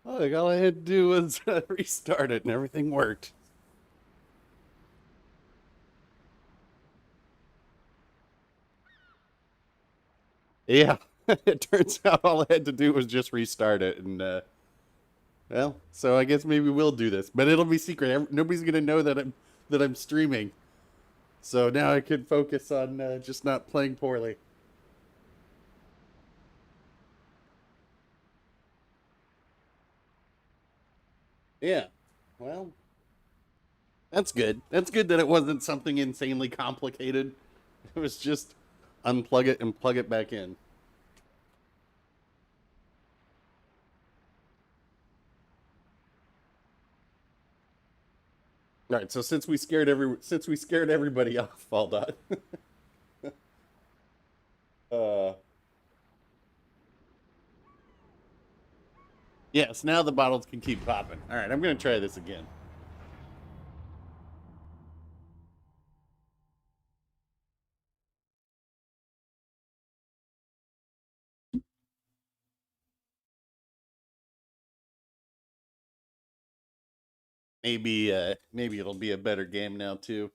Look, all I had to do was restart it and everything worked. Yeah, it turns out all I had to do was just restart it, and well, so I guess maybe we'll do this, but it'll be secret. Nobody's gonna know that I'm streaming. So now I can focus on just not playing poorly. Yeah, well, that's good. That's good that it wasn't something insanely complicated. It was just unplug it and plug it back in. All right, so since we scared everybody off, Faldot. uh, yes, now the bottles can keep popping. All right, I'm gonna try this again. Maybe it'll be a better game now too.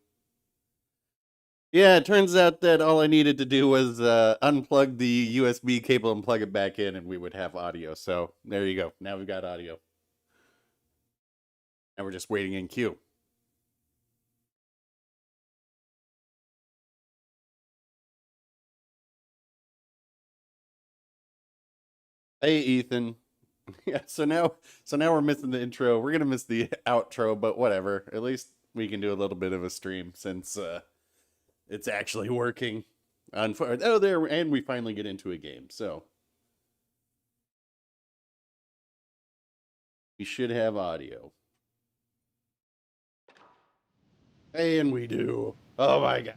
Yeah, it turns out that all I needed to do was unplug the USB cable and plug it back in, and we would have audio. So there you go. Now we've got audio. Now we're just waiting in queue. Hey, Ethan. Yeah. So now we're missing the intro. We're gonna miss the outro, but whatever. At least we can do a little bit of a stream since it's actually working. Oh, there, and we finally get into a game. So we should have audio. Hey, and we do. Oh my god.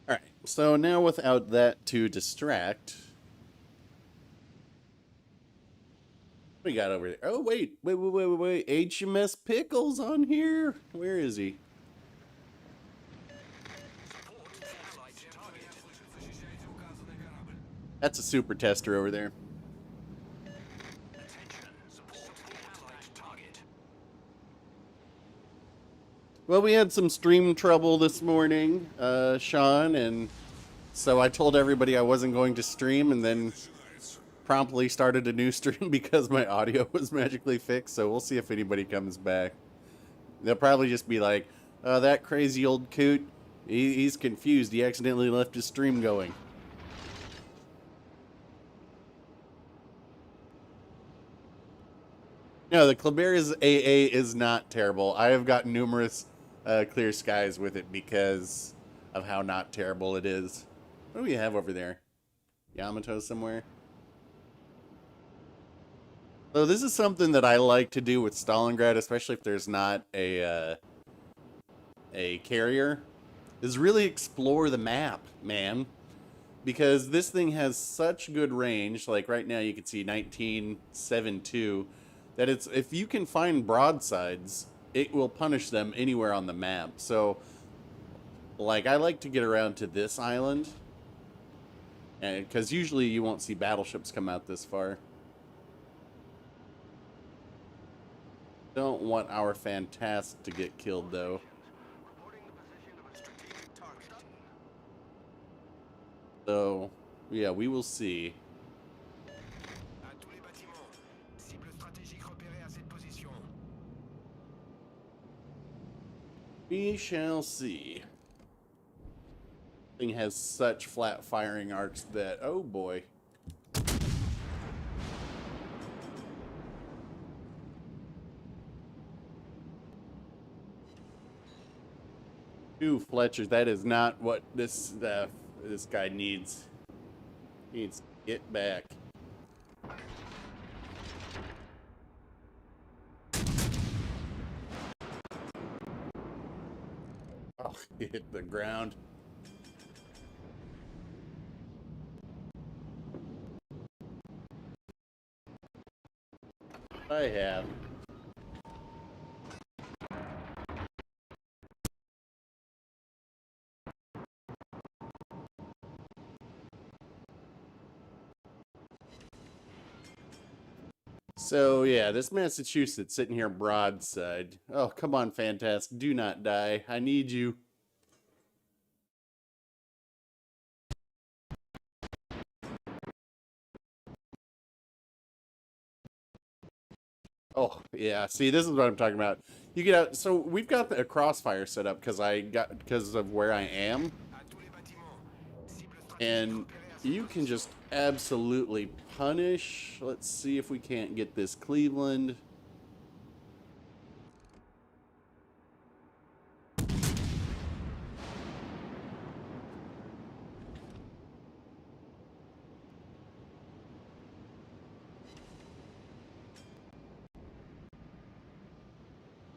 All right. So now, without that to distract, what we got over there? Oh wait. HMS Pickles on here. Where is he? That's a super tester over there. Well, we had some stream trouble this morning, Sean, and so I told everybody I wasn't going to stream, and then promptly started a new stream because my audio was magically fixed. So we'll see if anybody comes back. They'll probably just be like, that crazy old coot, he's confused. He accidentally left his stream going. No, the Claberia's AA is not terrible. I have got numerous clear skies with it because of how not terrible it is. What do we have over there? Yamato somewhere? So this is something that I like to do with Stalingrad, especially if there's not a carrier, is really explore the map, man. Because this thing has such good range. Like right now, you can see 1972. That it's if you can find broadsides, it will punish them anywhere on the map. So, like, I like to get around to this island, and because usually you won't see battleships come out this far. Don't want our Fantastic to get killed though. So, yeah, we will see. We shall see. Thing has such flat firing arcs that, oh boy. Two Fletchers. That is not what this guy needs. He needs to get back. Oh, he hit the ground. I have. So yeah, this Massachusetts sitting here broadside. Oh, come on, Fantastic. Do not die. I need you. Oh, yeah. See, this is what I'm talking about. You get out. So we've got a crossfire set up because of where I am, and you can just absolutely punish. Let's see if we can't get this Cleveland.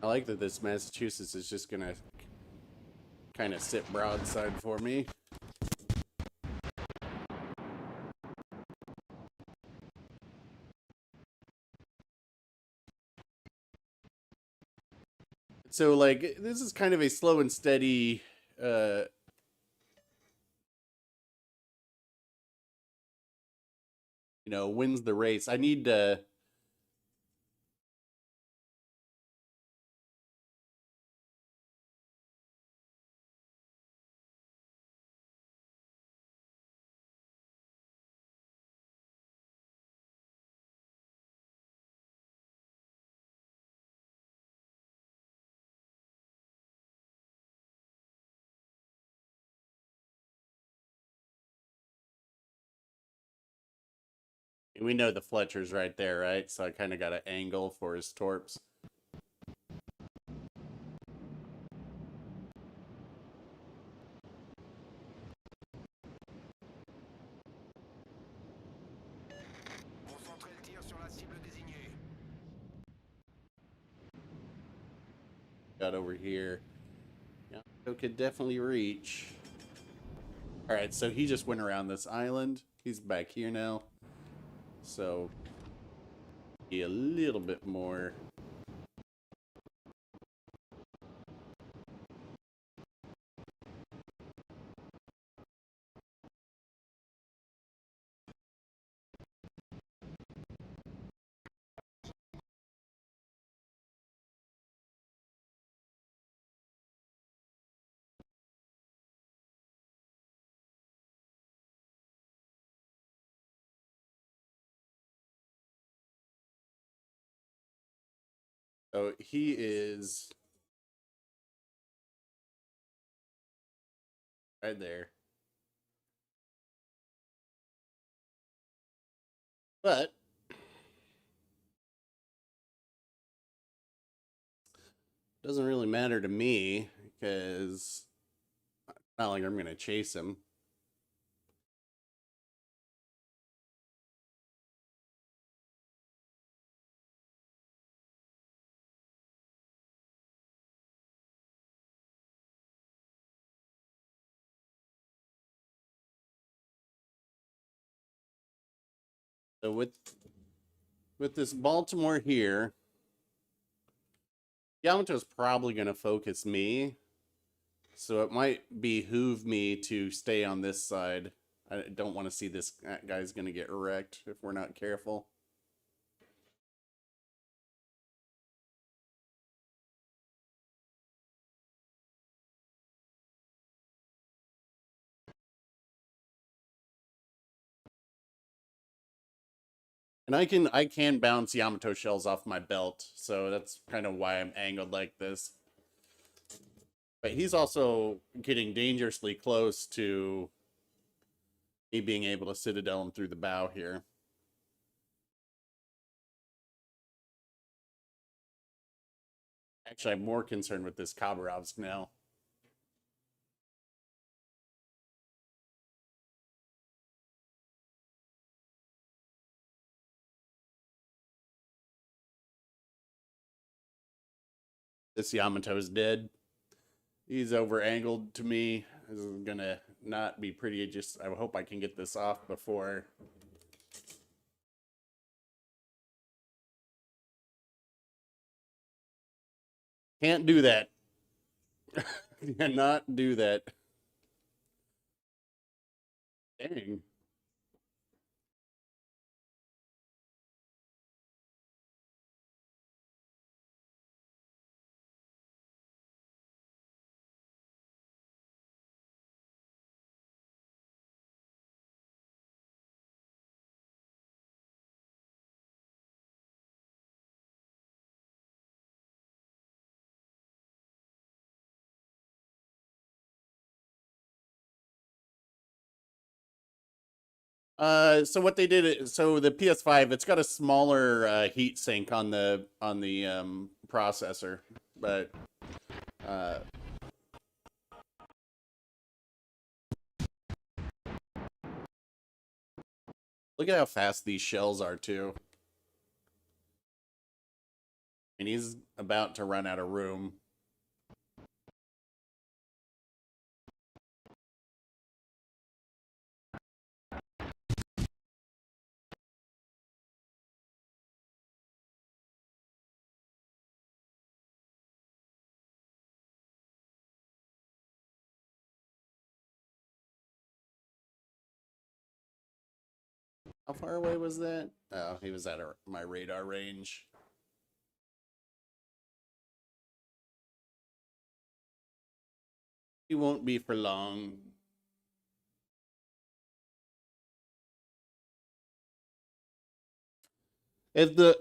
I like that this Massachusetts is just gonna kind of sit broadside for me. So like this is kind of a slow and steady uh wins the race. I need to we know the Fletcher's right there, right? So I kind of got an angle for his torps. Got over here. Yeah, so could definitely reach. All right, so he just went around this island. He's back here now. So be a little bit more. So he is right there. But doesn't really matter to me because not like I'm going to chase him. So with this Baltimore here, Yamato's probably going to focus me. So it might behoove me to stay on this side. I don't want to see this guy's going to get wrecked if we're not careful. And I can bounce Yamato shells off my belt, so that's kind of why I'm angled like this. But he's also getting dangerously close to me being able to citadel him through the bow here. Actually, I'm more concerned with this Khabarovsk now. This Yamato is dead. He's over angled to me. This is gonna not be pretty. Just I hope I can get this off before. Can't do that. Cannot do that. Dang. So what they did, so the PS5, it's got a smaller heat sink on the processor, but uh, look at how fast these shells are too. And he's about to run out of room. How far away was that? Oh, he was at my radar range. He won't be for long. If the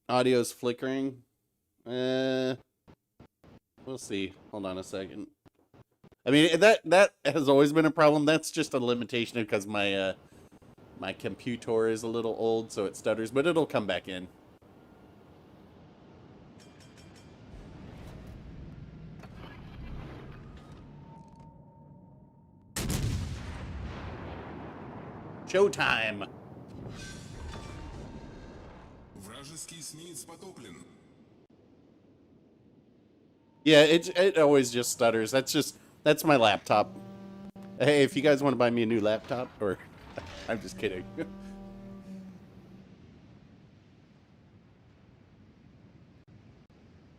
audio's flickering, uh, we'll see. Hold on a second. I mean, that has always been a problem. That's just a limitation because my computer is a little old, so it stutters, but it'll come back in. Showtime. Вражеский эсминец потоплен. Yeah, it always just stutters. That's my laptop. Hey, if you guys want to buy me a new laptop, or I'm just kidding.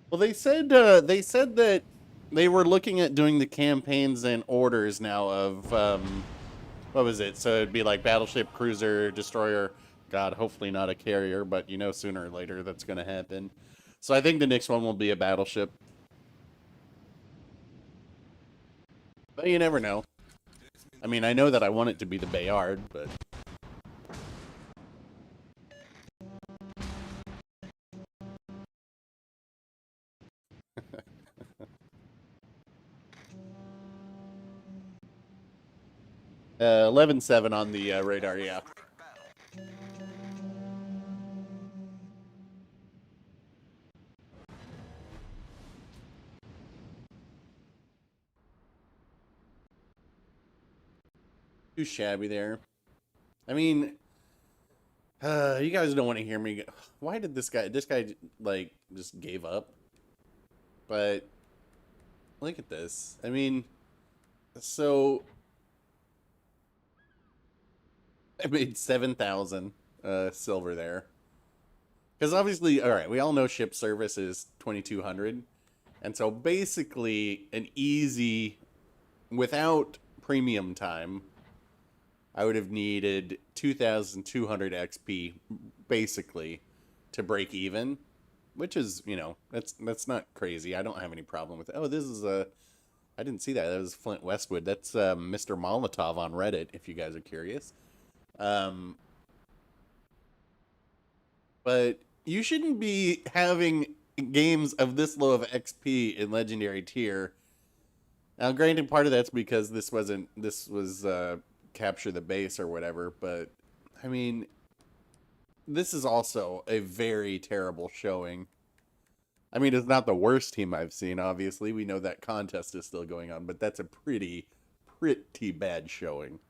Well, they said that they were looking at doing the campaigns and orders now of what was it? So it'd be like battleship, cruiser, destroyer. God, hopefully not a carrier, but you know sooner or later that's going to happen. So I think the next one will be a battleship. But you never know. I mean, I know that I want it to be the Bayard, but 11-7 on the radar, yeah. Too shabby there. I mean, you guys don't want to hear me. Why did this guy, like, just gave up? But look at this. I mean, so I made 7,000 silver there. Because obviously, all right, we all know ship service is 2,200. And so basically, an easy, without premium time, I would have needed 2,200 XP basically to break even, which is, you know, that's not crazy. I don't have any problem with it. Oh, this is a I didn't see that. That was Flint Westwood. That's Mr. Molotov on Reddit if you guys are curious. Um but you shouldn't be having games of this low of XP in legendary tier. Now, granted, part of that's because this was capture the base or whatever, but I mean, this is also a very terrible showing. I mean, it's not the worst team I've seen, obviously. We know that contest is still going on, but that's a pretty bad showing.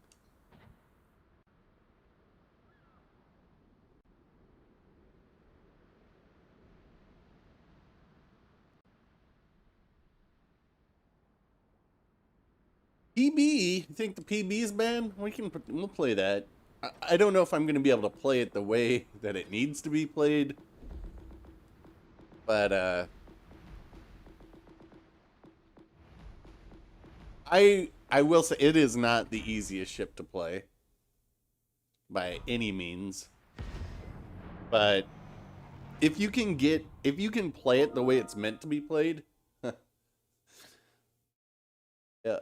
PB, you think the PB is bad? We'll play that. I don't know if I'm going to be able to play it the way that it needs to be played, but I will say it is not the easiest ship to play by any means. But if you can play it the way it's meant to be played, yeah.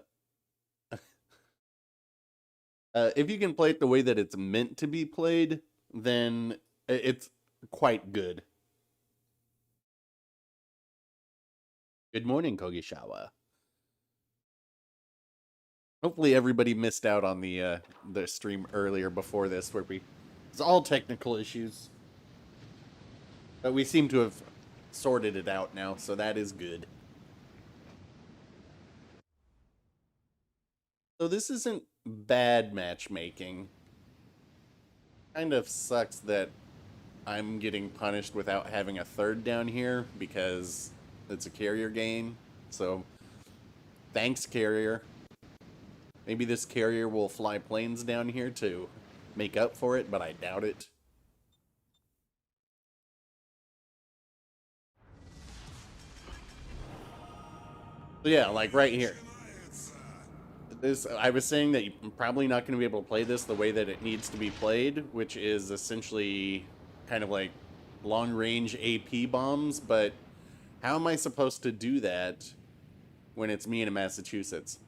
If you can play it the way that it's meant to be played, then it's quite good. Good morning, Kogishawa. Hopefully everybody missed out on the stream earlier before this where it's all technical issues. But we seem to have sorted it out now, so that is good. So this isn't bad matchmaking. Kind of sucks that I'm getting punished without having a third down here because it's a carrier game. So thanks, carrier. Maybe this carrier will fly planes down here to make up for it, but I doubt it. So yeah, like right here. This, I was saying that you're probably not going to be able to play this the way that it needs to be played, which is essentially kind of like long-range AP bombs, but how am I supposed to do that when it's me in Massachusetts?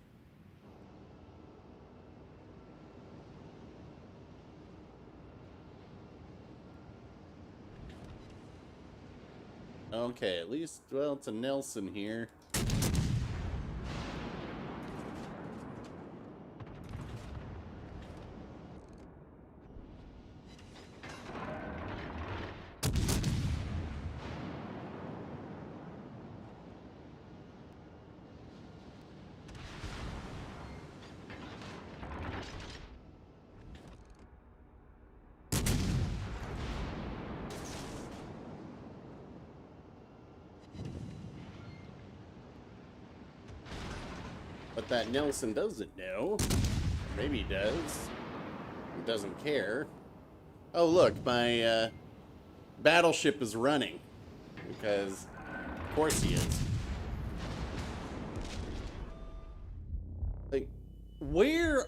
Okay, at least, well, it's a Nelson here. But that Nelson doesn't know. Maybe he does. He doesn't care. Oh, look, my battleship is running. Because, of course he is. Like, where?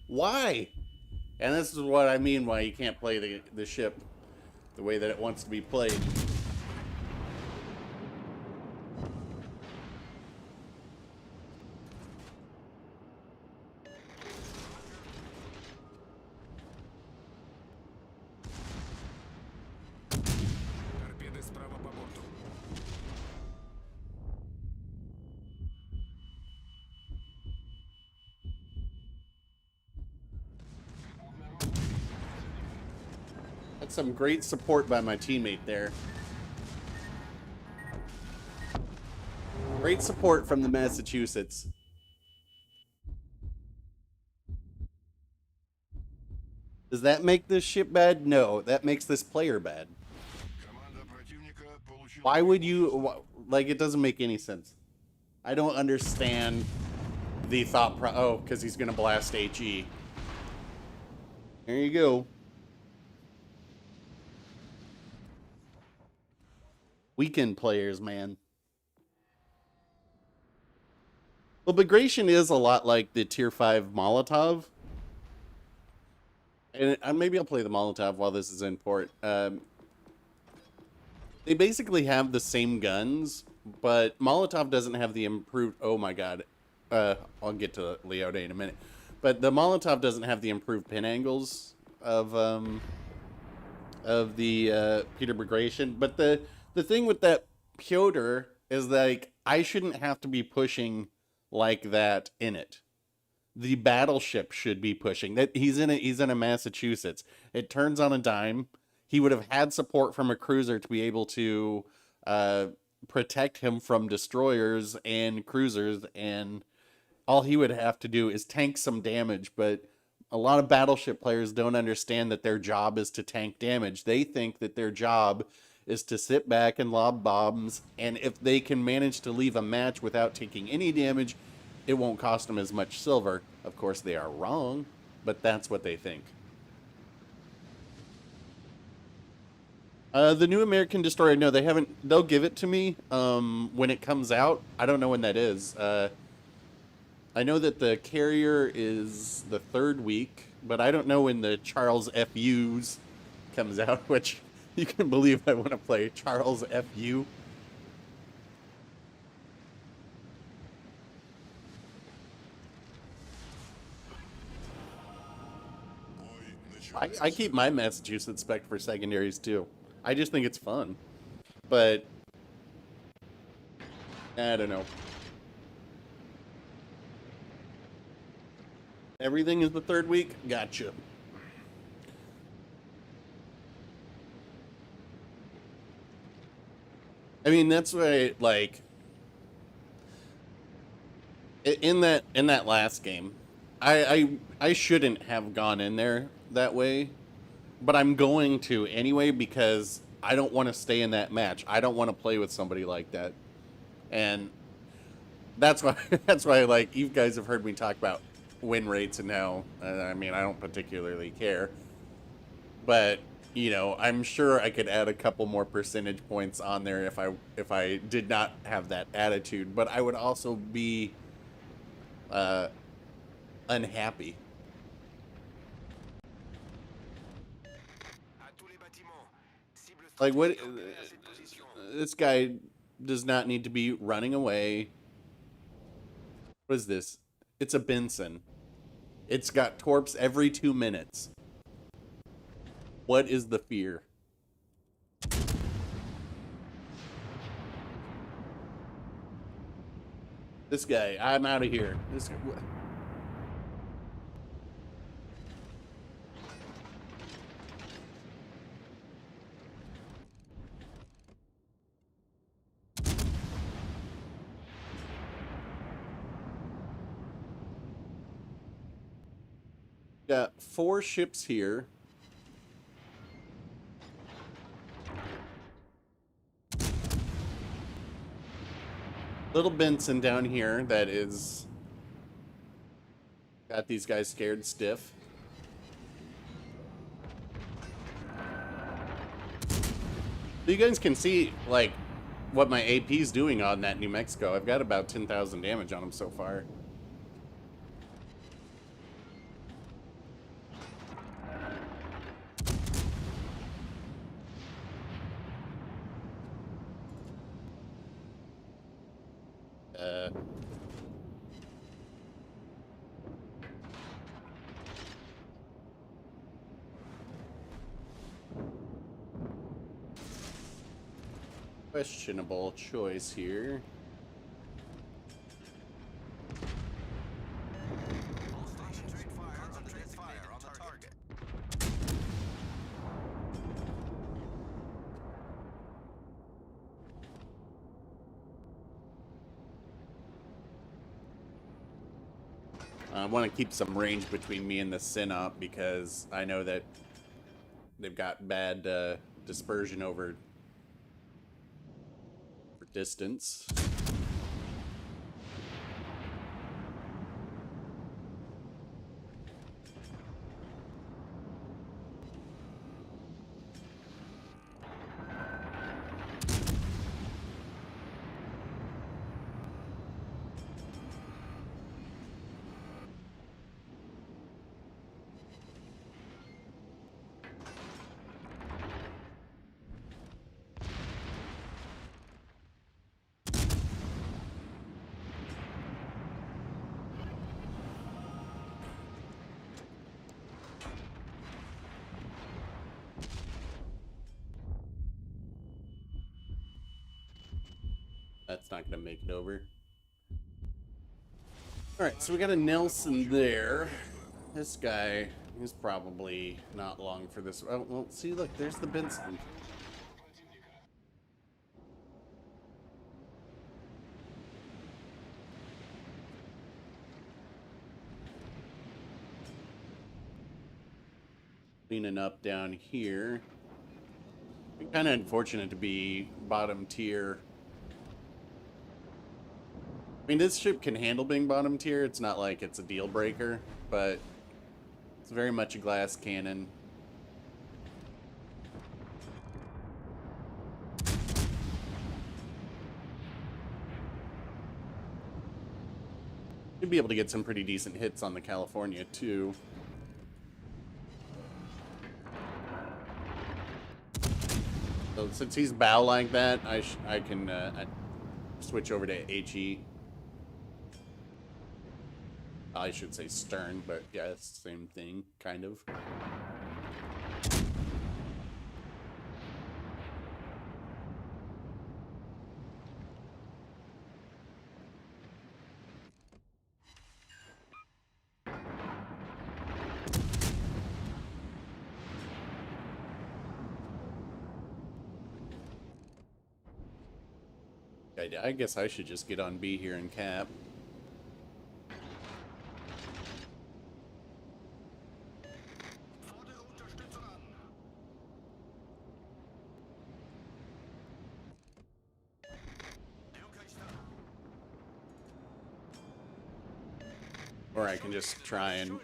Why? And this is what I mean why you can't play the ship the way that it wants to be played. Торпеды справа по борту. That's some great support by my teammate there. Great support from the Massachusetts. Does that make this ship bad? No, that makes this player bad. Команда противника получила... Why would you, like, it doesn't make any sense. I don't understand the thought oh, because he's going to blast HE. There you go. Weekend players, man. Well, Bagration is a lot like the Tier 5 Molotov. And maybe I'll play the Molotov while this is in port. They basically have the same guns, but Molotov doesn't have the improved... Oh my god. I'll get to Leote in a minute. But the Molotov doesn't have the improved pin angles of the Peter Bagration. But the thing with that Piotr is like, I shouldn't have to be pushing like that in it. The battleship should be pushing. That he's in a Massachusetts. It turns on a dime. He would have had support from a cruiser to be able to protect him from destroyers and cruisers, and all he would have to do is tank some damage. But a lot of battleship players don't understand that their job is to tank damage. They think that their job is to sit back and lob bombs, and if they can manage to leave a match without taking any damage, it won't cost them as much silver. Of course, they are wrong, but that's what they think. The new American Destroyer, no, they haven't. They'll give it to me when it comes out. I don't know when that is. I know that the carrier is the 3rd week, but I don't know when the Charles FUs comes out, which you can believe I want to play Charles FU. I keep my Massachusetts spec for secondaries too. I just think it's fun. But I don't know. Everything is the third week? Gotcha. I mean, that's why, like, in that last game, I shouldn't have gone in there that way, but I'm going to anyway because I don't want to stay in that match. I don't want to play with somebody like that, and that's why that's why like you guys have heard me talk about win rates and how I mean I don't particularly care, but I'm sure I could add a couple more percentage points on there if I did not have that attitude, but I would also be uh, unhappy. À tous les bâtiments. Cible Like what? stratégique repérée à cette position. This guy does not need to be running away. What is this? It's a Benson. It's got torps every 2 minutes. What is the fear? This guy, I'm out of here. This guy, got 4 ships here. Little Benson down here that is got these guys scared stiff. So you guys can see like what my AP's doing on that New Mexico. I've got about 10,000 damage on him so far. Uh, questionable choice here. Concentrate fire on the target. I want to keep some range between me and the Synop because I know that they've got bad dispersion over for distance. That's not going to make it over. Alright, so we got a Nelson there. This guy is probably not long for this. Oh, well, see, look, there's the Benson. Cleaning up down here. Kind of unfortunate to be bottom tier. I mean, this ship can handle being bottom tier. It's not like it's a deal breaker, but it's very much a glass cannon. You'd be able to get some pretty decent hits on the California, too. So since he's bow like that, I can switch over to HE. I should say stern, but yeah, it's the same thing, kind of. I guess I should just get on B here and cap. Fordere Unterstützung an. Or I can just try and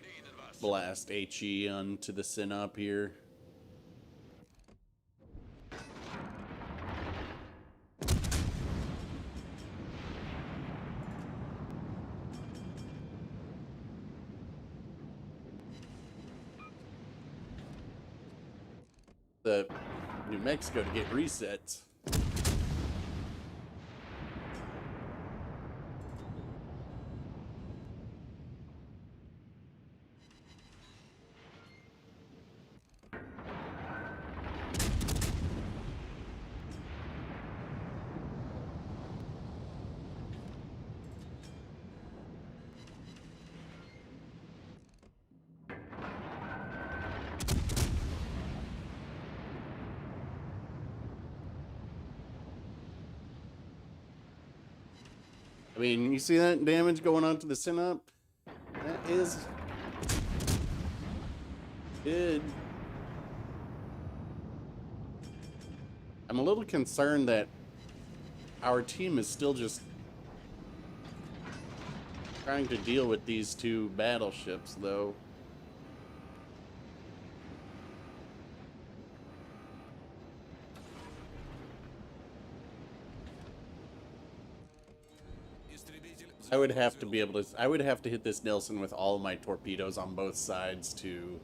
blast HE onto the Synop here. The New Mexico to get resets. I mean, you see that damage going on to the Synop? That is good. I'm a little concerned that our team is still just trying to deal with these two battleships, though. I would have to be able to. I would have to hit this Nelson with all of my torpedoes on both sides to.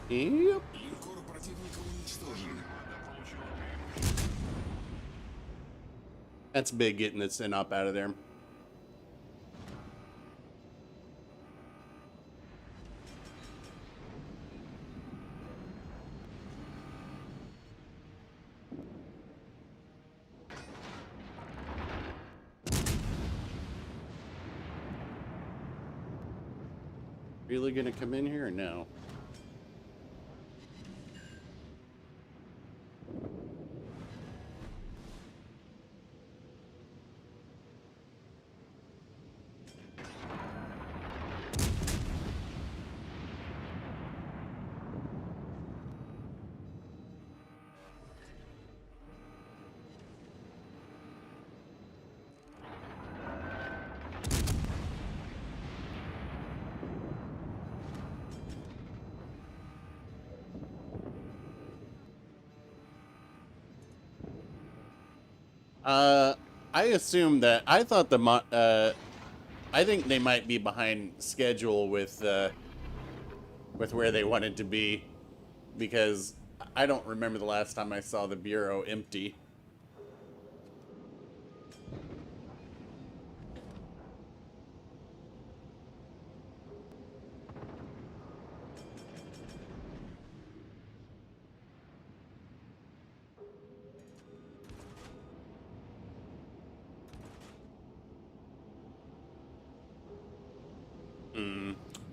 Yep. Линкор противника уничтожен. That's big getting the Synop out of there. Really gonna come in here or no? I assume that I thought I think they might be behind schedule with where they wanted to be, because I don't remember the last time I saw the bureau empty.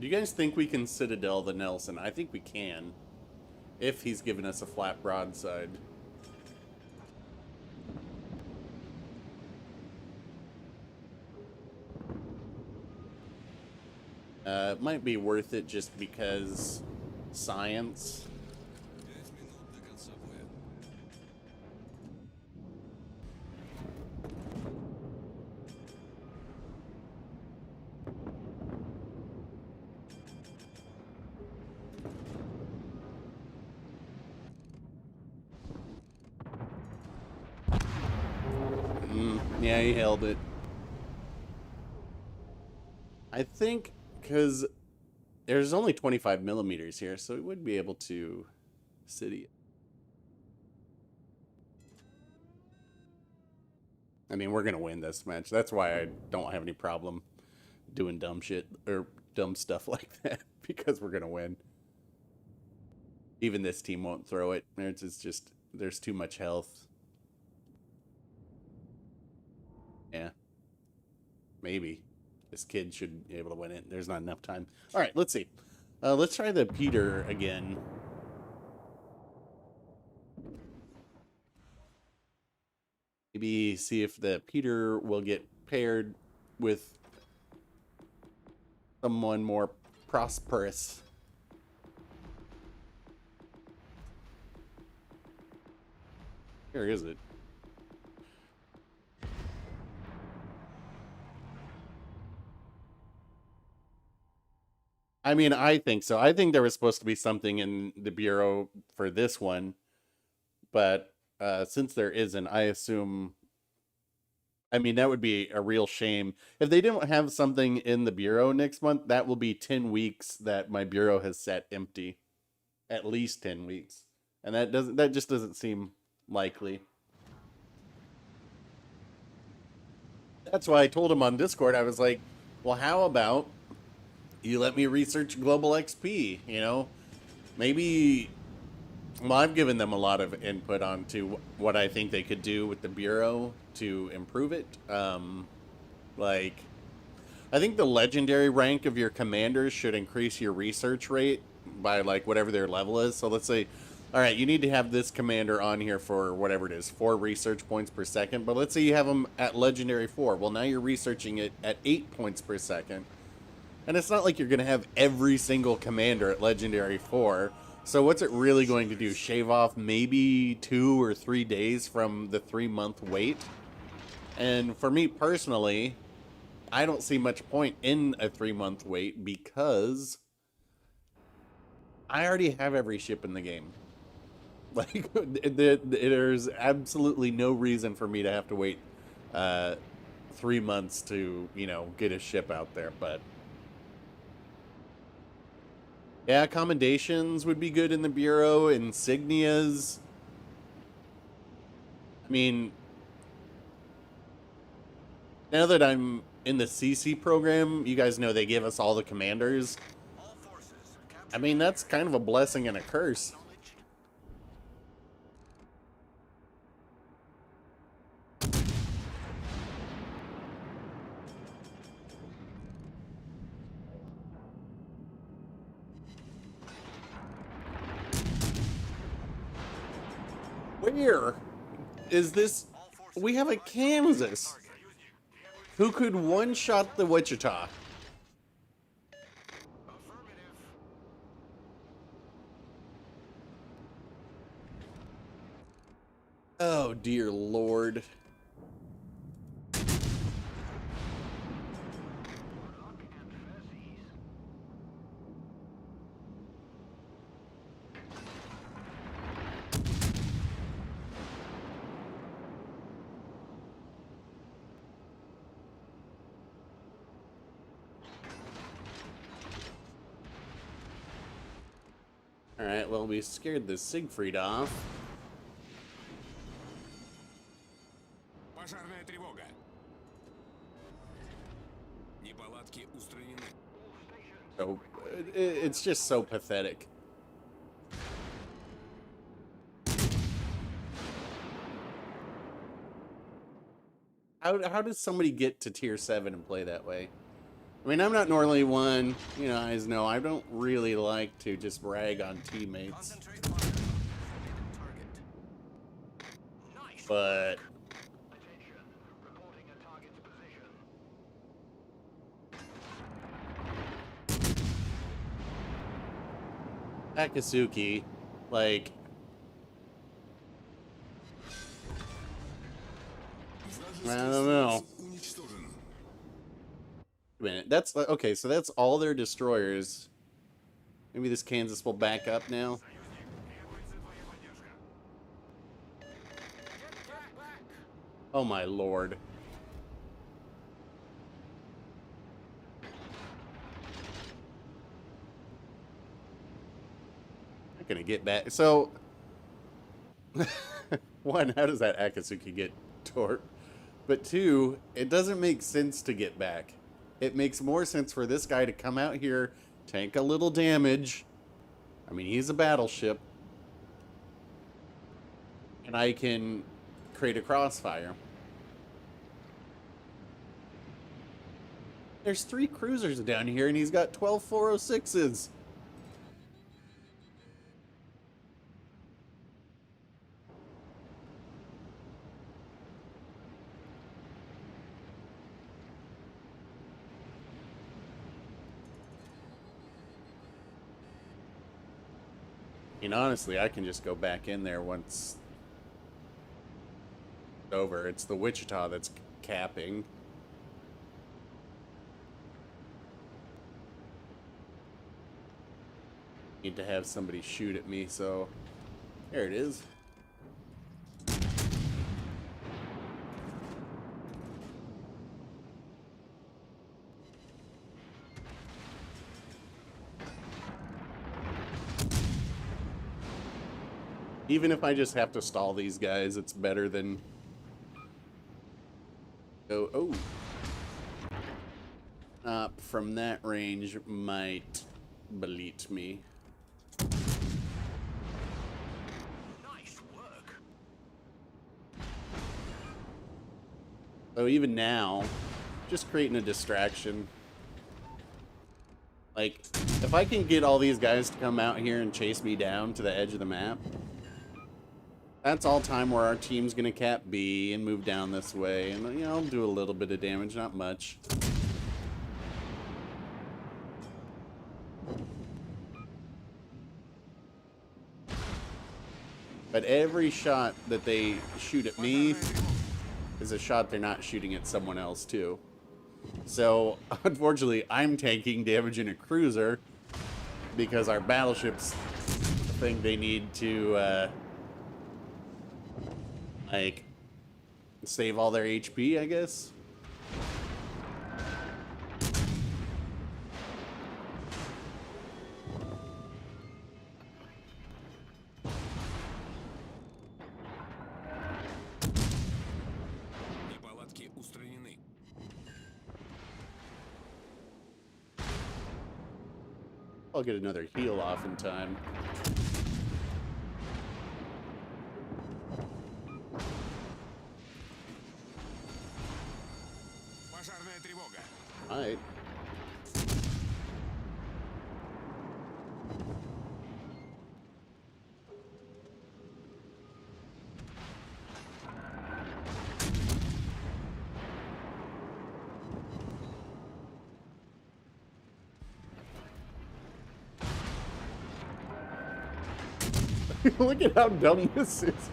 Do you guys think we can Citadel the Nelson? I think we can, if he's given us a flat broadside. It might be worth it just because science. 5 минут до конца боя. Yeah, he held it. I think because there's only 25 millimeters here, so we would be able to city. I mean, we're gonna win this match. That's why I don't have any problem doing dumb shit or dumb stuff like that because we're gonna win. Even this team won't throw it. It's just there's too much health. Yeah, maybe this kid should be able to win it. There's not enough time. All right, let's see. Let's try the Peter again. Maybe see if the Peter will get paired with someone more prosperous. Where is it? I mean, I think so. I think there was supposed to be something in the bureau for this one, but since there isn't, I assume. I mean, that would be a real shame if they didn't have something in the bureau next month. That will be 10 weeks that my bureau has sat empty, at least 10 weeks, and that just doesn't seem likely. That's why I told him on Discord. I was like, "Well, how about you let me research global XP? You know, maybe." Well, I've given them a lot of input onto what I think they could do with the bureau to improve it. Like, I think the legendary rank of your commanders should increase your research rate by like whatever their level is. So let's say, all right, you need to have this commander on here for whatever it is, 4 research points per second. But let's say you have them at legendary 4. Well, now you're researching it at 8 points per second. And it's not like you're going to have every single commander at legendary 4. So what's it really going to do? Shave off maybe 2 or 3 days from the 3-month wait? And for me personally, I don't see much point in a 3-month wait because I already have every ship in the game. Like, there's absolutely no reason for me to have to wait 3 months to, get a ship out there. But yeah, commendations would be good in the bureau, insignias. I mean, now that I'm in the CC program, you guys know they give us all the commanders. All forces, I mean, that's kind of a blessing and a curse. Where is this? We have a Kansas who could one-shot the Wichita. Oh, dear Lord. Alright, well, we scared the Siegfried off. Пожарная тревога. Неполадки устранены. So, it's just so pathetic. How does somebody get to tier 7 and play that way? I mean, I'm not normally one, you guys know, I don't really like to just rag on teammates. concentrate fire on the designated target. Nice. But Attention, reporting a target's position. Akatsuki, like, I don't know. Уничтожен. Wait a minute, that's okay. So that's all their destroyers. Maybe this Kansas will back up now. Oh my lord! not gonna get back. So, one, how does that Akatsuki get torp? But two, it doesn't make sense to get back. It makes more sense for this guy to come out here, tank a little damage. I mean, he's a battleship. And I can create a crossfire. There's 3 cruisers down here, and he's got 12 406s. I mean, honestly, I can just go back in there once it's over. It's the Wichita that's capping. Need to have somebody shoot at me, so there it is. Even if I just have to stall these guys, it's better than... Oh. From that range might bleat me. Nice work. So even now, just creating a distraction. Like, if I can get all these guys to come out here and chase me down to the edge of the map, that's all time where our team's gonna cap B and move down this way, and you know, I'll do a little bit of damage, not much. But every shot that they shoot at me is a shot they're not shooting at someone else too. So unfortunately, I'm taking damage in a cruiser because our battleships think they need to like save all their HP, I guess. Неполадки устранены. I'll get another heal off in time. Пожарная тревога. Alright. Look at how dumb this is.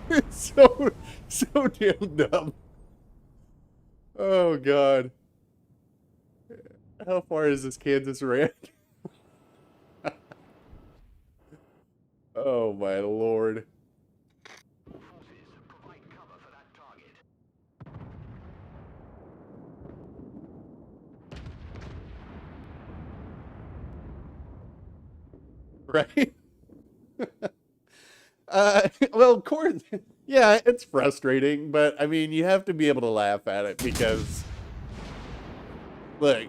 It's so damn dumb. Oh god. How far is this Kansas Ranch? Oh my lord. Forces, provide cover for that target. Right? Well, of course, yeah, it's frustrating, but I mean, you have to be able to laugh at it because, look,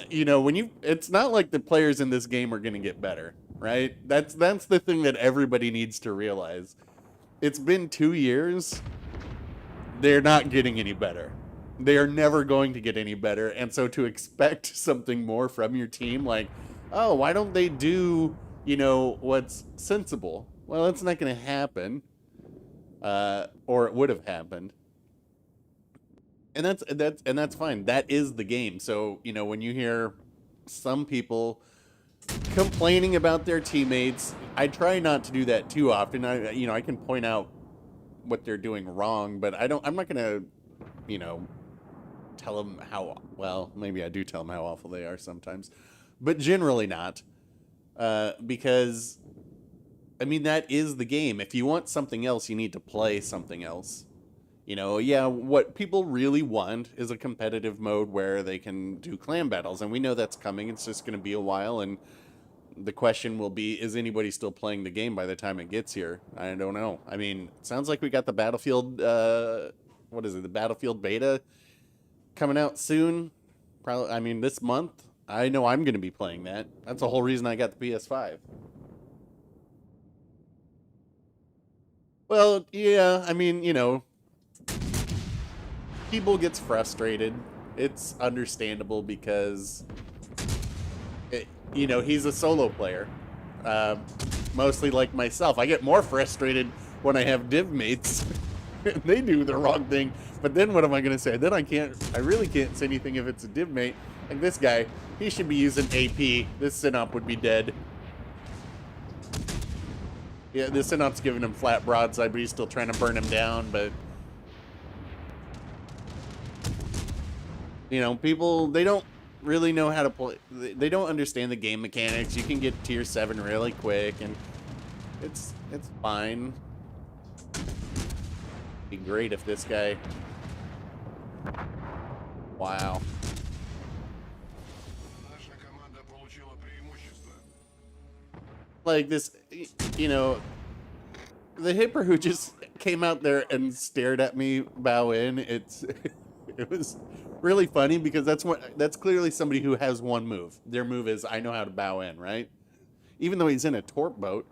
you know, it's not like the players in this game are going to get better, right? That's the thing that everybody needs to realize. It's been 2 years. They're not getting any better. They are never going to get any better. And so to expect something more from your team, like, oh, why don't they do, you know, what's sensible? Well, that's not going to happen. Or it would have happened. And that's fine. That is the game. So, you know, when you hear some people complaining about their teammates, I try not to do that too often. I can point out what they're doing wrong, but I'm not going to, you know, tell them how, well, maybe I do tell them how awful they are sometimes, but generally not. Because I mean, that is the game. If you want something else, you need to play something else. You know, yeah, what people really want is a competitive mode where they can do clan battles, and we know that's coming. It's just going to be a while, and the question will be, is anybody still playing the game by the time it gets here? I don't know. I mean, it sounds like we got the Battlefield, what is it, the Battlefield beta coming out soon. Probably, I mean, this month. I know I'm going to be playing that. That's the whole reason I got the PS5. Well, yeah, I mean, you know, people gets frustrated. It's understandable because, you know, he's a solo player. Uh, Mostly like myself. I get more frustrated when I have div mates. They do the wrong thing. But then what am I going to say? Then I really can't say anything if it's a div mate. Like this guy, he should be using AP. This Synop would be dead. Yeah, this Synop's giving him flat broadside, but he's still trying to burn him down. But, you know, people, they don't really know how to play. They don't understand the game mechanics. You can get tier 7 really quick, and it's fine. Be great if this guy... Wow. Like this, you know, the hipper who just came out there and stared at me bow in, it was really funny because that's clearly somebody who has one move. Their move is, I know how to bow in, right? Even though he's in a torp boat,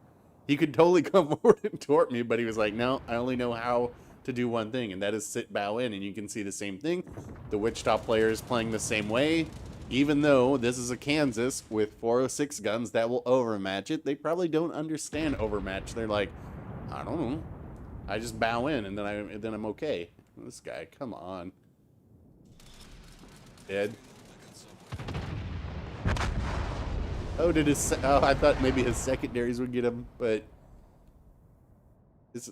he could totally come forward and torp me, but he was like, no, I only know how to do one thing, and that is sit bow in. And you can see the same thing. The Wichita player is playing the same way. Even though this is a Kansas with 406 guns that will overmatch it, they probably don't understand overmatch. They're like, I don't know. I just bow in and then I'm okay. This guy, come on. Dead. Oh, I thought maybe his secondaries would get him, but it's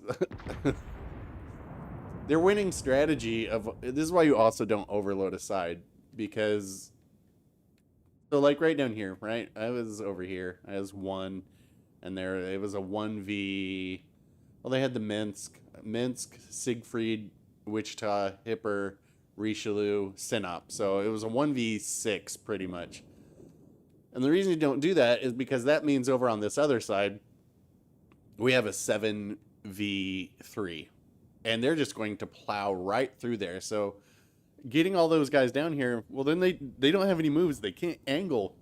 their winning strategy of this is why you also don't overload a side, because so like right down here, right? I was over here. I was 1, and there it was a 1v. Well, they had the Minsk, Siegfried, Wichita, Hipper, Richelieu, Sinop. So it was a 1v6 pretty much. And the reason you don't do that is because that means over on this other side, we have a 7v3. And they're just going to plow right through there. So getting all those guys down here, well, then they don't have any moves. They can't angle.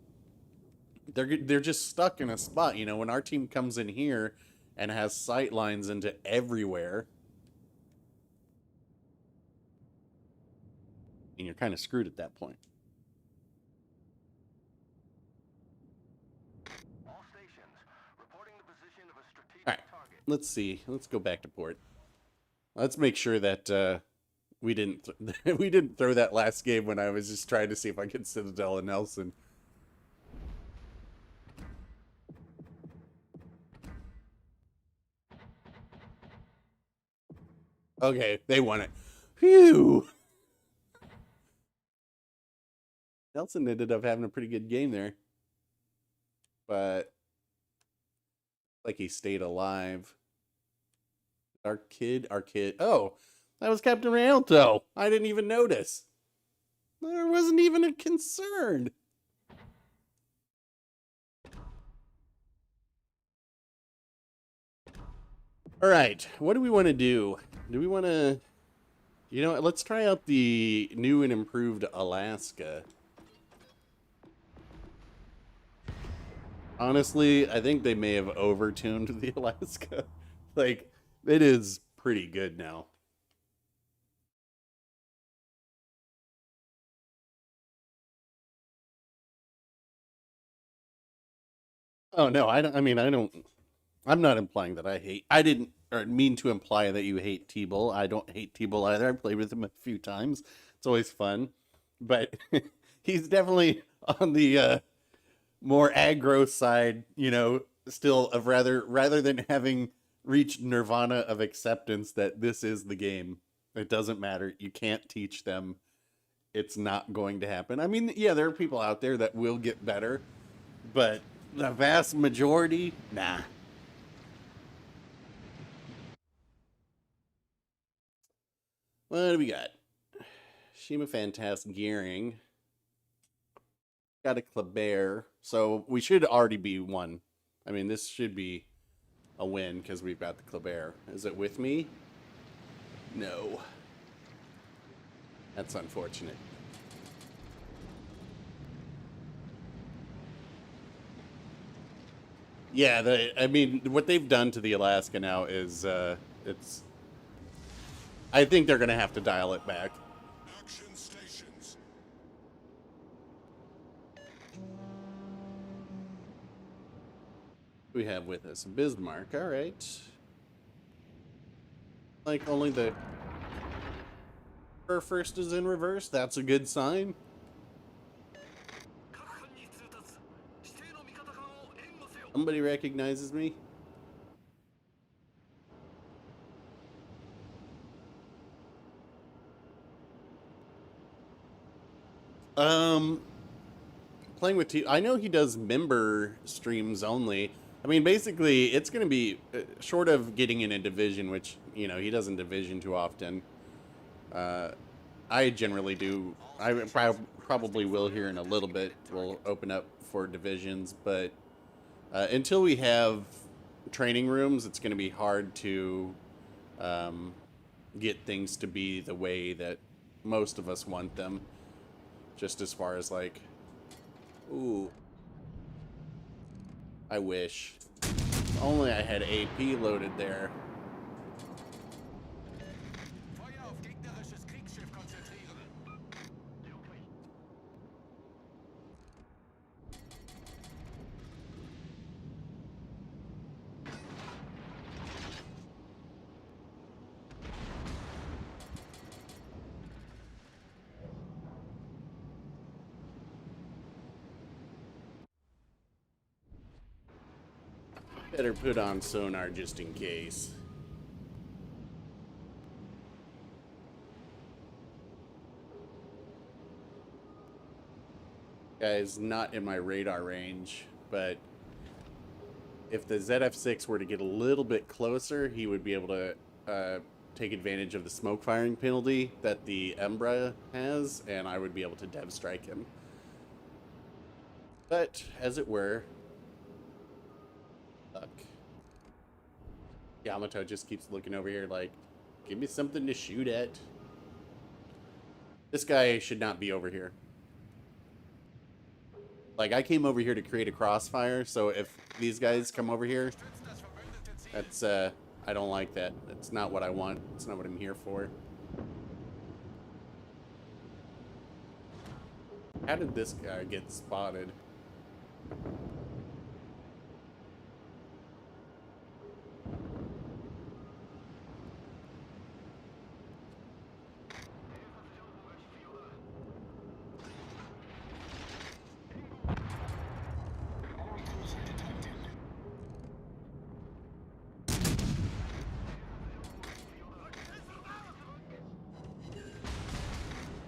They're just stuck in a spot. You know, when our team comes in here and has sight lines into everywhere, and you're kind of screwed at that point. All stations reporting the position of a strategic All right, target. let's see. Let's go back to port. Let's make sure that we didn't we didn't throw that last game when I was just trying to see if I could Citadel and Nelson. Okay, they won it. Phew. Nelson ended up having a pretty good game there, but like he stayed alive. Our kid. Oh, that was Captain Rialto. I didn't even notice. There wasn't even a concern. All right, what do we want to do? Do we want to, you know, let's try out the new and improved Alaska. Honestly, I think they may have overtuned the Alaska. Like, it is pretty good now. Oh no, I don't. I mean, I don't. I'm not implying that I hate. I didn't or mean to imply that you hate T-Bull. I don't hate T-Bull either. I played with him a few times. It's always fun, but he's definitely on the more aggro side. You know, still of rather than having reached nirvana of acceptance that this is the game. It doesn't matter. You can't teach them. It's not going to happen. I mean, yeah, there are people out there that will get better, but the vast majority, nah. What do we got? Shima Fantastic Gearing. Got a Kleber. So we should already be one. I mean, this should be a win because we've got the Kleber. Is it with me? No. That's unfortunate. Yeah, I mean, what they've done to the Alaska now is, it's... I think they're going to have to dial it back. Action stations. We have with us Bismarck. All right. Like, only the... Her first is in reverse. That's a good sign. Somebody recognizes me. Playing with I know he does member streams only. I mean, basically, it's going to be short of getting in a division, which, you know, he doesn't division too often. I generally do. I probably will here in a little bit. We'll open up for divisions, but until we have training rooms, it's going to be hard to get things to be the way that most of us want them. Just as far as like, ooh, I wish. If only I had AP loaded there. Feuer auf gegnerisches Kriegsschiff konzentrieren. Better put on sonar just in case. Guy's not in my radar range, but if the ZF6 were to get a little bit closer, he would be able to take advantage of the smoke firing penalty that the Embra has, and I would be able to dev strike him. But, as it were, luck. Yamato just keeps looking over here like, give me something to shoot at. This guy should not be over here. Like, I came over here to create a crossfire, so if these guys come over here, that's, I don't like that. That's not what I want. It's not what I'm here for. How did this guy get spotted?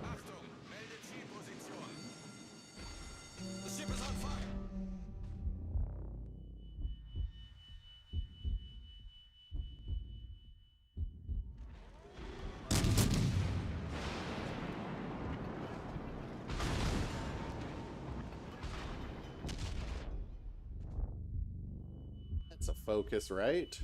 Achtung, melde Zielposition. The ship is on fire. That's a focus, right?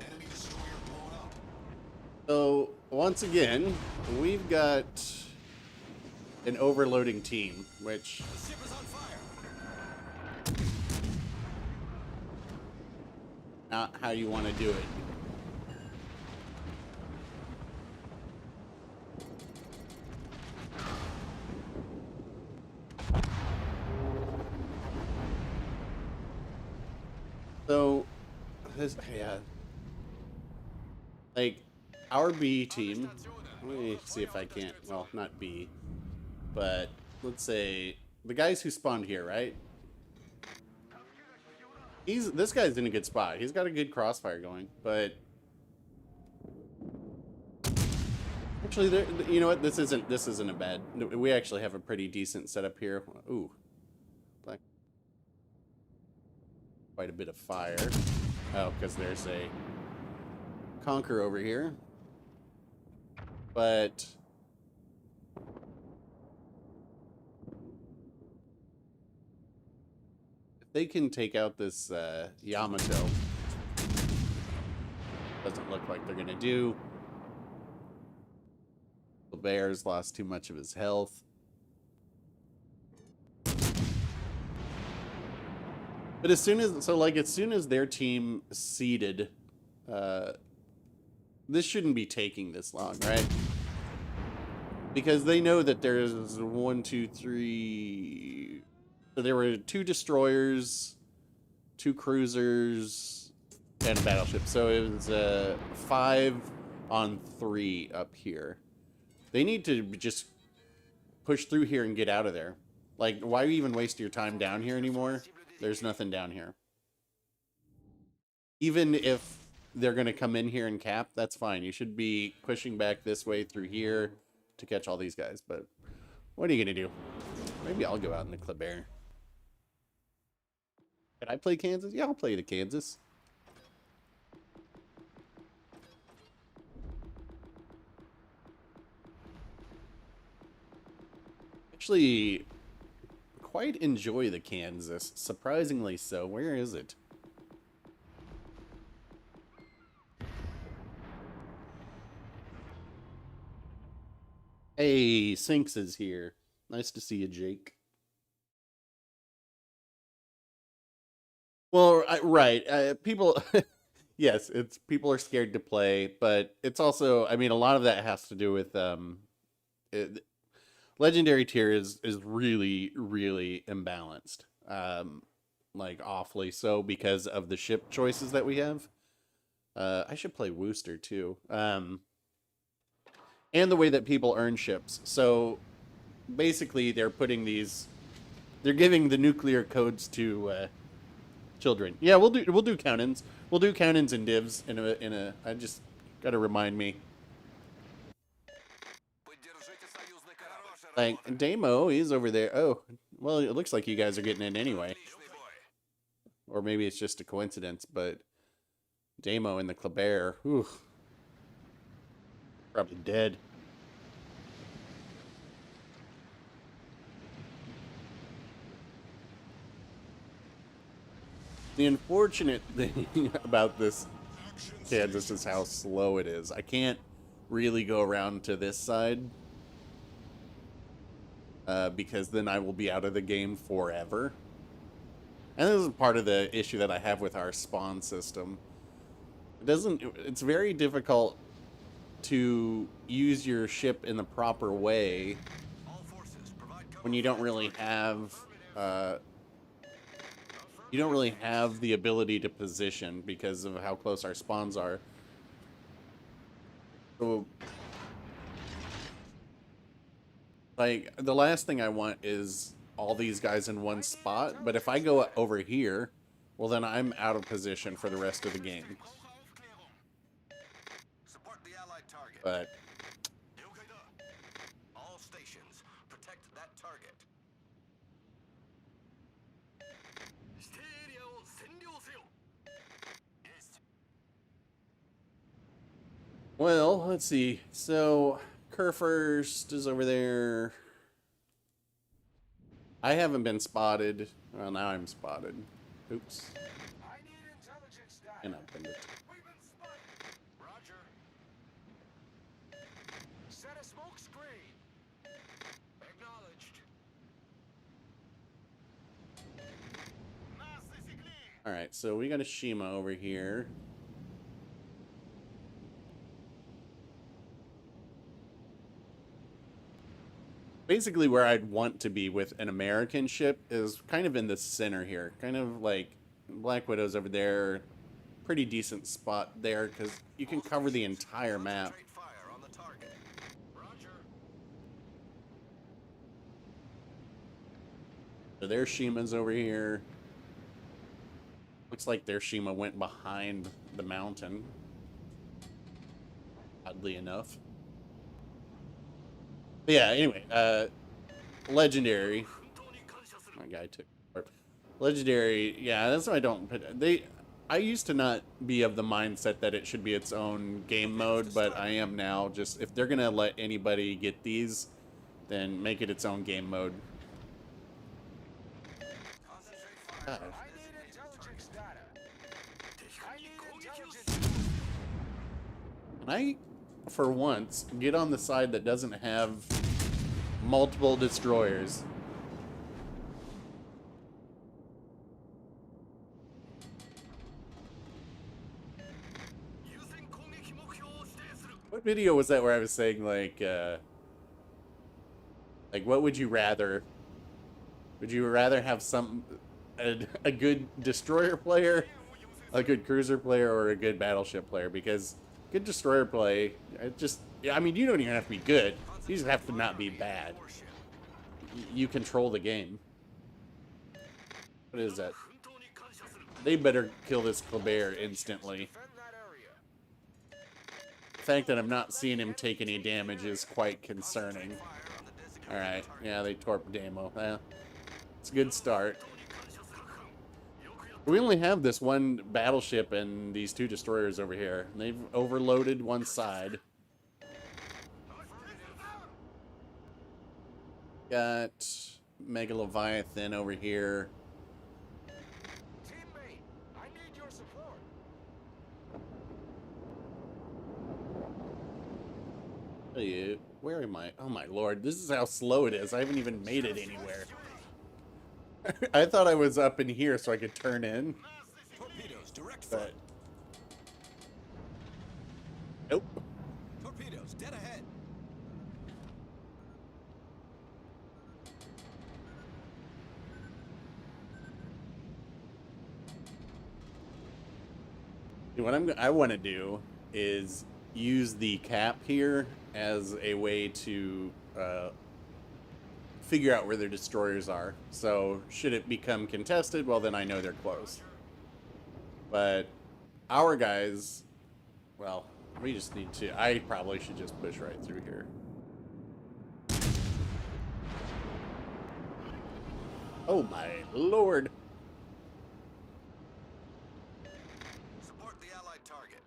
Enemy destroyer blown up. So, once again, we've got an overloading team, which The ship is on fire. not how you want to do it. So, this, yeah, like, our B team, let me see if I can't, well, not B, but let's say the guys who spawned here, right? This guy's in a good spot. He's got a good crossfire going, but Actually, you know what? This isn't a bad. We actually have a pretty decent setup here. Ooh, like quite a bit of fire. Oh, because there's a conquer over here. But if they can take out this Yamato, doesn't look like they're gonna do. The Bears lost too much of his health. But as soon as their team seeded, this shouldn't be taking this long, right? Because they know that there's 1, 2, 3. So there were 2 destroyers, 2 cruisers, and a battleship. So it was 5 on 3 up here. They need to just push through here and get out of there. Like, why even waste your time down here anymore? There's nothing down here. Even if they're going to come in here and cap, that's fine. You should be pushing back this way through here to catch all these guys. But what are you going to do? Maybe I'll go out in the Kleber. Can I play Kansas? Yeah, I'll play the Kansas. Actually, quite enjoy the Kansas. Surprisingly so. Where is it? Hey, Sinks is here. Nice to see you, Jake. Well, right. People, yes, it's people are scared to play, but it's also, I mean, a lot of that has to do with it, legendary tier is really really imbalanced. Like awfully so because of the ship choices that we have. I should play Wooster too. And the way that people earn ships. So basically, they're giving the nuclear codes to children. Yeah, we'll do count-ins. We'll do count-ins and divs in a. I just gotta remind me. Like Damo, he's over there. Oh, well, it looks like you guys are getting in anyway. Or maybe it's just a coincidence, but Damo in the Kleber, whew, probably dead. The unfortunate thing about this Kansas is how slow it is. I can't really go around to this side because then I will be out of the game forever. And this is part of the issue that I have with our spawn system. It's very difficult to use your ship in the proper way when you don't really have the ability to position because of how close our spawns are. So, like, the last thing I want is all these guys in one spot, but if I go over here, well, then I'm out of position for the rest of the game. But all stations protect that target. well, let's see. So Kerfurst is over there. I haven't been spotted. Well, now I'm spotted. Oops. I need intelligence data. And I pinned it. We've been spotted. Roger. Set a smoke screen. Acknowledged. All right, so we got a Shima over here. Basically, where I'd want to be with an American ship is kind of in the center here. Kind of like Black Widow's over there. Pretty decent spot there because you can cover the entire map. Fire on the target. Roger. So their Shima's over here. Looks like their Shima went behind the mountain. Oddly enough. But yeah, anyway, legendary. My guy took legendary. Yeah, that's why I don't put I used to not be of the mindset that it should be its own game mode, but I am now. Just if they're gonna let anybody get these, then make it its own game mode. God. I need intelligence data. I need intelligence. Can I, for once, get on the side that doesn't have multiple destroyers? What video was that where I was saying like what would you rather? Would you rather have a good destroyer player, a good cruiser player, or a good battleship player? Because good destroyer play, I mean, you don't even have to be good. You just have to not be bad. You control the game. What is that? They better kill this Colbert instantly. Defend that area. The fact that I'm not seeing him take any damage is quite concerning. Alright, yeah, they torped Damo. It's a good start. We only have this one battleship and these two destroyers over here. They've overloaded one side. Got Mega Leviathan over here. Teammate, I need your support. Where am I? Oh my lord, this is how slow it is. I haven't even made it anywhere. I thought I was up in here so I could turn in. Torpedoes, direct front. But nope. Torpedoes, dead ahead. What I want to do is use the cap here as a way to figure out where their destroyers are. So should it become contested, well then I know they're close. But our guys, well, we just need to, I probably should just push right through here. Oh my lord. Support the allied target.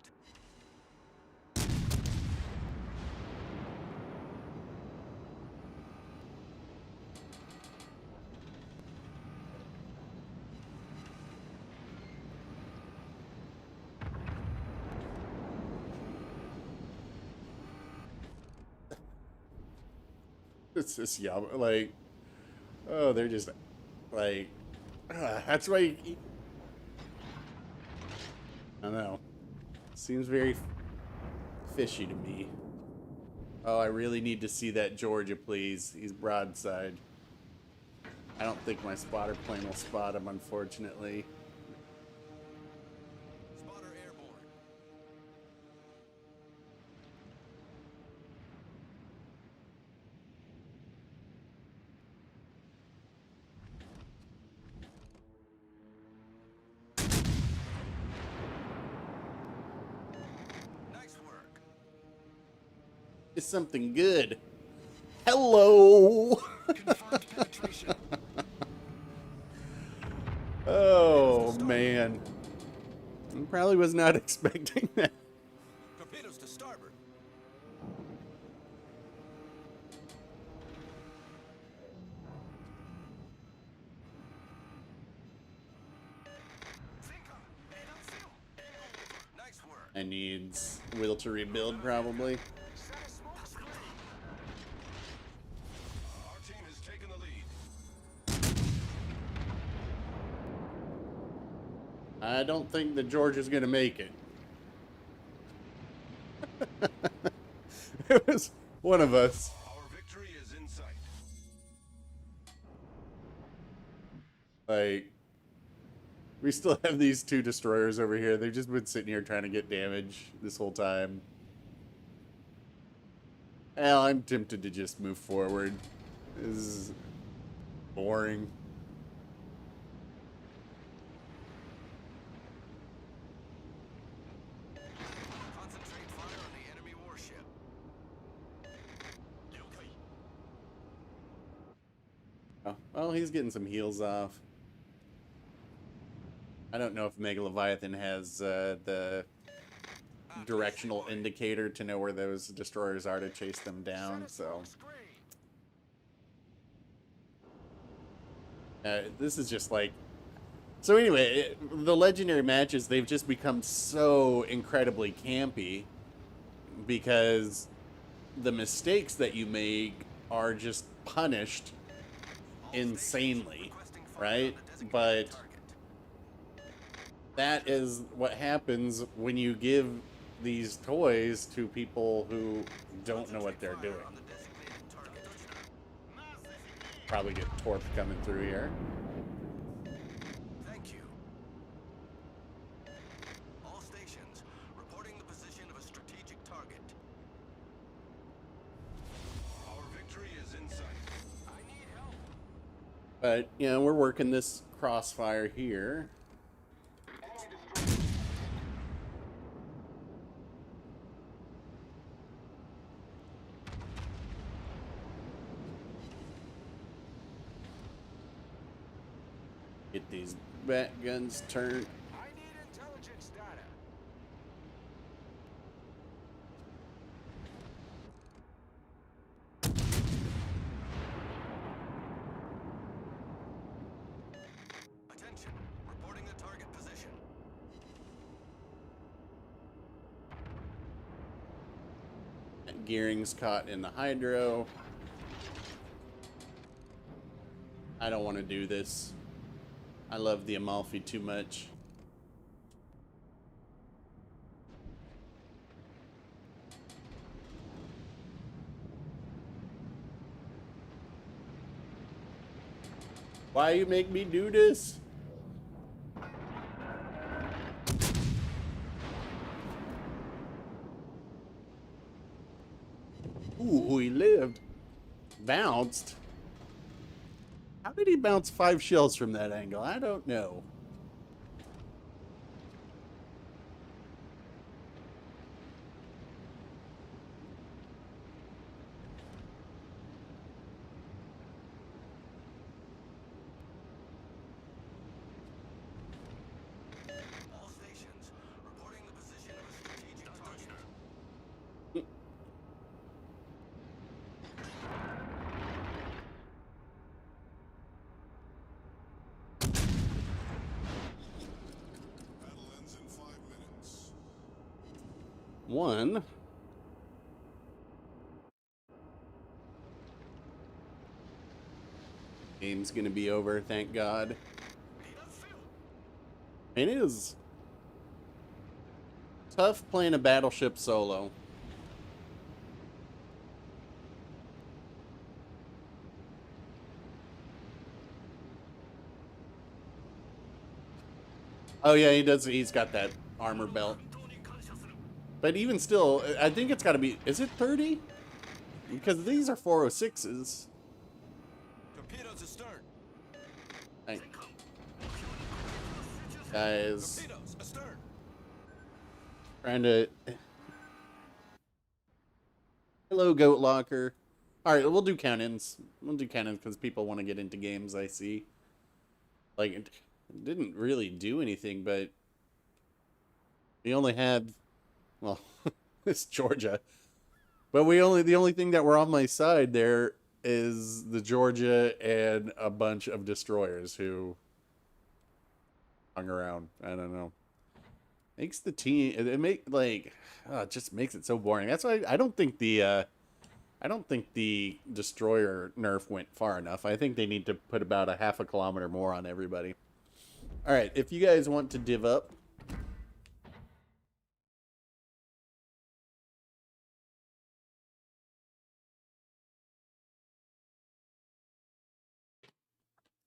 It's just like, oh, they're just like, that's why I don't know. Seems very fishy to me. Oh, I really need to see that Georgia, please. He's broadside. I don't think my spotter plane will spot him, unfortunately. Spotter airborne. Nice work. It's something good. Hello! Confirmed penetration. Oh, man. I probably was not expecting that. Torpedoes to starboard. Nice work. I needs will to rebuild, probably. Set a smoke screen. Our team has taken the lead. I don't think that Georgia's going to make it. It was one of us. Our victory is in sight. Like, we still have these two destroyers over here. They've just been sitting here trying to get damage this whole time. Well, I'm tempted to just move forward. This is boring. Concentrate fire on the enemy warship. Oh, he's getting some heals off. I don't know if Mega Leviathan has the directional indicator to know where those destroyers are to chase them down, so this is just like, so anyway, the legendary matches, they've just become so incredibly campy because the mistakes that you make are just punished insanely, right? But that is what happens when you give these toys to people who don't know what they're doing. Probably get Torp coming through here. Thank you. All stations reporting the position of a strategic target. Our victory is in sight. I need help. But, you know, we're working this crossfire here. Get these bat guns turned. I need intelligence data. Attention. Reporting the target position. Gearing's caught in the hydro. I don't want to do this. I love the Amalfi too much. Why you make me do this? Ooh, he lived. Bounced. How did he bounce 5 shells from that angle? I don't know. All stations reporting the position of a strategic target. Battle ends in 5 minutes. One. Game's gonna be over, thank God. It is tough playing a battleship solo. Oh yeah, he does. He's got that armor belt. But even still, I think it's got to be. Is it 30? Because these are 406s. Torpedoes astern. Hey. Guys, Torpedoes astern. trying to. Hello, Goat Locker. All right, we'll do count-ins. We'll do count-ins because people want to get into games. I see. Like, it didn't really do anything, but we only had, well, it's Georgia, but the only thing that were on my side there is the Georgia and a bunch of destroyers who hung around. I don't know. Makes the team, it just makes it so boring. That's why I don't think the destroyer nerf went far enough. I think they need to put about a half a kilometer more on everybody. All right, if you guys want to div up,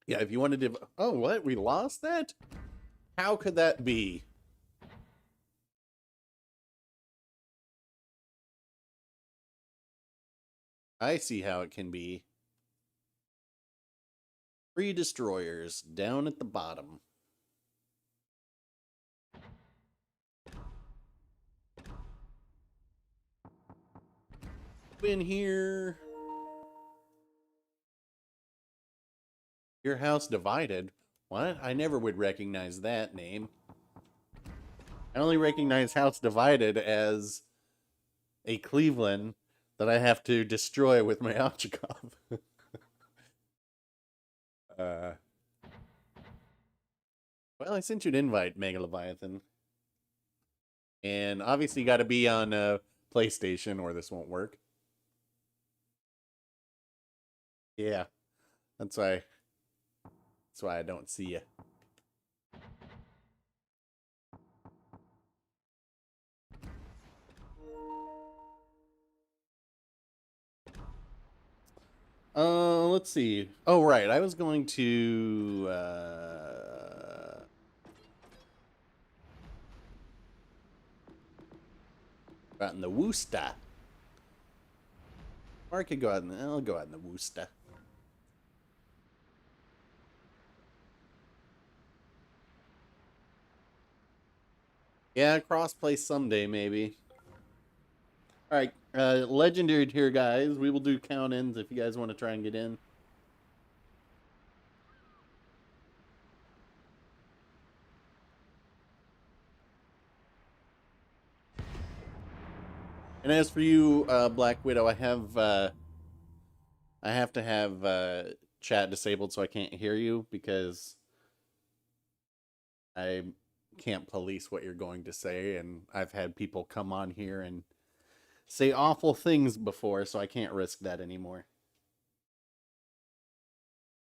yeah, if you want to div, oh, what? We lost that? How could that be? I see how it can be. 3 destroyers down at the bottom. In here. Your house divided? What? I never would recognize that name. I only recognize House Divided as a Cleveland that I have to destroy with my Ochikov. Well, I sent you an invite, Mega Leviathan. And obviously you got to be on PlayStation or this won't work. Yeah, that's why I don't see you. Let's see. Oh, right. I was going to go out in the Worcester. Or I could go out in I'll go out in the Worcester. Yeah, crossplay someday, maybe. Alright, legendary tier, guys. We will do count-ins if you guys want to try and get in. And as for you, Black Widow, I have to have chat disabled so I can't hear you because I can't police what you're going to say, and I've had people come on here and say awful things before, so I can't risk that anymore.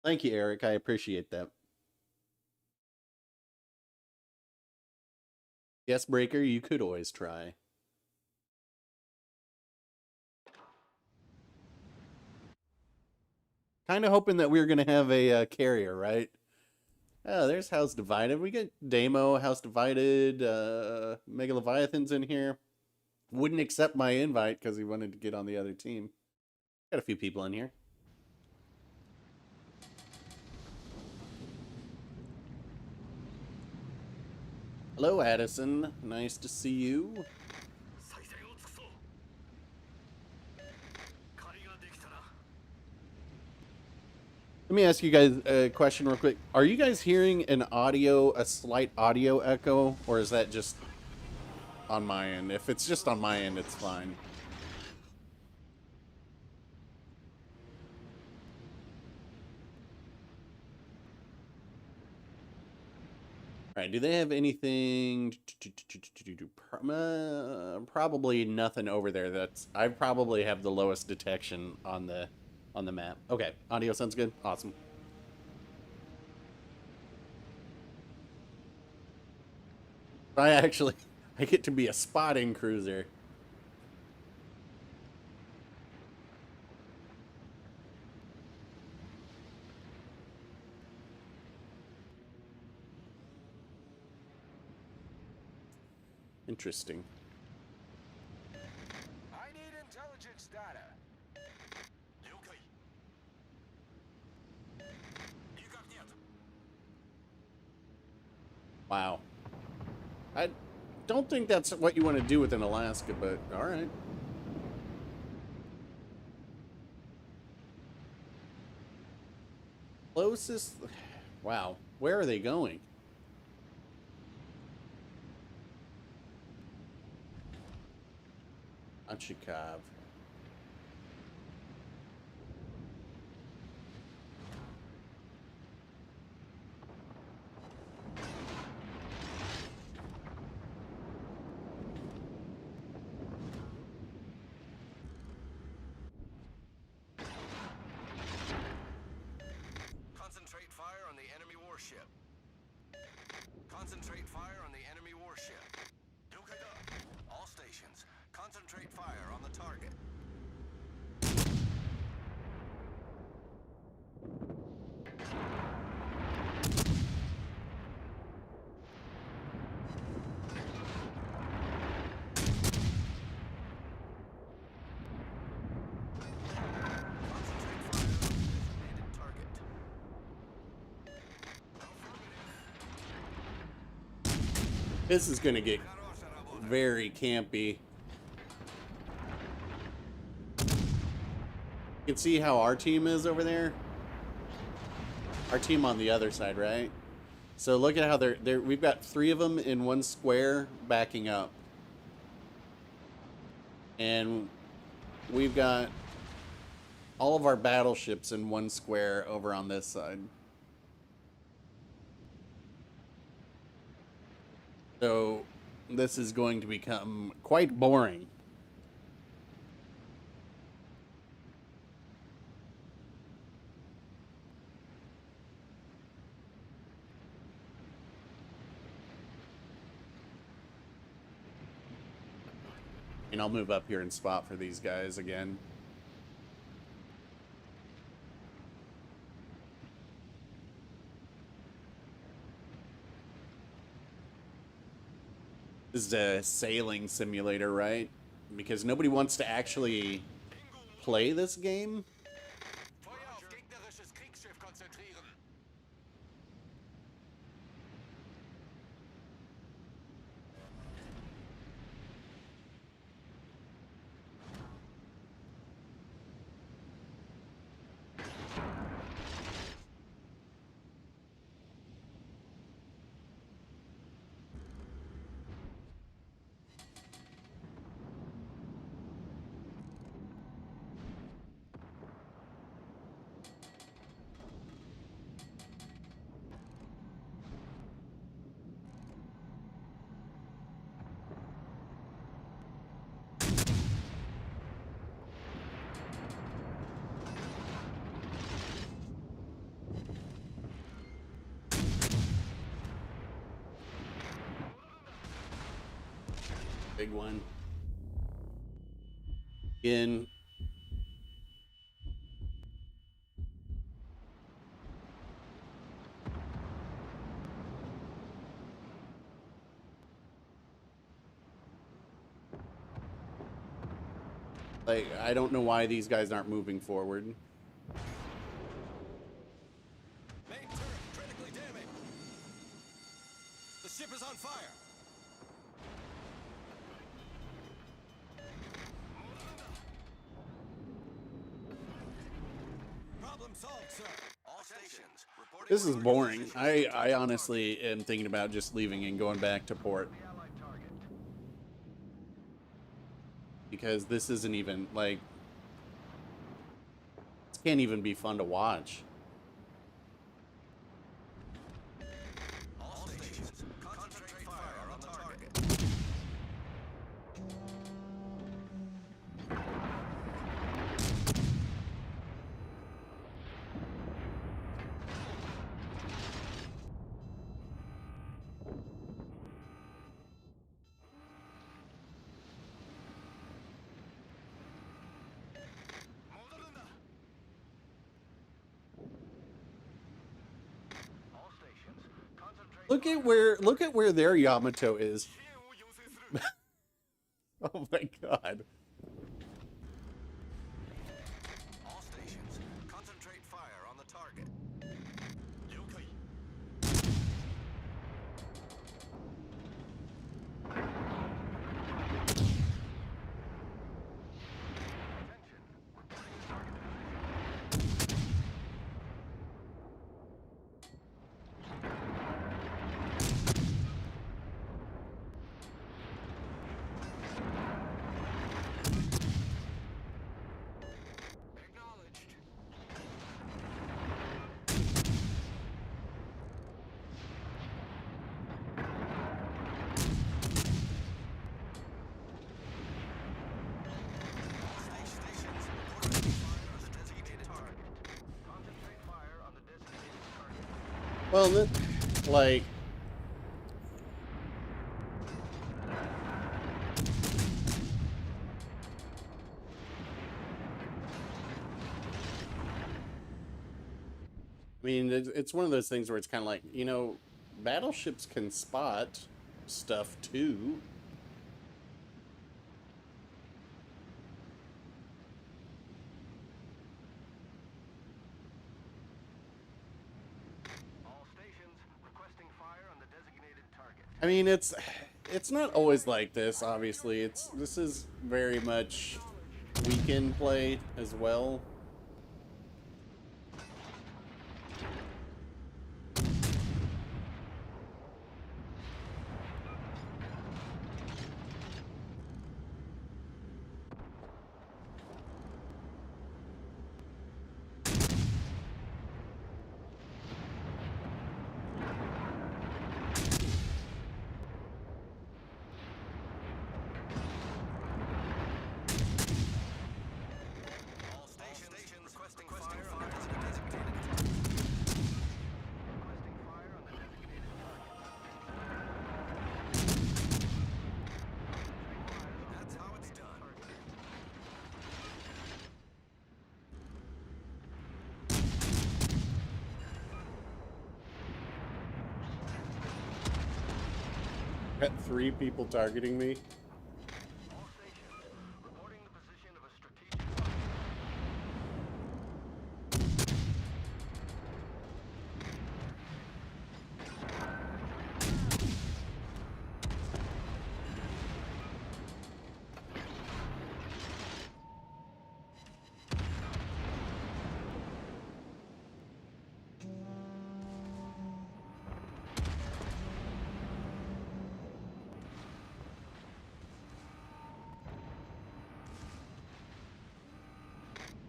Thank you, Eric. I appreciate that. Yes, Breaker, you could always try. Kind of hoping that we were going to have a carrier, right? Oh, there's House Divided. We get Damo, House Divided, Mega Leviathan's in here. Wouldn't accept my invite because he wanted to get on the other team. Got a few people in here. Hello, Addison. Nice to see you. Let me ask you guys a question real quick. Are you guys hearing a slight audio echo, or is that just on my end? If it's just on my end, it's fine. All right, do they have anything? Probably nothing over there. I probably have the lowest detection on the map. Okay, audio sounds good. Awesome. I get to be a spotting cruiser. Interesting. I need intelligence data. Wow. I don't think that's what you want to do with an Alaska, but all right. Closest. Wow. Where are they going? Ochikov. Concentrate fire on the enemy warship. Concentrate fire on the enemy warship. All stations, concentrate fire on the target. This is gonna get very campy. You can see how our team is over there. our team on the other side, right? So look at how they're we've got 3 of them in one square backing up. And we've got all of our battleships in one square over on this side. So this is going to become quite boring. And I'll move up here and spot for these guys again. This is a sailing simulator, right? Because nobody wants to actually play this game. Feuer auf gegnerisches Kriegsschiff konzentrieren. Big one. In. Like, I don't know why these guys aren't moving forward. Main turret critically damaged. The ship is on fire. Problem solved, sir. All stations reporting. This is boring. I honestly am thinking about just leaving and going back to port. Because this isn't even, like... This can't even be fun to watch. All stations concentrate fire on the target. All stations concentrate. Look at where their Yamato is. Oh my god. All stations concentrate fire on the target. Acknowledged. Stations reporting fire on the designated target. Concentrate fire on the designated target. Well, like... I mean, it's one of those things where it's kind of like, you know, battleships can spot stuff too. All stations requesting fire on the designated target. I mean, it's not always like this, obviously. This is very much weekend play as well. Got 3 people targeting me. All stations, reporting the position of a strategic target.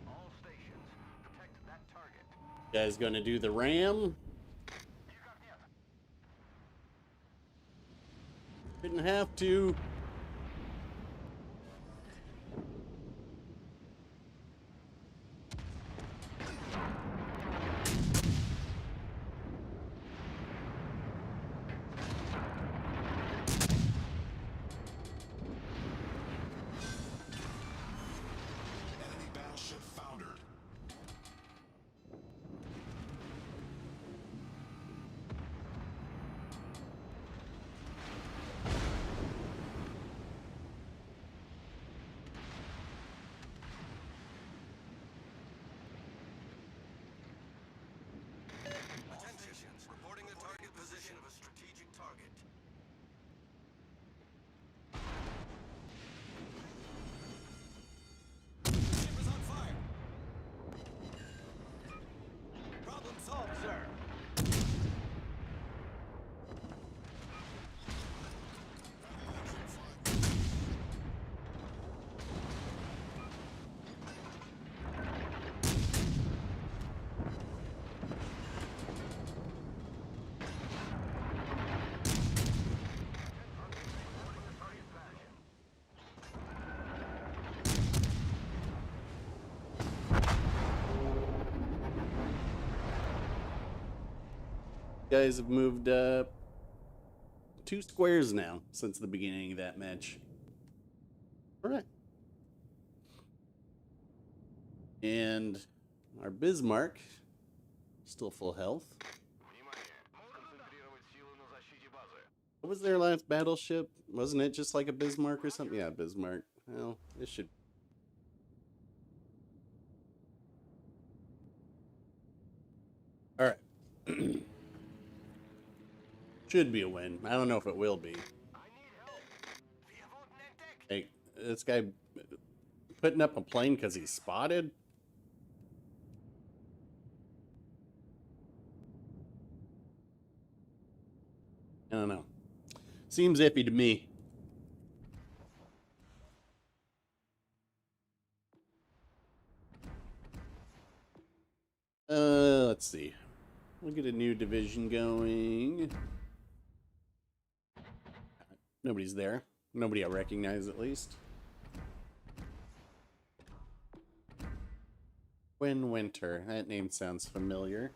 All stations, protect that target. You guys gonna do the ram? Didn't have to. Enemy battleship foundered. Attention, reporting the target position of a strategic target. Ship is on fire. Problem solved, sir. You guys have moved up 2 squares now since the beginning of that match. All right. And our Bismarck, still full health. What was their last battleship? Wasn't it just like a Bismarck or something? Yeah, Bismarck. Well, it should. All right. Should be a win. I don't know if it will be. Hey, this guy putting up a plane because he's spotted? I don't know. Seems iffy to me. Let's see. We'll get a new division going. Nobody's there. Nobody I recognize, at least. Winter. That name sounds familiar.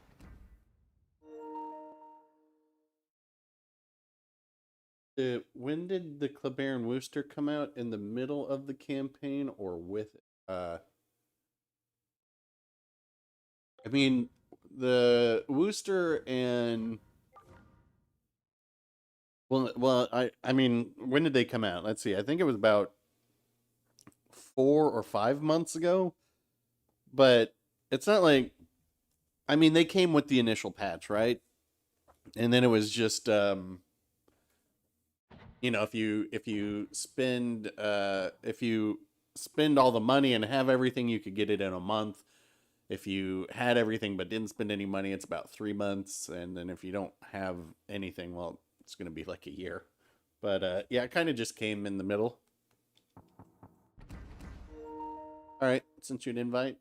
When did the Kleber and Worcester come out? In the middle of the campaign or with it? I mean, the Worcester and I mean, when did they come out? Let's see. I think it was about 4 or 5 months ago. But it's not like, I mean, they came with the initial patch, right? And then it was just you know, if you spend all the money and have everything, you could get it in a month. If you had everything but didn't spend any money, it's about 3 months. And then if you don't have anything, well, it's going to be like a year. But yeah, it kind of just came in the middle. All right, sent you an invite.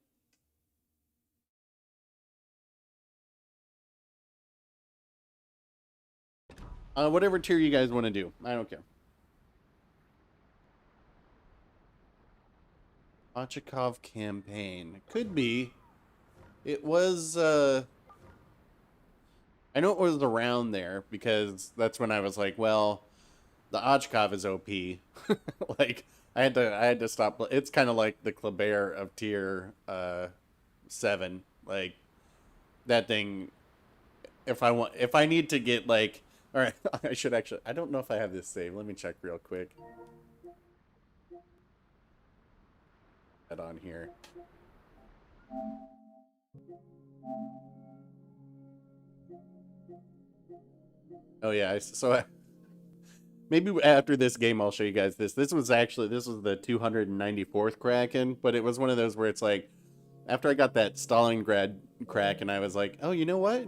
Whatever tier you guys want to do. I don't care. Ochakov campaign. Could be. It was, I know it was around there because that's when I was like, well, the Ochakov is OP. Like, I had to stop. It's kind of like the Kleber of tier 7. Like, that thing, if I need to get like All right, I should actually. I don't know if I have this saved. Let me check real quick. Head on here. Oh yeah, maybe after this game I'll show you guys this. This was the 294th Kraken, but it was one of those where it's like after I got that Stalingrad Kraken, I was like, oh, you know what?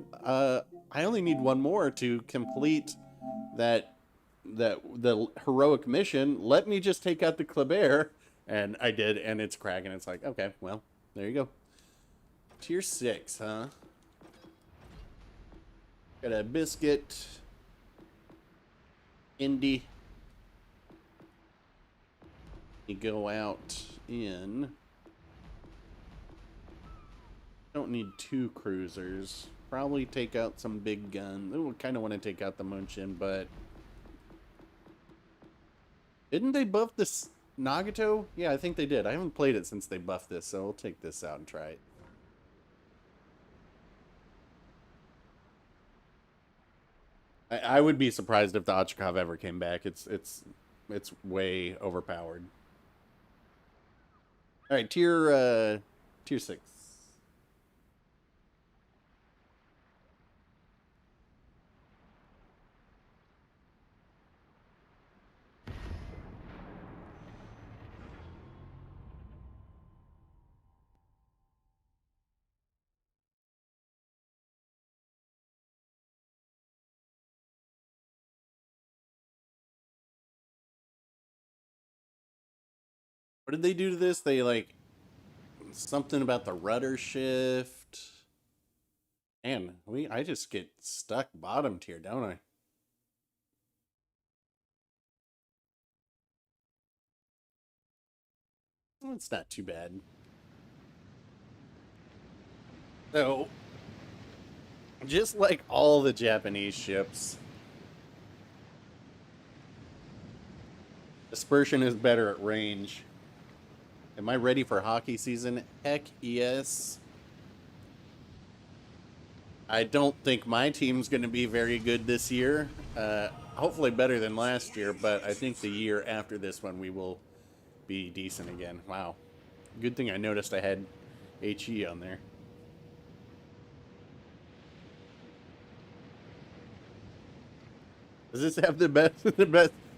I only need one more to complete the heroic mission. Let me just take out the Kleber, and I did, and it's Kraken. It's like, okay, well, there you go. Tier 6, huh? Got a biscuit. Indy. You go out in. Don't need 2 cruisers. Probably take out some big guns. Ooh, kind of want to take out the Munchin, but didn't they buff this Nagato? Yeah, I think they did. I haven't played it since they buffed this, so we'll take this out and try it. I would be surprised if the Ochakov ever came back. It's way overpowered. All right, tier 6. What did they do to this? They like something about the rudder shift. Man, I just get stuck bottom tier, don't I? Well, it's not too bad. So, just like all the Japanese ships, dispersion is better at range. Am I ready for hockey season? Heck yes. I don't think my team's going to be very good this year. Hopefully better than last year, but I think the year after this one we will be decent again. Wow. Good thing I noticed I had HE on there. Does this have the best?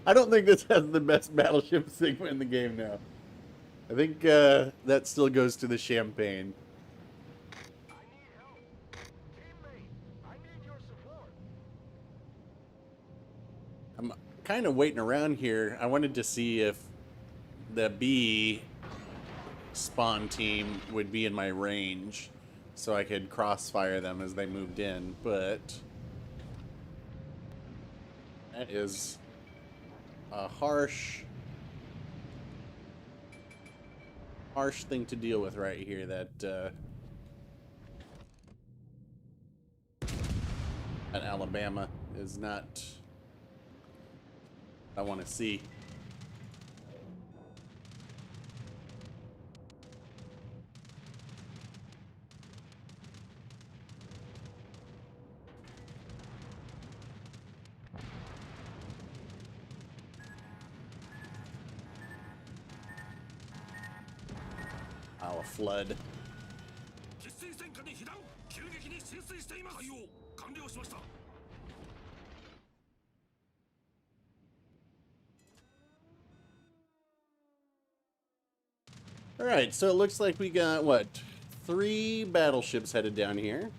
I don't think this has the best battleship Sigma in the game now. I think that still goes to the Champagne. I need help. Teammate, I need your support. I'm kind of waiting around here. I wanted to see if the B spawn team would be in my range so I could crossfire them as they moved in, but that is a harsh thing to deal with right here. That Alabama is not what I want to see. Oh, a flood. 喫水戦火に被弾急激に浸水しています。対応完了しました。 All right, so it looks like we got what, 3 battleships headed down here.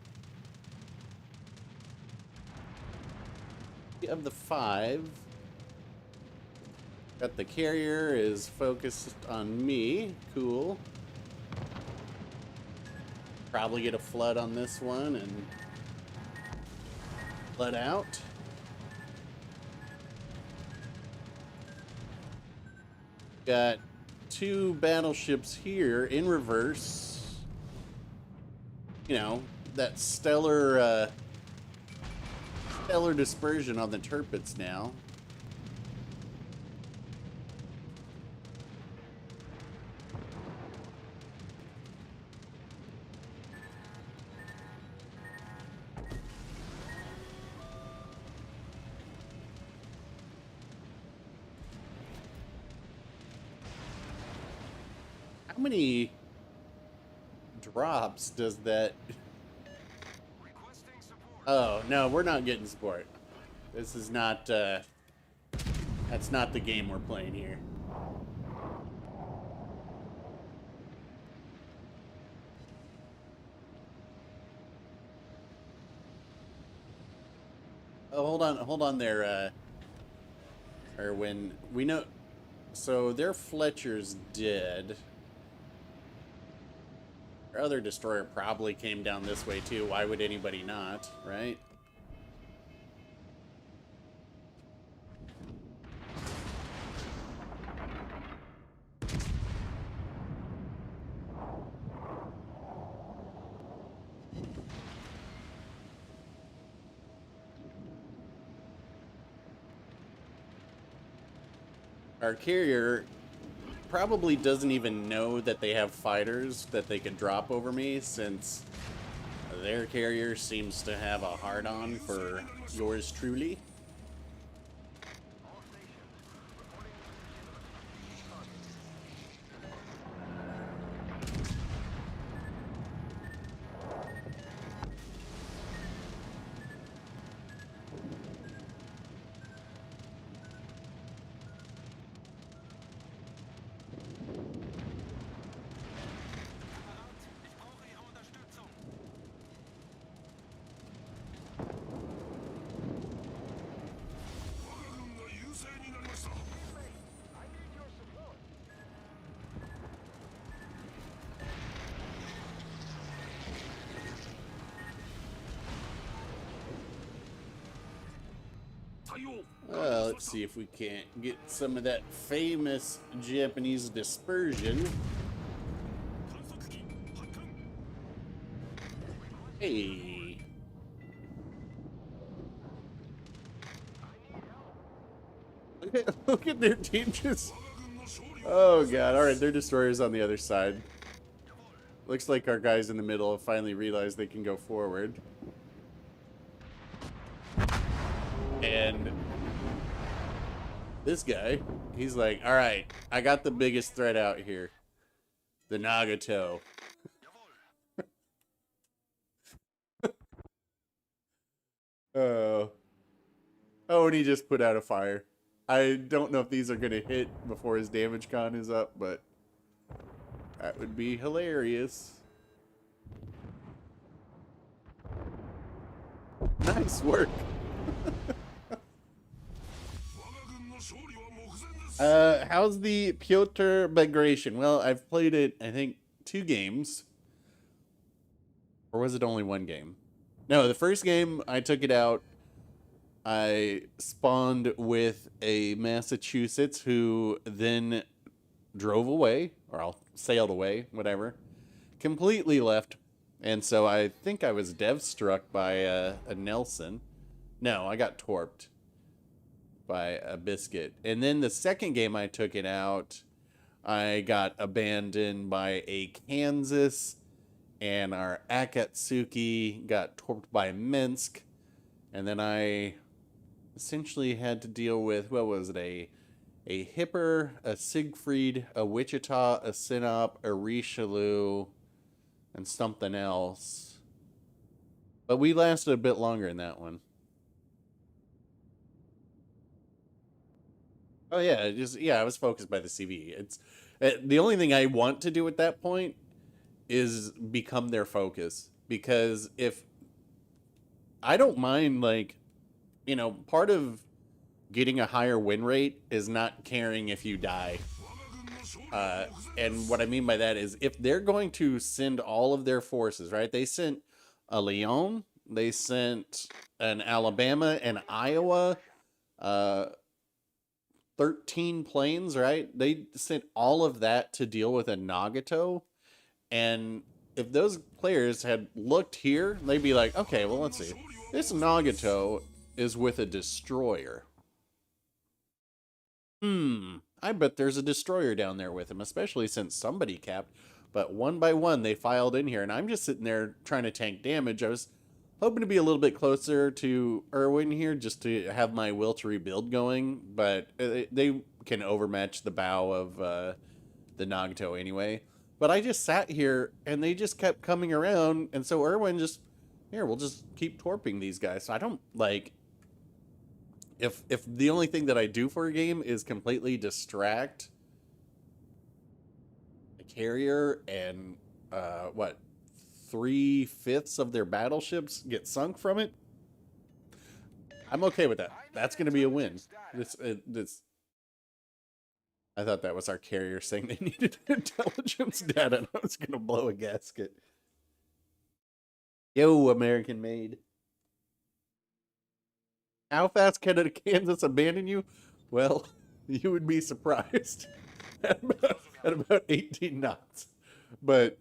Of the 5, got the carrier is focused on me. Cool. Probably get a flood on this one and flood out. Got 2 battleships here in reverse. You know, that stellar dispersion on the Tirpitz now. How many drops does that... Requesting support. Oh, no, we're not getting support. This is not, that's not the game we're playing here. Oh, hold on there, Erwin. We know... So, their Fletcher's dead. Our other destroyer probably came down this way, too. Why would anybody not, right? Our carrier probably doesn't even know that they have fighters that they can drop over me, since their carrier seems to have a hard-on for yours truly. All stations, reporting position of a target. Ich brauche Ihre Unterstützung. I need your support. Let's see if we can't get some of that famous Japanese dispersion. Hey. Look at their team just... Oh god, alright, their destroyer's on the other side. Looks like our guys in the middle have finally realized they can go forward. And this guy, he's like, alright, I got the biggest threat out here. The Nagato. Oh. Oh, and he just put out a fire. I don't know if these are going to hit before his damage con is up, but that would be hilarious. Nice work. How's the Piotr migration? Well, I've played it, I think, 2 games. Or was it only 1 game? No, the first game, I took it out. I spawned with a Massachusetts who then drove away, or sailed away, whatever. Completely left. And so I think I was dev struck by a Nelson. No, I got torped by a Biscuit. And then the second game I took it out, I got abandoned by a Kansas, and our Akatsuki got torped by Minsk. And then I essentially had to deal with, what was it, a Hipper, a Siegfried, a Wichita, a Sinop, a Richelieu, and something else. But we lasted a bit longer in that one. Oh yeah, I was focused by the CV. It's the only thing I want to do at that point is become their focus, because if I don't mind, like, you know, part of getting a higher win rate is not caring if you die. And what I mean by that is, if they're going to send all of their forces, right? They sent a Lyon, they sent an Alabama and Iowa, 13 planes, right? They sent all of that to deal with a Nagato. And if those players had looked here, they'd be like, okay, well, let's see. This Nagato is with a destroyer. I bet there's a destroyer down there with him, especially since somebody capped. But one by one, they filed in here, and I'm just sitting there trying to tank damage. I was hoping to be a little bit closer to Irwin here, just to have my will to rebuild going, but they can overmatch the bow of the Nagato anyway. But I just sat here and they just kept coming around, and so Erwin just, here, we'll just keep torping these guys. So I don't like, if the only thing that I do for a game is completely distract a carrier and what, 3/5 of their battleships get sunk from it, I'm okay with that. That's going to be a win. This I thought that was our carrier saying they needed intelligence data, and I was going to blow a gasket. Yo, American made. How fast can a Kansas abandon you? Well, you would be surprised. at about 18 knots. But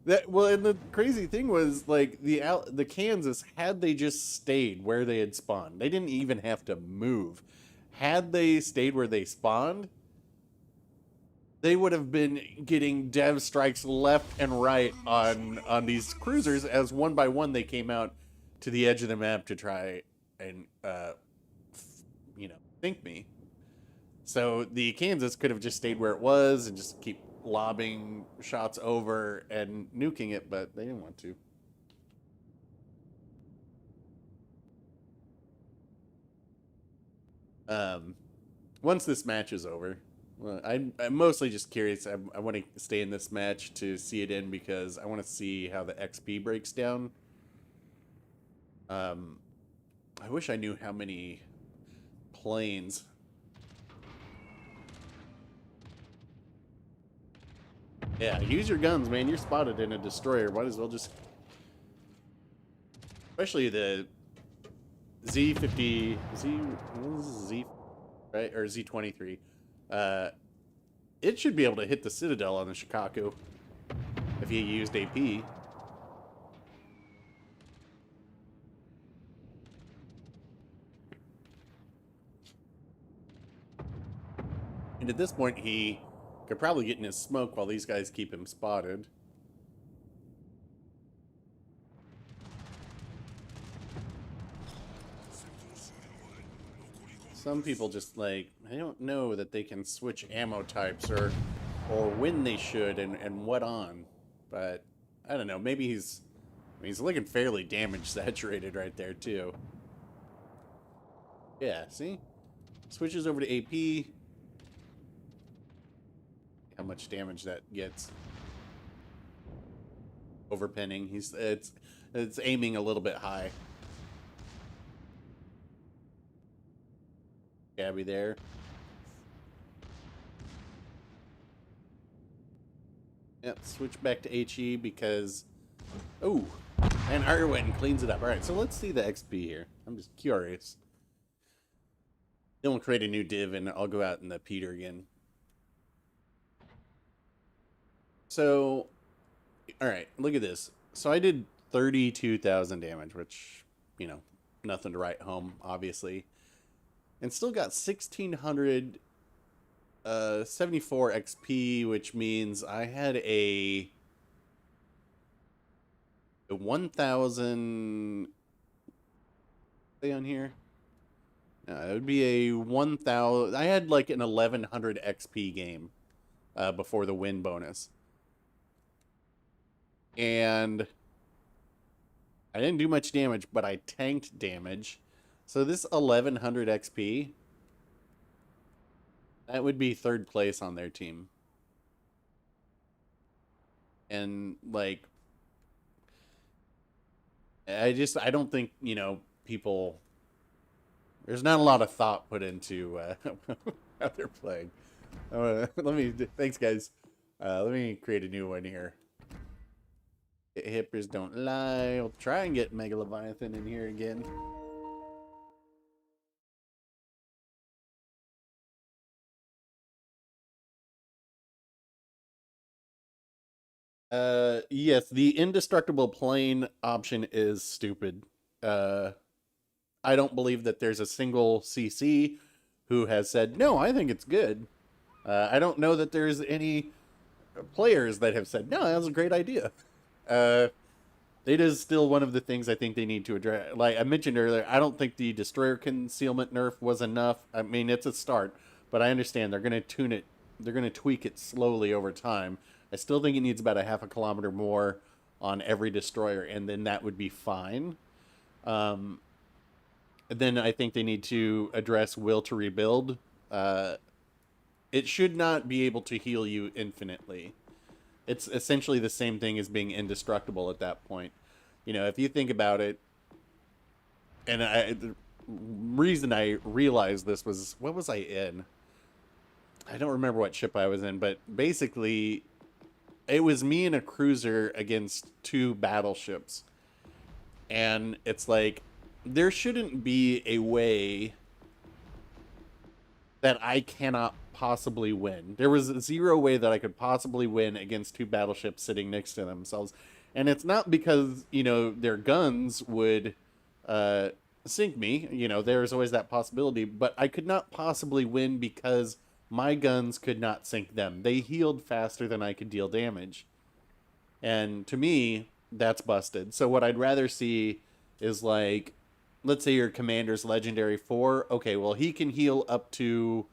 that, well, and the crazy thing was, like, the Kansas, had they just stayed where they had spawned, they didn't even have to move. Had they stayed where they spawned, they would have been getting dev strikes left and right on these cruisers as one by one they came out to the edge of the map to try and think me. So the Kansas could have just stayed where it was and just keep lobbing shots over and nuking it, but they didn't want to. Once this match is over, well, I'm mostly just curious. I want to stay in this match to see it in because I want to see how the XP breaks down. I wish I knew how many planes. Yeah, use your guns, man. You're spotted in a destroyer. Might as well just... Especially the Z50... Z... Right? Or Z23. It should be able to hit the Citadel on the Shikaku if you used AP. And at this point, he could probably get in his smoke while these guys keep him spotted. Some people just, like, I don't know that they can switch ammo types or when they should and what on. But I don't know, maybe he's looking fairly damage saturated right there too. Yeah, see? Switches over to AP. How much damage that gets. Overpinning. It's aiming a little bit high. Gabby there. Yep, switch back to HE because... Oh! And Irwin cleans it up. Alright, so let's see the XP here. I'm just curious. Then we'll create a new div and I'll go out in the Peter again. So, alright, look at this. So I did 32,000 damage, which, you know, nothing to write home, obviously. And still got 1,674 XP, which means I had a 1,000... Stay on here? No, it would be a 1,000... I had like an 1,100 XP game before the win bonus. And I didn't do much damage, but I tanked damage. So this 1,100 XP, that would be third place on their team. And, like, I don't think, you know, people... There's not a lot of thought put into how they're playing. Thanks, guys. Let me create a new one here. Hippers don't lie. I'll try and get Mega Leviathan in here again. Yes, the indestructible plane option is stupid. I don't believe that there's a single CC who has said, no, I think it's good. I don't know that there's any players that have said, no, that was a great idea. It is still one of the things I think they need to address. Like I mentioned earlier, I don't think the destroyer concealment nerf was enough. I mean, it's a start, but I understand they're going to tune it. They're going to tweak it slowly over time. I still think it needs about a half a kilometer more on every destroyer, and then that would be fine. Um, then I think they need to address will to rebuild. It should not be able to heal you infinitely. It's essentially the same thing as being indestructible at that point. You know, if you think about it, and the reason I realized this was, what was I in? I don't remember what ship I was in, but basically, it was me and a cruiser against two battleships. And it's like, there shouldn't be a way that I cannot possibly win. There was zero way that I could possibly win against two battleships sitting next to themselves. And it's not because, you know, their guns would uh, sink me. You know, there's always that possibility. But I could not possibly win because my guns could not sink them. They healed faster than I could deal damage. And to me, that's busted. So what I'd rather see is like, let's say your commander's legendary 4. Okay, well, he can heal up to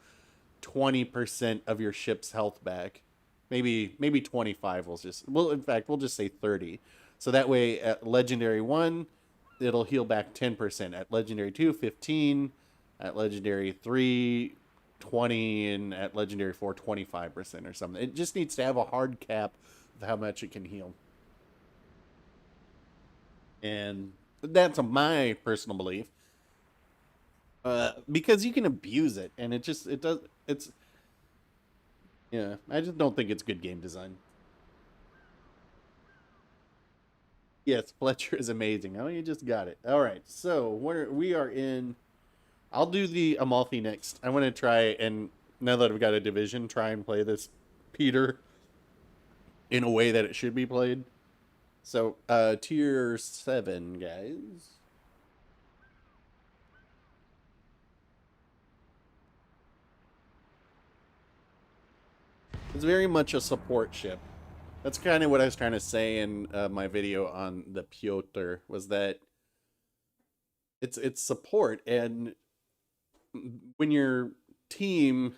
20% of your ship's health back. Maybe 25. In fact, we'll just say 30. So that way at legendary 1, it'll heal back 10%. At legendary 2, 15. At legendary 3, 20, and at legendary 4, 25% or something. It just needs to have a hard cap of how much it can heal. And that's my personal belief. Because you can abuse it, and yeah, I just don't think it's good game design. Yes, Fletcher is amazing. Oh, you just got it. All right, so we are in. I'll do the Amalfi next. I want to try, and now that I've got a division, try and play this Peter in a way that it should be played. So, tier 7, guys. It's very much a support ship. That's kind of what I was trying to say in my video on the Piotr, was that it's support, and when your team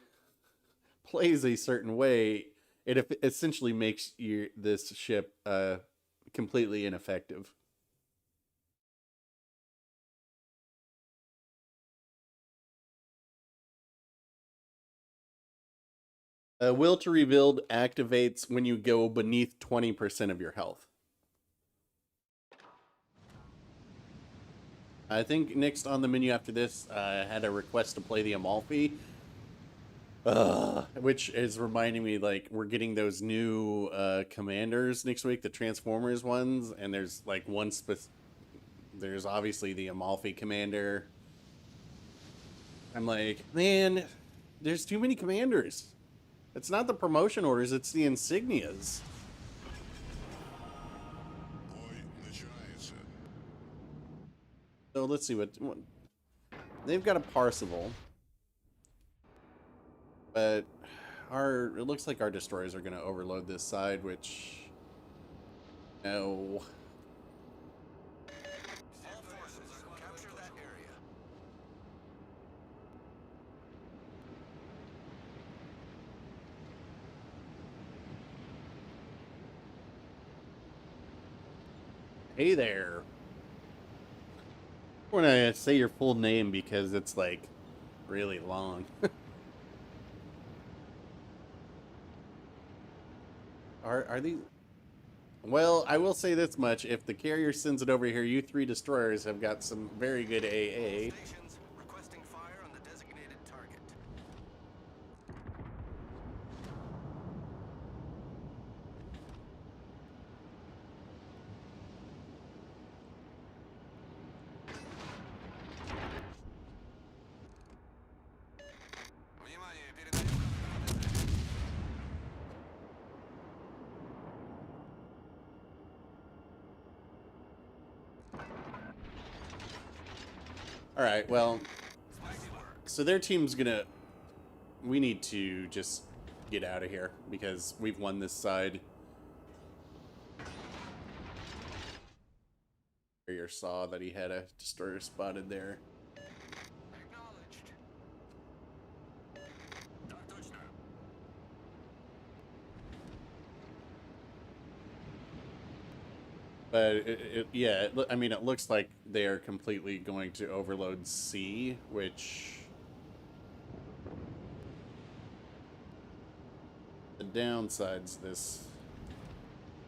plays a certain way, it essentially makes this ship completely ineffective. Will to rebuild activates when you go beneath 20% of your health. I think next on the menu after this, I had a request to play the Amalfi. Which is reminding me, like, we're getting those new commanders next week, the Transformers ones, and there's like there's obviously the Amalfi commander. I'm like, man, there's too many commanders. It's not the promotion orders, it's the insignias. So let's see what they've got. A Parseval, but it looks like our destroyers are going to overload this side, which no. All forces, capture that area. Hey there. When I say your full name because it's like really long. Are these? Well, I will say this much: if the carrier sends it over here, you 3 destroyers have got some very good AA. Stations requesting fire on the designated target. Внимание, передаю координаты. All right, well, Spicy work. so their team's gonna. We need to just get out of here because we've won this side. Carrier saw that he had a destroyer spotted there. Acknowledged. Так точно. But yeah, I mean, it looks like they are completely going to overload C, which the downsides this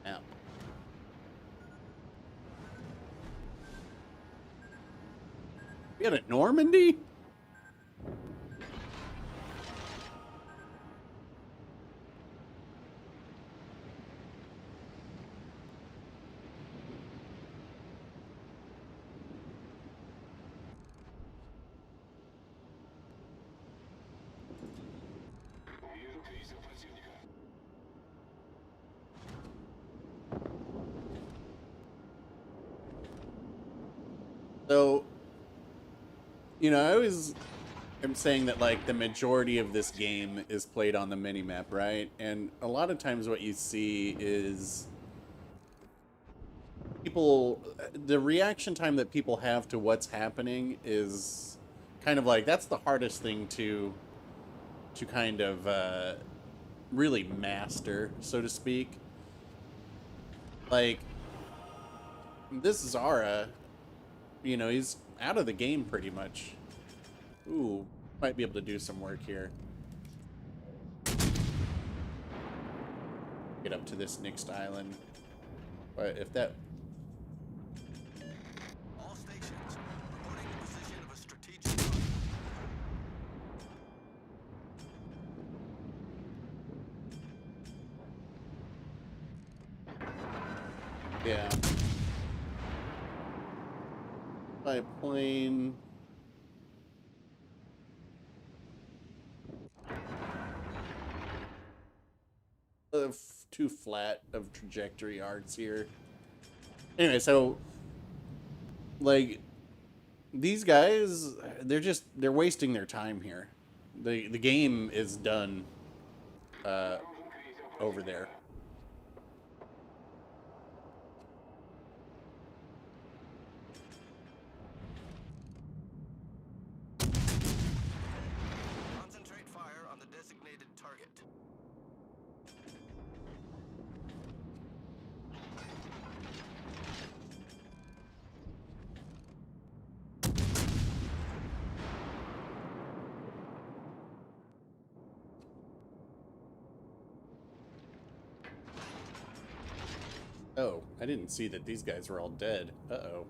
app. We had a Normandy? So, you know, I always am saying that, like, the majority of this game is played on the minimap, right? And a lot of times what you see is people, the reaction time that people have to what's happening is kind of like, that's the hardest thing to kind of really master, so to speak. Like, this Zara, you know, he's out of the game pretty much. Ooh, might be able to do some work here. Get up to this next island. But if that... All stations, reporting the position of a strategic target. Yeah. By plane... too flat of trajectory arcs here. Anyway, so... Like... These guys, they're wasting their time here. The game is done over there. Concentrate fire on the designated target. Oh, I didn't see that these guys were all dead. Uh-oh.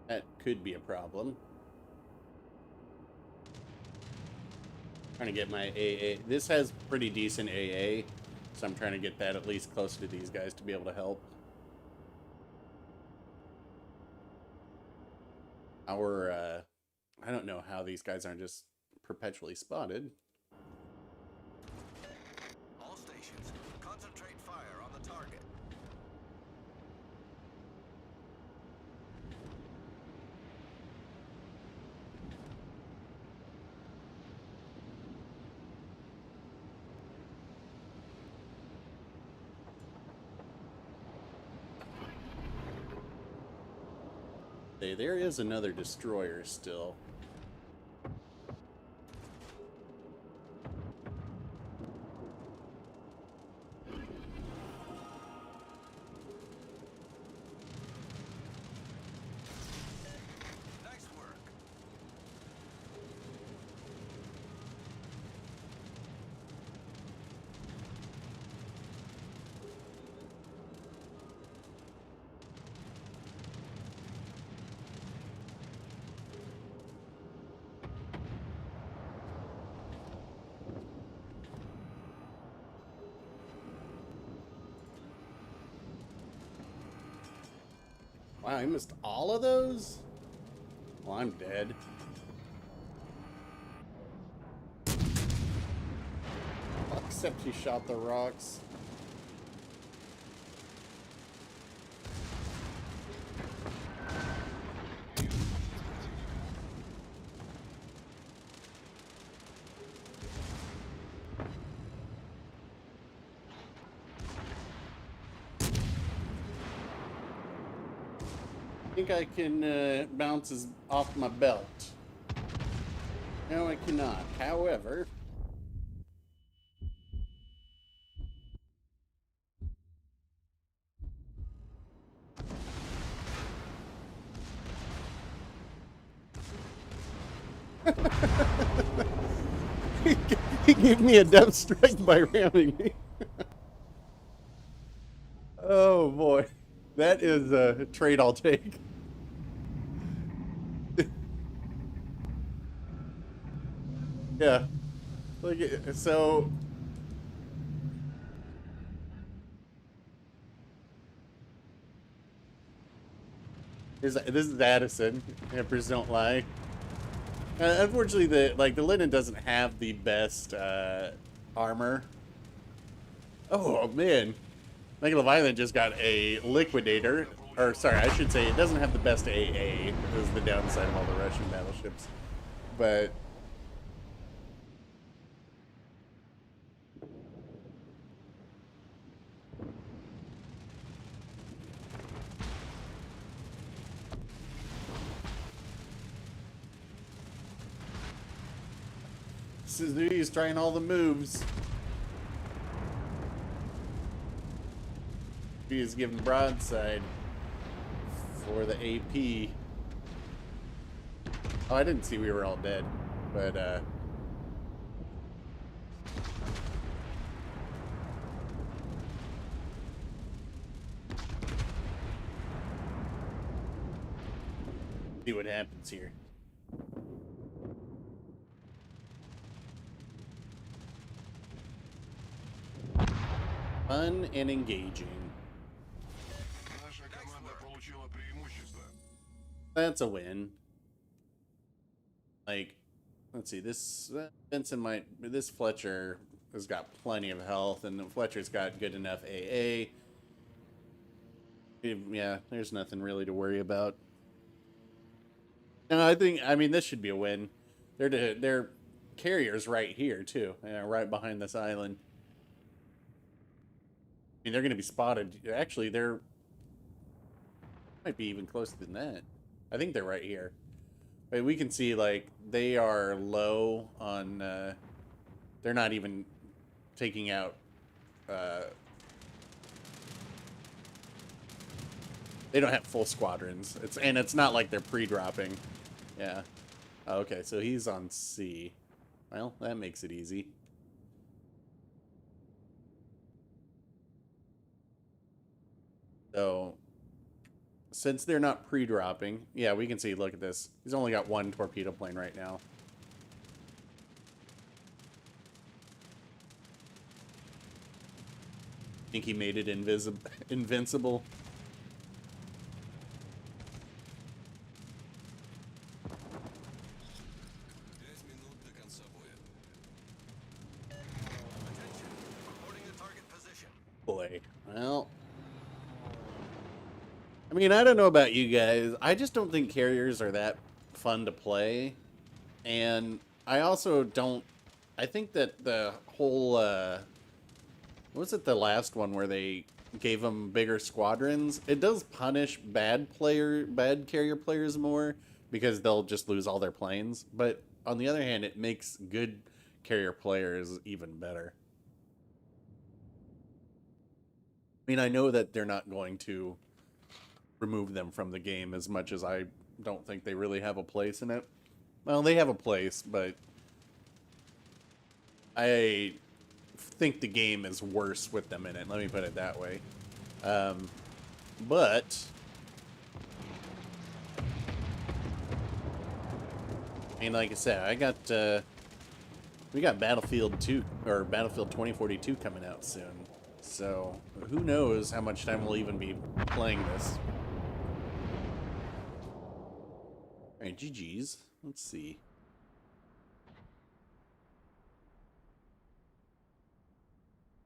That could be a problem. Trying to get my AA. This has pretty decent AA, so I'm trying to get that at least close to these guys to be able to help. Our, I don't know how these guys aren't just perpetually spotted. All stations, concentrate fire on the target. There is another destroyer still. Nice work. Wow, I missed all of those? Well, I'm dead. Except he shot the rocks. I think I can bounce his off my belt. No, I cannot. However, He gave me a depth strike by ramming me. Oh boy, that is a trade I'll take. Yeah, like so. This is Addison. Emperors don't lie. Unfortunately, the Linen doesn't have the best armor. Oh man, Mega Violent just got a Liquidator. Or sorry, I should say it doesn't have the best AA. Is the downside of all the Russian battleships. But Suzuki's trying all the moves. He is giving broadside for the AP. Oh, I didn't see we were all dead, but see what happens here. Fun and engaging. Наша команда получила преимущество. That's a win. Like, let's see, this Vincent this Fletcher has got plenty of health, and Fletcher's got good enough AA. Yeah, there's nothing really to worry about. No, I mean, this should be a win. They're carriers right here too, right behind this island. I mean, they're going to be spotted. Actually, they're might be even closer than that. I think they're right here. But we can see, like, they are low on, they're not even taking out, they don't have full squadrons. It's not like they're pre-dropping. Yeah. Oh, okay, so he's on C. Well, that makes it easy. So, since they're not pre-dropping, yeah, we can see, look at this. He's only got one torpedo plane right now. Think he made it invincible. Boy, well, I mean, I don't know about you guys. I just don't think carriers are that fun to play. And I also don't... I think that the whole... what was it, the last one where they gave them bigger squadrons? It does punish bad carrier players more because they'll just lose all their planes. But on the other hand, it makes good carrier players even better. I mean, I know that they're not going to remove them from the game as much as I don't think they really have a place in it. Well, they have a place, but I think the game is worse with them in it. Let me put it that way. But I mean, like I said, we got Battlefield 2 or Battlefield 2042 coming out soon. So who knows how much time we'll even be playing this. Alright, GG's. Let's see.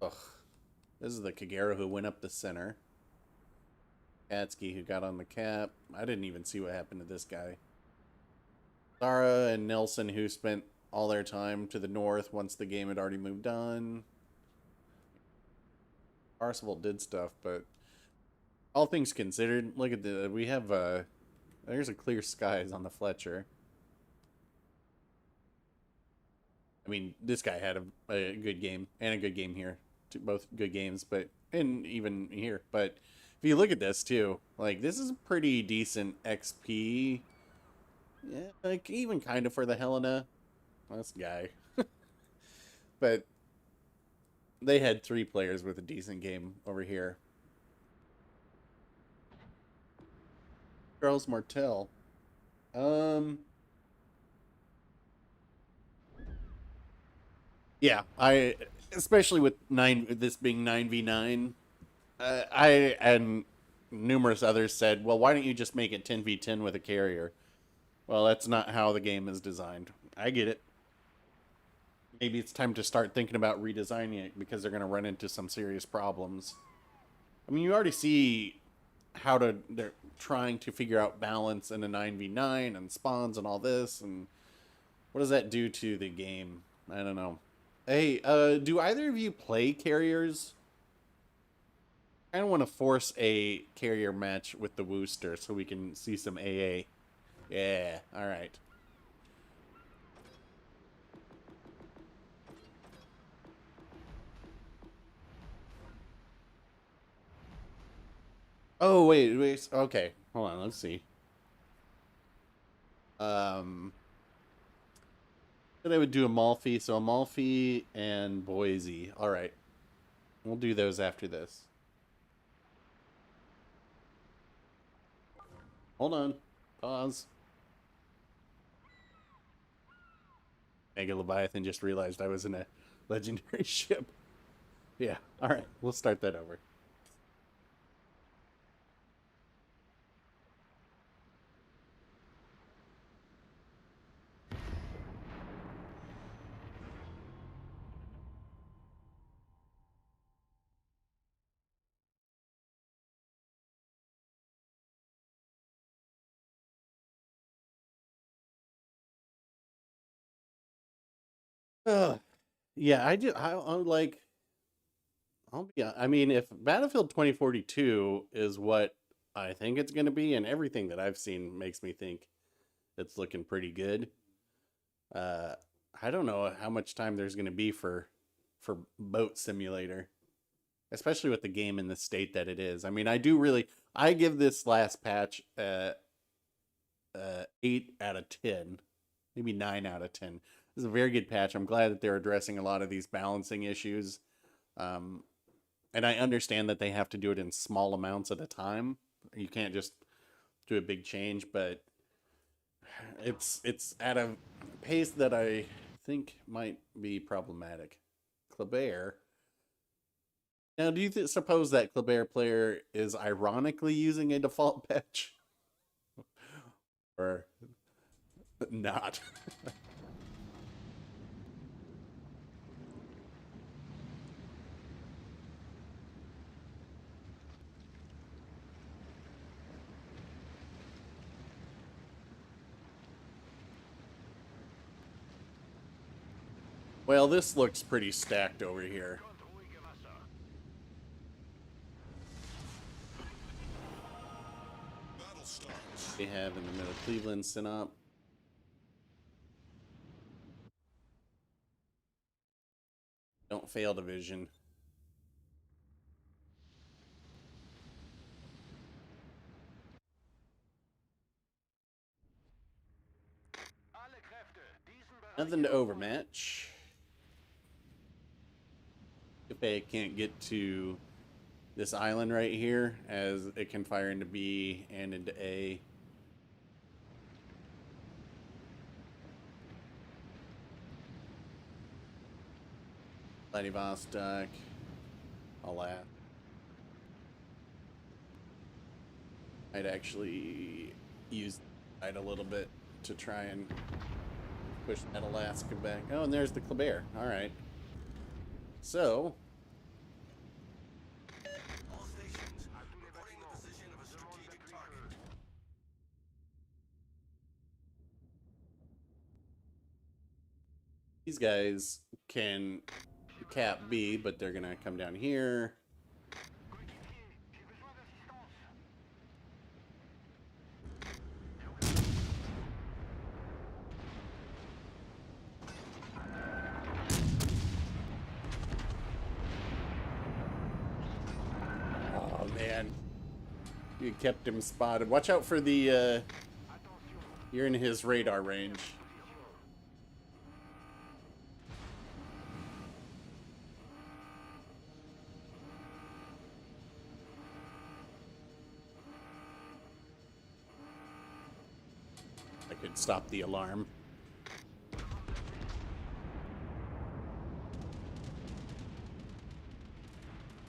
Ugh. This is the Kagero who went up the center. Katsky who got on the cap. I didn't even see what happened to this guy. Zara and Nelson who spent all their time to the north once the game had already moved on. Parsifal did stuff, but all things considered, look at we have there's a clear skies on the Fletcher. I mean, this guy had a good game and a good game here. Both good games, and even here. But if you look at this too, like, this is a pretty decent XP Yeah, like even kind of for the Helena. This guy. But they had 3 players with a decent game over here. Charles Martel. Um, yeah, I especially with this being 9v9. I and numerous others said, well, why don't you just make it 10v10 with a carrier? Well, that's not how the game is designed. I get it. Maybe it's time to start thinking about redesigning it because they're going to run into some serious problems. I mean, you already see they're trying to figure out balance in a 9v9 and spawns and all this, and what does that do to the game? I don't know. Hey, do either of you play carriers? I don't want to force a carrier match with the Wooster so we can see some AA. Yeah, all right. Oh, wait. Okay, hold on. Let's see. Then I would do Amalfi. So Amalfi and Boise. All right. We'll do those after this. Hold on. Pause. Mega Leviathan just realized I was in a legendary ship. Yeah. All right. We'll start that over. Ugh. Yeah, I like. I mean, if Battlefield 2042 is what I think it's going to be, and everything that I've seen makes me think it's looking pretty good. Uh, I don't know how much time there's going to be for Boat Simulator, especially with the game in the state that it is. I mean, I give this last patch 8 out of 10, maybe 9 out of 10. This is a very good patch. I'm glad that they're addressing a lot of these balancing issues. Um, and I understand that they have to do it in small amounts at a time. You can't just do a big change, but it's at a pace that I think might be problematic. Kleber. Now, do you suppose that Kleber player is ironically using a default patch or not? Well, this looks pretty stacked over here. Battle starts. We have in the middle Cleveland sent up. Don't fail division. Alle Kräfte, diesen Bereich Nothing to erobern. overmatch. If I can't get to this island right here, as it can fire into B and into A. Vladivostok. Alas. I'd actually use it a little bit to try and push that Alaska back. Oh, and there's the Kleber. All right. So, All stations, reporting the position of a strategic target. these guys can cap B, but they're going to come down here. Coéquipier, j'ai besoin d'assistance. Oh, man. You kept him spotted. Watch out for the Attention, You're in his radar range. I could stop the alarm.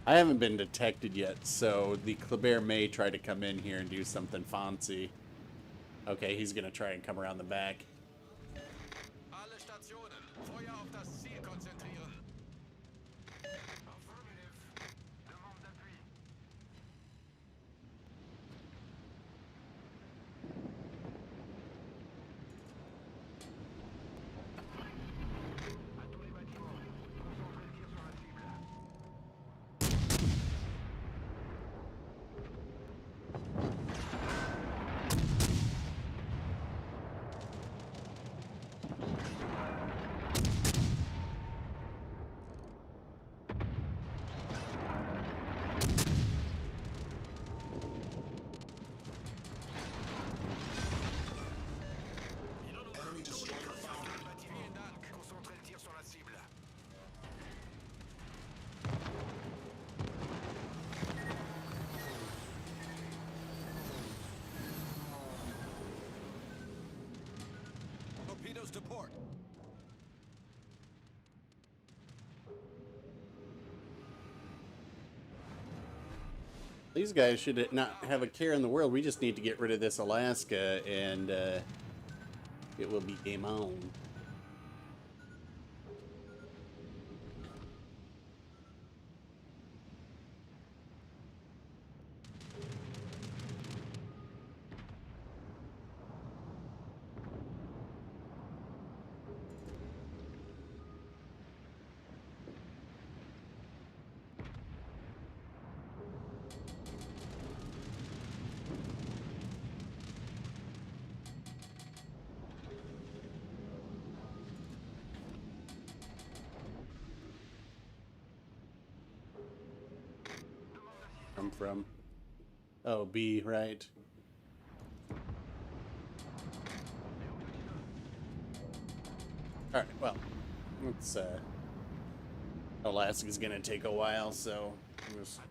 I haven't been detected yet, so the Kleber may try to come in here and do something fancy. Okay, he's gonna try and come around the back. Alle Stationen, Feuer auf das Ziel konzentrieren. Affirmative. Demande d'appui. À tous les bâtiments. Concentrez le tir sur la cible. Vielen Dank. Concentrez le tir sur la cible. Torpedoes to port. These guys should not have a care in the world. We just need to get rid of this Alaska, and it will be game on. Come from. Oh, B, right. Alright, well, let's, Alaska's gonna take a while, so I'll just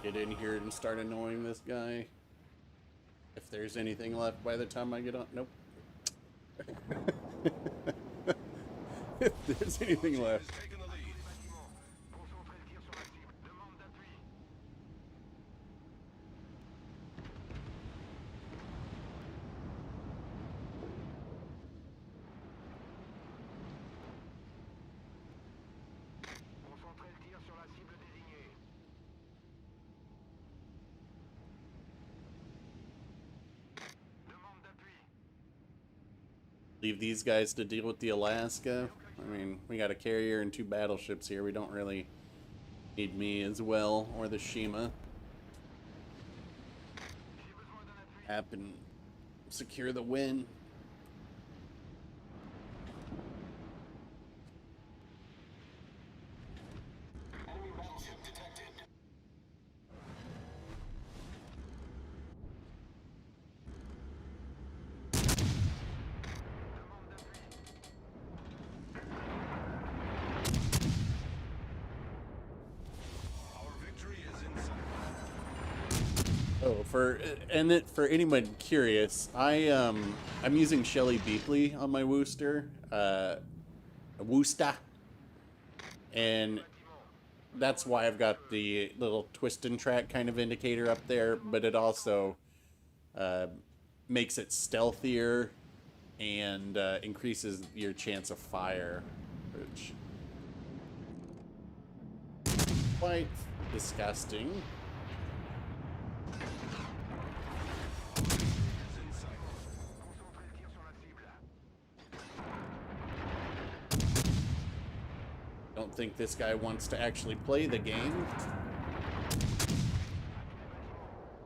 get in here and start annoying this guy. If there's anything left by the time I get on. Nope. If there's anything left. Taking the lead. Concentrez le tir sur la cible. Demande d'appui. Concentrez le tir sur la cible désignée. Demande d'appui. Leave these guys to deal with the Alaska. I mean, we got a carrier and 2 battleships here. We don't really need me as well, or the Shima. J'ai besoin d'un appui. App and secure the win. Enemy battleship detected. Demande d'appui. Our victory is in sight. Oh, for anyone curious, I'm using Shelly Beakley on my Wooster, Woosta, and that's why I've got the little twist and track kind of indicator up there. But it also makes it stealthier and increases your chance of fire, which is quite disgusting. Is in sight. Concentrez le tir sur la cible. Don't think this guy wants to actually play the game.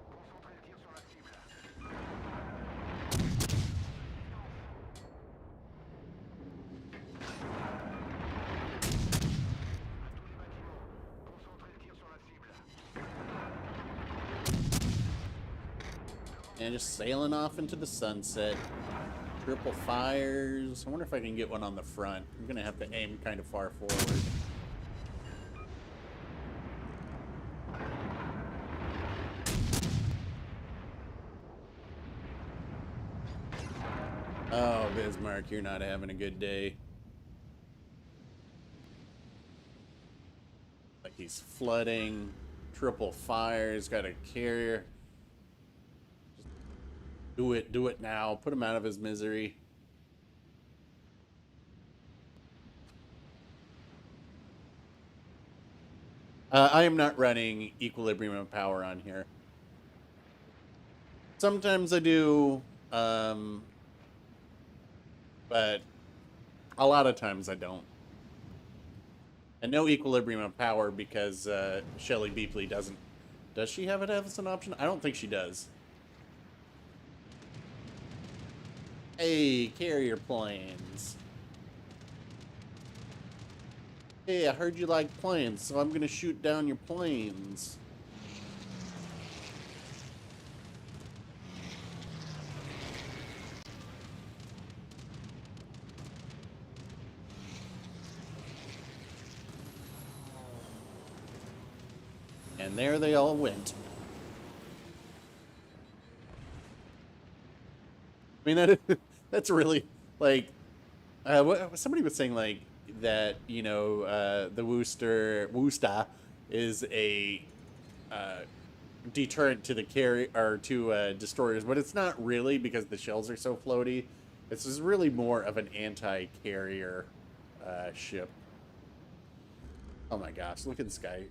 Concentrez le tir sur la cible. À tous les bâtiments. Concentrez le tir sur la cible. And just sailing off into the sunset. Triple fires. I wonder if I can get one on the front. I'm going to have to aim kind of far forward. Oh, Bismarck, you're not having a good day. Like he's flooding. Triple fires. Got a carrier. Just do it now. Put him out of his misery. I am not running Equilibrium of Power on here. Sometimes I do, but a lot of times I don't. And no Equilibrium of Power because Shelly Beepley doesn't. Does she have it as an option? I don't think she does. Hey, carrier planes. Hey, I heard you like planes, so I'm gonna shoot down your planes. And there they all went. I mean, that's really, like, somebody was saying, like, that, you know, the Worcester is a deterrent to the carry or to destroyers, but it's not really because the shells are so floaty. This is really more of an anti-carrier ship. Oh my gosh, look at this guy.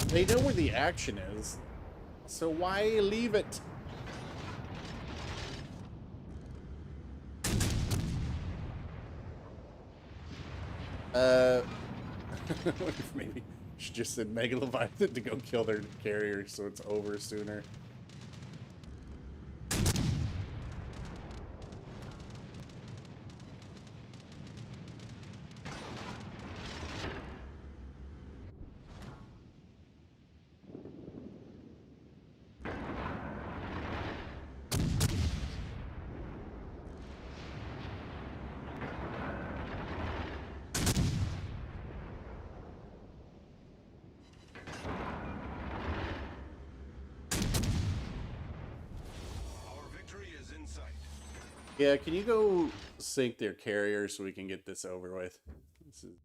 They know where the action is, so why leave it? What if maybe she just said Mega Leviathan to go kill their carrier so it's over sooner? Yeah, can you go sink their carrier so we can get this over with? This is...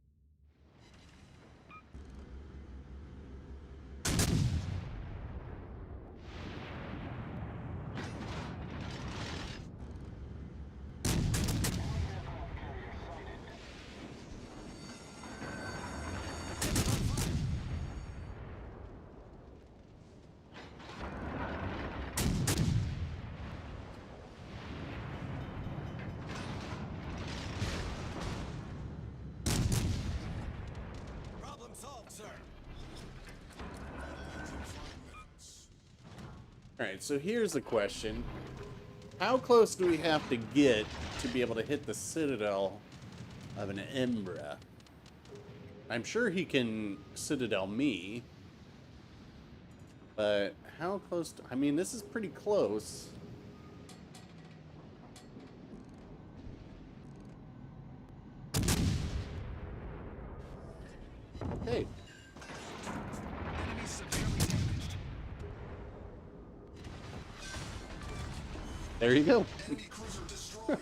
Alright, so here's the question. How close do we have to get to be able to hit the Citadel of an Embra? I'm sure he can Citadel me. But how close to... I mean, this is pretty close. Okay. There you go. Enemy cruiser destroyed.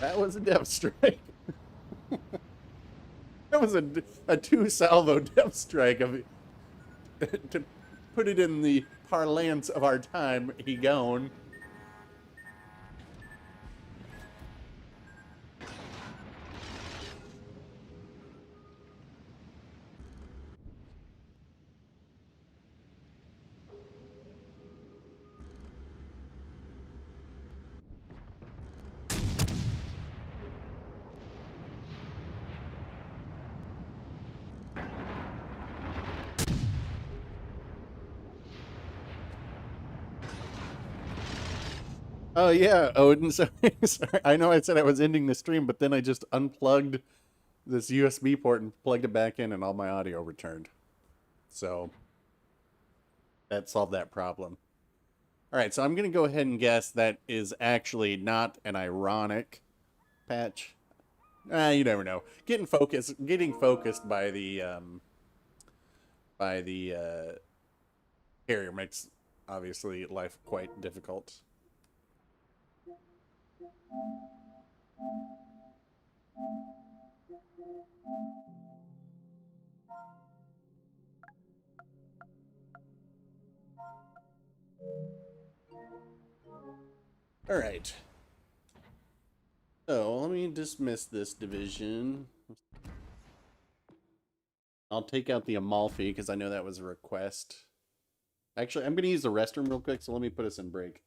That was a depth strike. That was a two-salvo depth strike. Of to put it in the parlance of our time, he gone. Oh yeah, Odin. Sorry, sorry. I know I said I was ending the stream, but then I just unplugged this USB port and plugged it back in, and all my audio returned. So that solved that problem. All right, so I'm going to go ahead and guess that is actually not an ironic patch. You never know. Getting focused by the carrier makes obviously life quite difficult. All right. So let me dismiss this division. I'll take out the Amalfi because I know that was a request. Actually, I'm going to use the restroom real quick, so let me put us in break.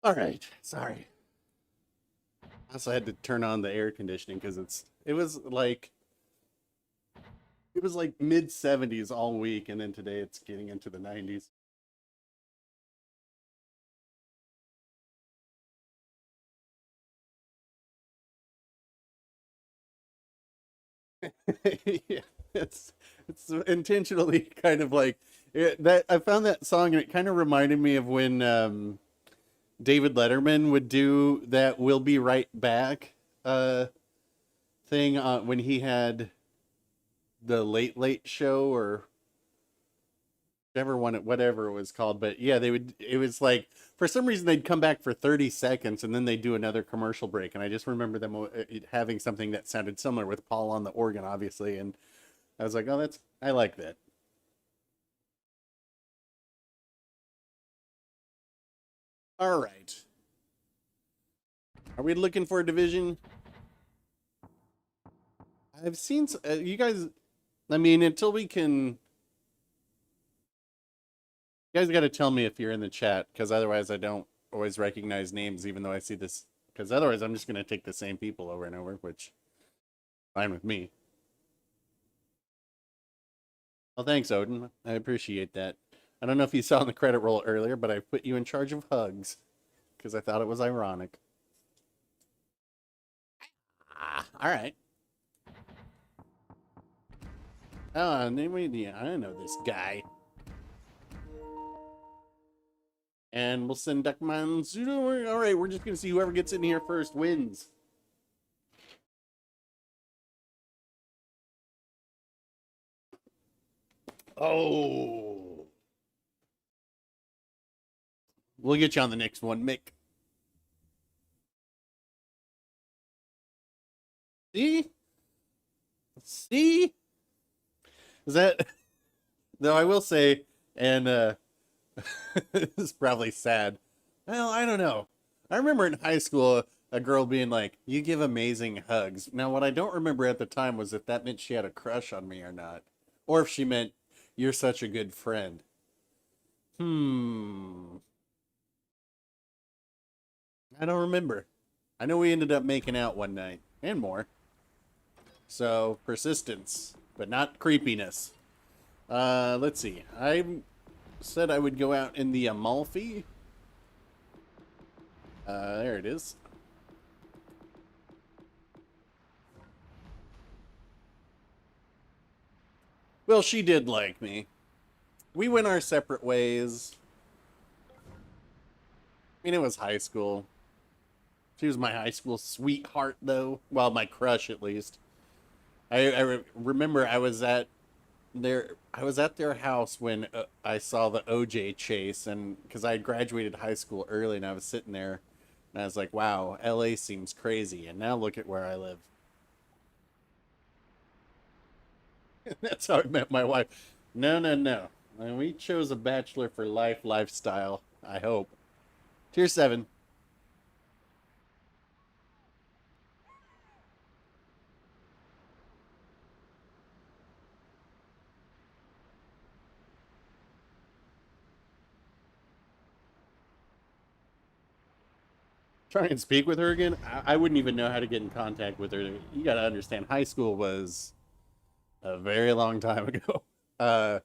All right, sorry. I also had to turn on the air conditioning because it was like mid 70s all week, and then today it's getting into the 90s. Yeah, it's intentionally kind of like that. I found that song and it kind of reminded me of when David Letterman would do that "We'll Be Right Back" uh, thing when he had the Late Late Show or whatever it was called. But yeah, they would. It was like for some reason they'd come back for 30 seconds and then they'd do another commercial break. And I just remember them having something that sounded similar with Paul on the organ, obviously. And I was like, oh, I like that. All right. Are we looking for a division? I've seen you guys. I mean, until we can, you guys got to tell me if you're in the chat, because otherwise I don't always recognize names, even though I see this. Because otherwise I'm just gonna take the same people over and over, which fine with me. Well, thanks, Odin. I appreciate that. I don't know if you saw in the credit roll earlier, but I put you in charge of hugs because I thought it was ironic. All right. Oh, I know this guy. And we'll send Duckman. All right, we're just gonna see whoever gets in here first wins. Oh, we'll get you on the next one, Mick. See? See? Is that... No, I will say, and this is probably sad. Well, I don't know. I remember in high school a girl being like, "You give amazing hugs." Now, what I don't remember at the time was if that meant she had a crush on me or not, or if she meant you're such a good friend. Hmm. I don't remember. I know we ended up making out one night and more. So, persistence, but not creepiness. Let's see. I said I would go out in the Amalfi. There it is. Well, she did like me. We went our separate ways. I mean, it was high school. She was my high school sweetheart, though. Well, my crush, at least. I remember I was at their house when I saw the OJ chase, and because I had graduated high school early, and I was sitting there, and I was like, "Wow, LA seems crazy." And now look at where I live. That's how I met my wife. No, no, no. And we chose a bachelor for life lifestyle. I hope. Tier 7. Try and speak with her again. I wouldn't even know how to get in contact with her. You got to understand, high school was a very long time ago.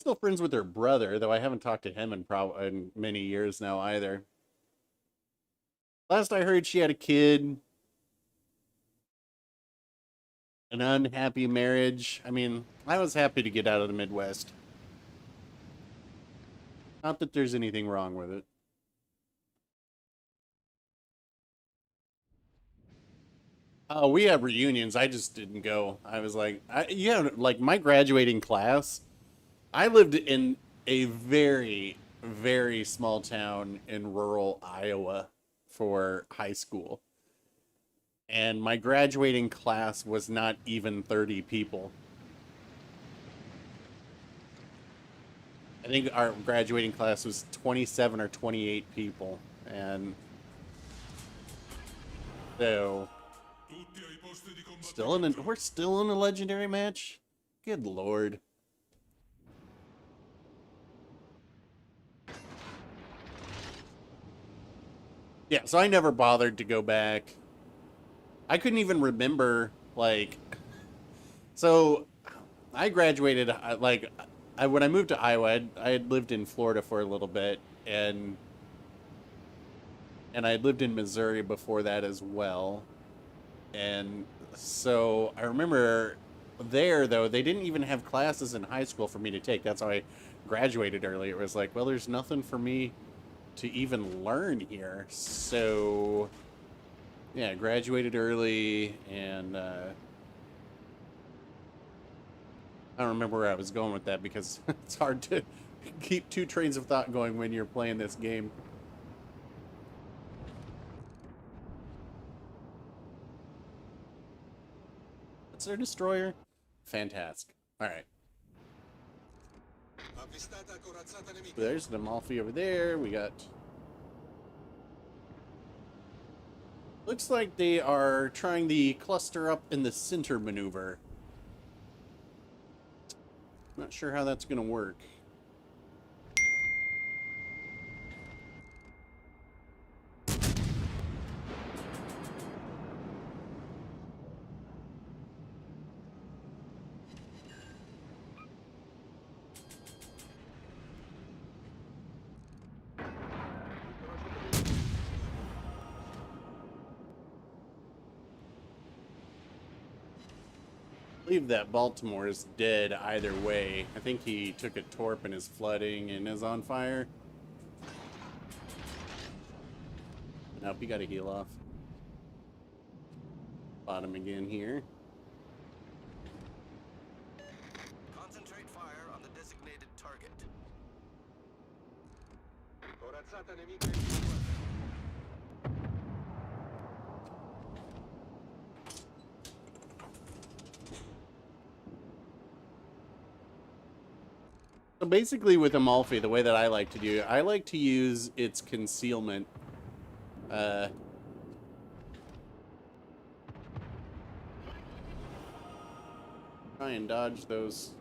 Still friends with her brother, though I haven't talked to him in many years now either. Last I heard, she had a kid, an unhappy marriage. I mean, I was happy to get out of the Midwest. Not that there's anything wrong with it. We have reunions. I just didn't go. I was like, yeah, like my graduating class. I lived in a very, very small town in rural Iowa for high school. And my graduating class was not even 30 people. I think our graduating class was 27 or 28 people. And so we're still in a legendary match? Good lord. Yeah, so I never bothered to go back. I couldn't even remember, like, so I graduated, when I moved to Iowa, I had lived in Florida for a little bit, and I had lived in Missouri before that as well. And so I remember there, though, they didn't even have classes in high school for me to take. That's how I graduated early. It was like, well, there's nothing for me to even learn here. So, yeah, I graduated early, and I don't remember where I was going with that because it's hard to keep two trains of thought going when you're playing this game. What's their destroyer? Fantastic. All right. There's the Amalfi over there. We got... Looks like they are trying the cluster up in the center maneuver. Not sure how that's going to work. I believe that Baltimore is dead either way. I think he took a torp and is flooding and is on fire. Nope, you gotta heal off. Bottom again here. Concentrate fire on the designated target. So basically with Amalfi, the way that I like to do, I like to use its concealment. Try and dodge those.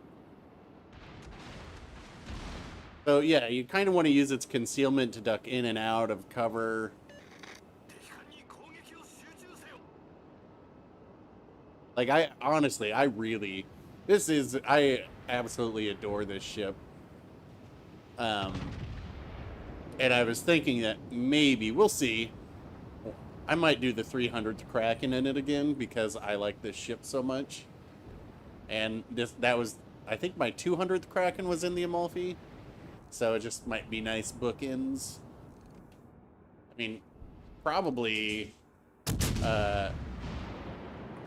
So yeah, you kind of want to use its concealment to duck in and out of cover. 敵艦に攻撃を集中せよ Like, I absolutely adore this ship. And I was thinking that maybe, we'll see, I might do the 300th Kraken in it again because I like this ship so much. And that was, I think my 200th Kraken was in the Amalfi. So it just might be nice bookends. I mean, probably,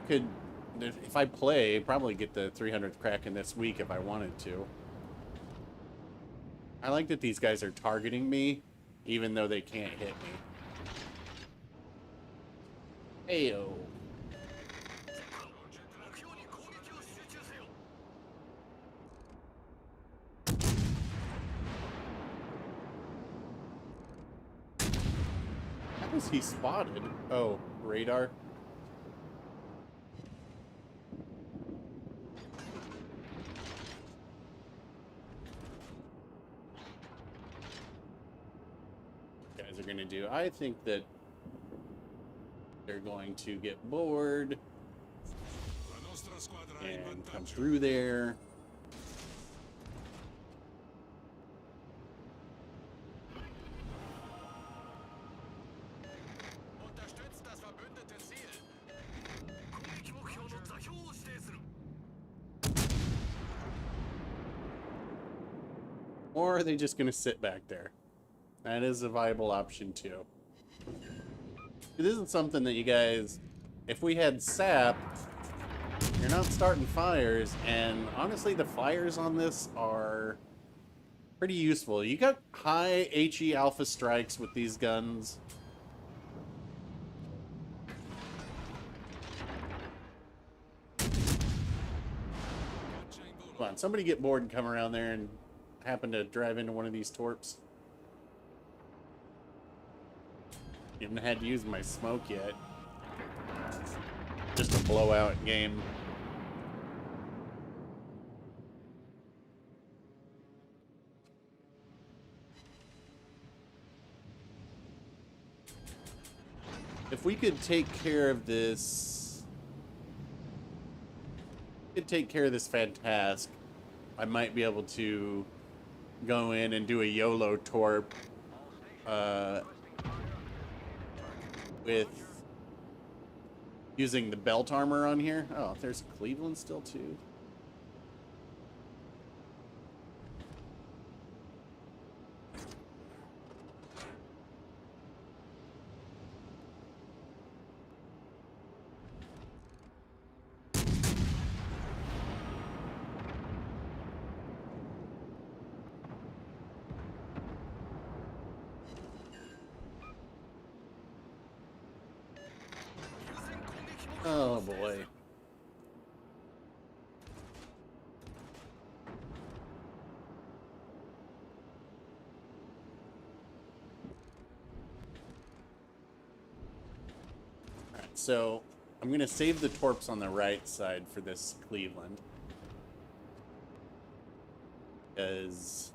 could, if I play, probably get the 300th Kraken this week if I wanted to. I like that these guys are targeting me, even though they can't hit me. Ayo. 目標に攻撃を集中せよ How was he spotted? Oh, radar. Guys are gonna do. I think that they're going to get bored La nostra squadra è in and come vantaggio. through there. Unterstützt das verbündete Ziel 攻撃目標の座標を指定する Or are they just gonna sit back there? That is a viable option too. It isn't something that you guys, if we had sap, you're not starting fires, and honestly the fires on this are pretty useful. You got high HE alpha strikes with these guns. Come on, somebody get bored and come around there and happen to drive into one of these torps. Even had to use my smoke yet. Just a blowout game. If we could take care of this, Fantask, I might be able to go in and do a YOLO torp with using the belt armor on here. Oh, there's Cleveland still too. Oh boy. Alright, so I'm gonna save the torps on the right side for this Cleveland. Because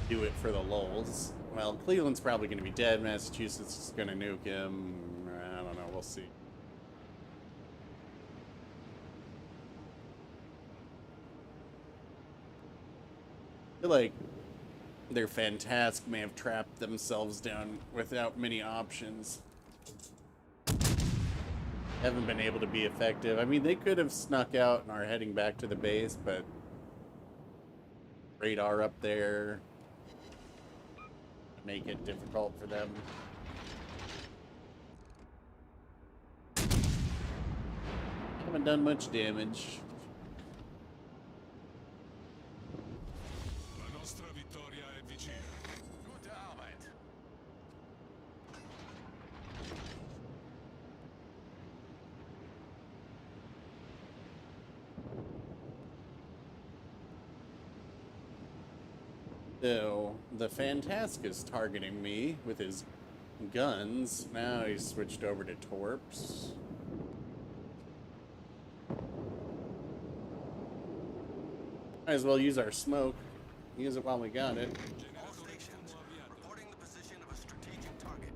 do it for the lulz. Well, Cleveland's probably gonna be dead. Massachusetts is gonna nuke him. I don't know, we'll see. I feel like their Fantask may have trapped themselves down without many options. Haven't been able to be effective. I mean, they could have snuck out and are heading back to the base, but radar up there make it difficult for them. Haven't done much damage. La nostra vittoria è vicina. Gute Arbeit. So, the Fantastic is targeting me with his guns. Now he's switched over to torps. Might as well use our smoke. Use it while we got it. All stations, reporting the position of a strategic target.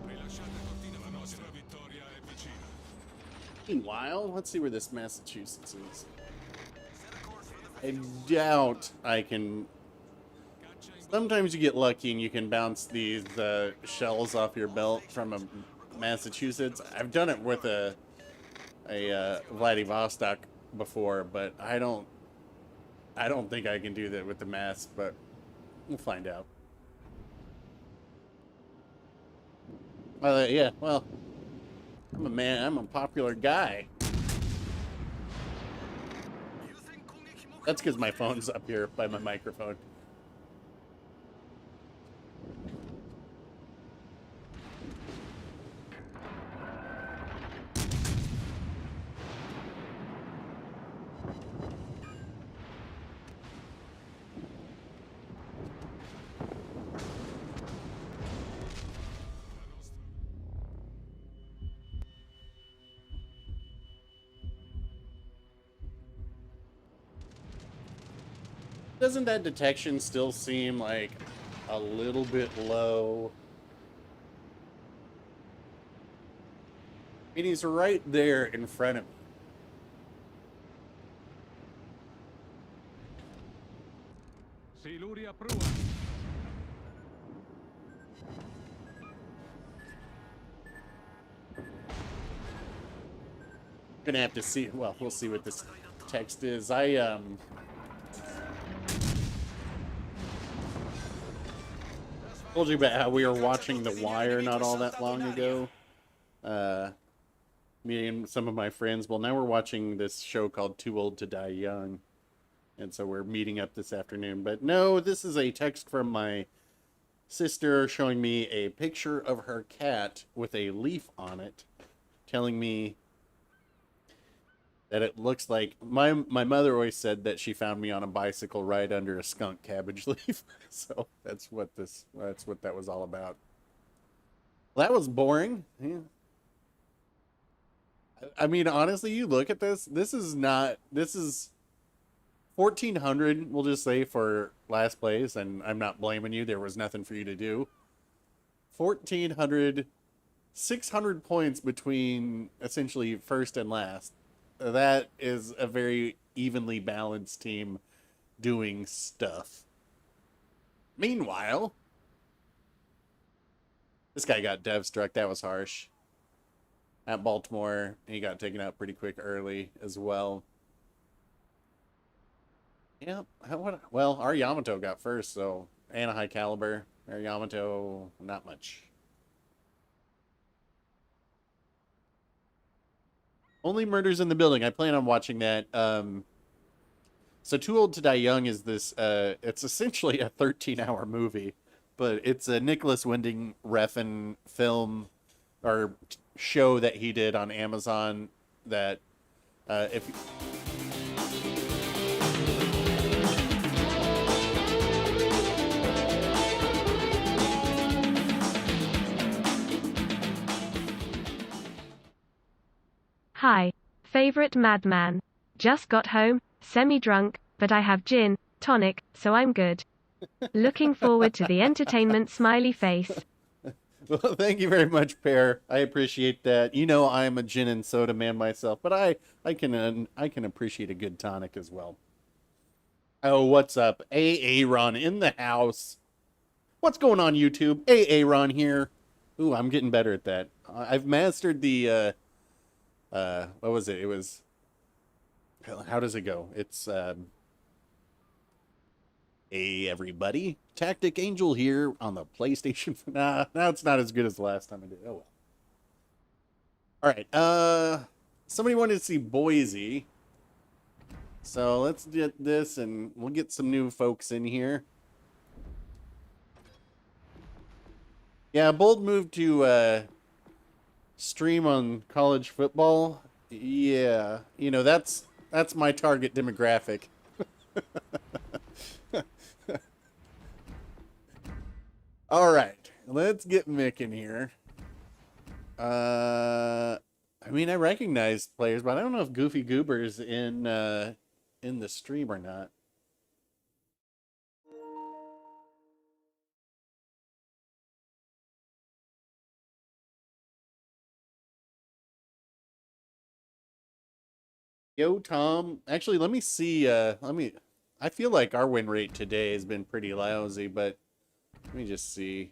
Rilasciate Cortina, la nostra vittoria è vicina. Meanwhile, let's see where this Massachusetts is. Set a course for the I doubt I can... Sometimes you get lucky and you can bounce these shells off your belt from a Massachusetts. I've done it with a Vladivostok before, but I don't think I can do that with the Mass, but we'll find out. Yeah, well, I'm a man. I'm a popular guy. That's because my phone's up here by my microphone. Doesn't that detection still seem like a little bit low? I mean, he's right there in front of me. Siluria prua. Gonna have to see. Well, we'll see what this text is. Told you about how we were watching The Wire not all that long ago. Me and some of my friends. Well, now we're watching this show called Too Old to Die Young. And so we're meeting up this afternoon. But no, this is a text from my sister showing me a picture of her cat with a leaf on it, telling me that it looks like my mother always said that she found me on a bicycle right under a skunk cabbage leaf. So that's what that was all about. Well, that was boring. Yeah. I mean, honestly, you look at this. This is 1,400. We'll just say for last place, and I'm not blaming you. There was nothing for you to do. 1,400, 600 points between essentially first and last. That is a very evenly balanced team doing stuff. Meanwhile, this guy got dev struck. That was harsh. At Baltimore, he got taken out pretty quick early as well. Yeah, well, our Yamato got first, so, and a high caliber. Our Yamato, not much. Only Murders in the Building. I plan on watching that. So Too Old to Die Young is this, it's essentially a 13-hour movie, but it's a Nicholas Winding Refn film or show that he did on Amazon that, if... Hi. Favorite madman. Just got home, semi-drunk, but I have gin, tonic, so I'm good. Looking forward to the entertainment smiley face. Well, thank you very much, Pear. I appreciate that. You know I am a gin and soda man myself, but I can appreciate a good tonic as well. Oh, what's up? Aaron in the house. What's going on, YouTube? Aaron here. Ooh, I'm getting better at that. I've mastered the what was it? It was, how does it go? It's, hey, everybody. Tactic Angel here on the PlayStation. Nah, it's not as good as the last time I did. Oh, well. All right. Somebody wanted to see Boise. So let's get this, and we'll get some new folks in here. Yeah, bold move to stream on college football. Yeah, you know that's my target demographic. All right, let's get Mick in here. I mean, I recognize players, but I don't know if Goofy Goober's in the stream or not. Yo, Tom. Actually, let me see. I feel like our win rate today has been pretty lousy, but let me just see.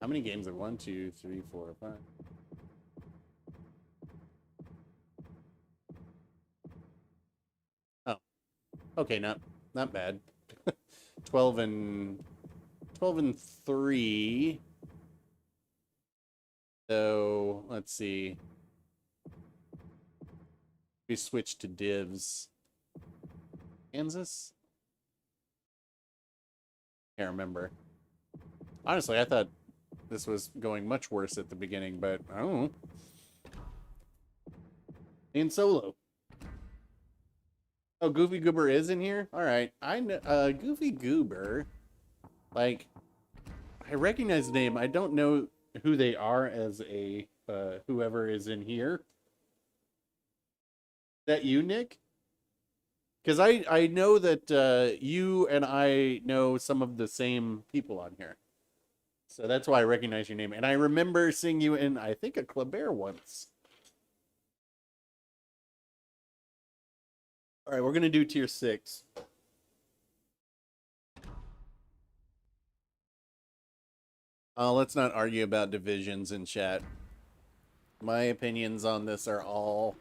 How many games are 1, 2, 3, 4, 5? Oh, okay, not bad. 12 and 3. So let's see. We switch to divs. Kansas? Can't remember. Honestly, I thought this was going much worse at the beginning, but I don't know. In solo. Oh, Goofy Goober is in here? Alright. I know Goofy Goober. Like, I recognize the name. I don't know who they are as a whoever is in here. Is that you, Nick? Because I know that you and I know some of the same people on here. So that's why I recognize your name. And I remember seeing you in, I think, a Clubber once. All right, we're going to do tier 6. Let's not argue about divisions in chat. My opinions on this are all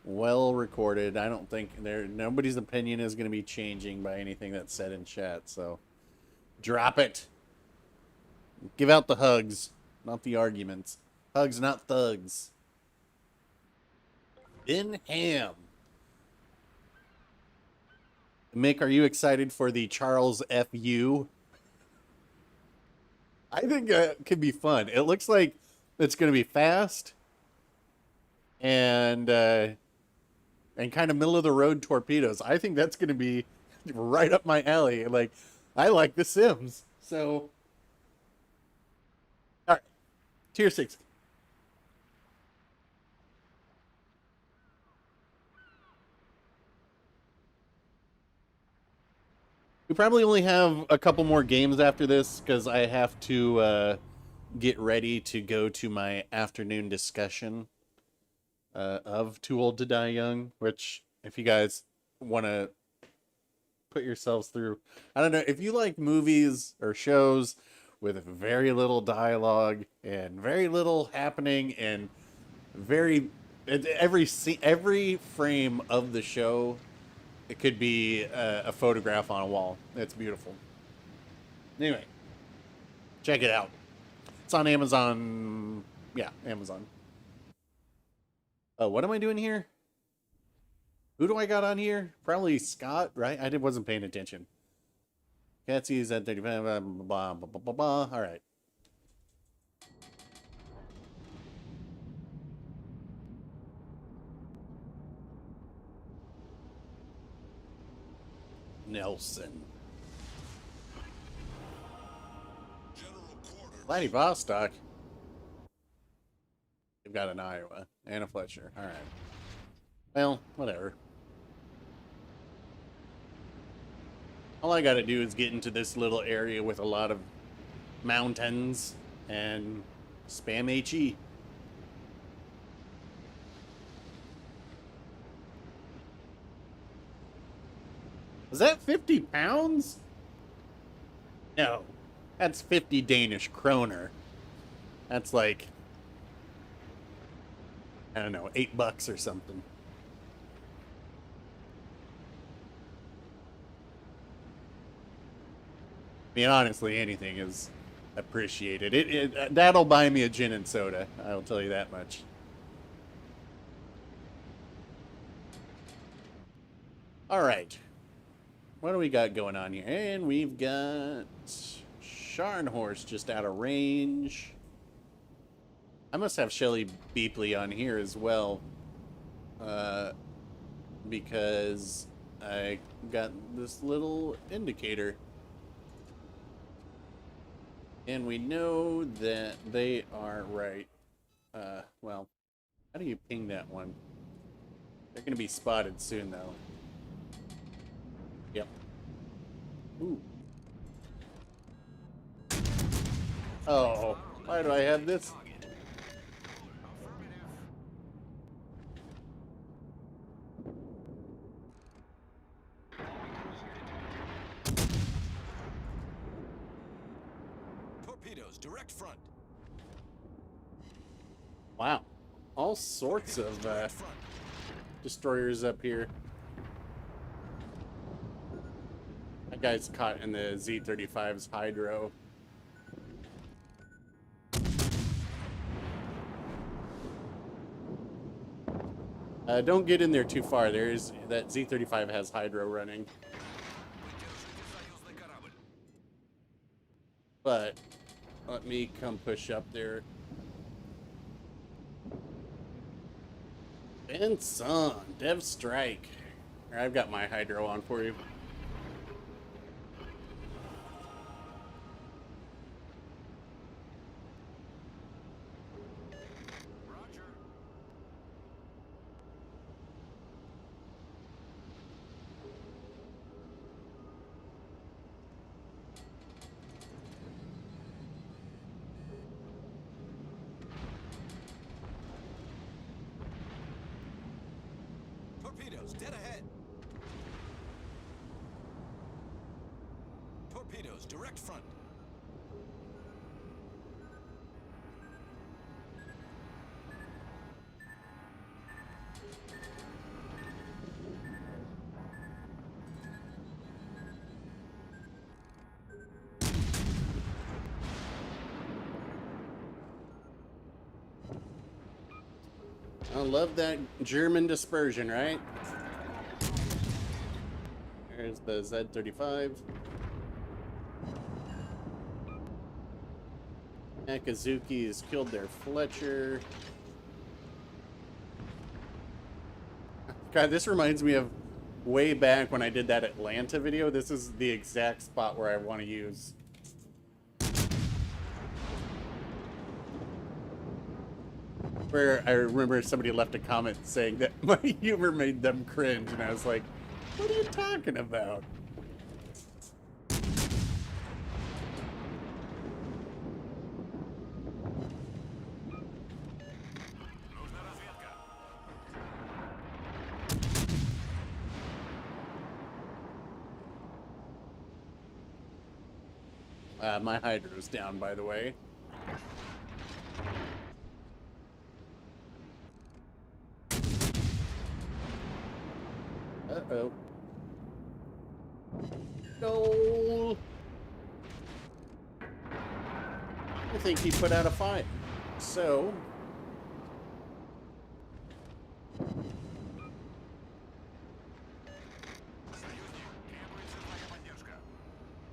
well recorded. I don't think nobody's opinion is going to be changing by anything that's said in chat. So drop it. Give out the hugs, not the arguments. Hugs, not thugs. Ben Ham. Mick, are you excited for the Charles F.U.? I think it could be fun. It looks like it's going to be fast and kind of middle of the road torpedoes. I think that's going to be right up my alley. Like, I like The Sims. So, all right, tier 6. We probably only have a couple more games after this because I have to get ready to go to my afternoon discussion of Too Old to Die Young, which, if you guys want to put yourselves through, I don't know, if you like movies or shows with very little dialogue and very little happening and every frame of the show, it could be a photograph on a wall. It's beautiful. Anyway, check it out. It's on Amazon. Yeah, Amazon. Oh, what am I doing here? Who do I got on here? Probably Scott, right? I wasn't paying attention. Catsy's at 35, blah, blah, blah, blah, blah, blah. All right. Nelson. Vladivostok. We've got an Iowa and a Fletcher. All right. Well, whatever. All I got to do is get into this little area with a lot of mountains and spam HE. Was that 50 pounds? No. That's 50 Danish kroner. That's like, I don't know, $8 or something. I mean, honestly, anything is appreciated. That'll buy me a gin and soda. I'll tell you that much. Alright. What do we got going on here? And we've got Scharnhorst just out of range. I must have Shelly Beepley on here as well. Because I got this little indicator. And we know that they are right. Well, how do you ping that one? They're going to be spotted soon, though. Yep. Ooh. Oh, why do I have this? Torpedoes, direct front. Wow. All sorts of Direct front. destroyers up here. That guy's caught in the Z-35's hydro. Don't get in there too far. There's that Z-35 has hydro running. But let me come push up there. And son, Dev Strike. Here, I've got my hydro on for you. Torpedoes, dead ahead. Torpedoes, direct front. I love that German dispersion, right? There's the Z-35. Akazuki has killed their Fletcher. God, this reminds me of way back when I did that Atlanta video. This is the exact spot where I want to use. Where I remember somebody left a comment saying that my humor made them cringe, and I was like, what are you talking about? My hydro's down, by the way. Uh-oh. No. I think he put out a fight. So...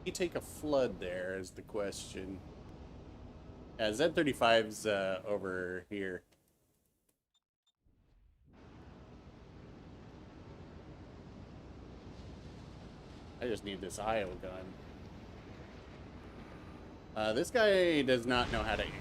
you take a flood there is the question. Z-35's over here. I just need this IO gun. This guy does not know how to aim.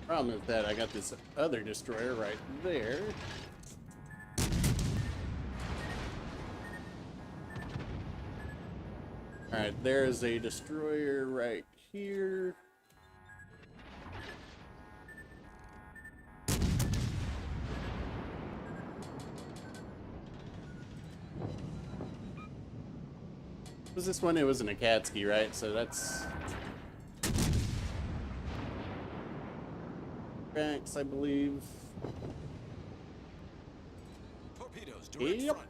Problem is that I got this other destroyer right there. Alright, there's a destroyer right here. Was this one? It was an Akatsuki, right? So that's... tracks, I believe. Torpedoes, direct Yep. front.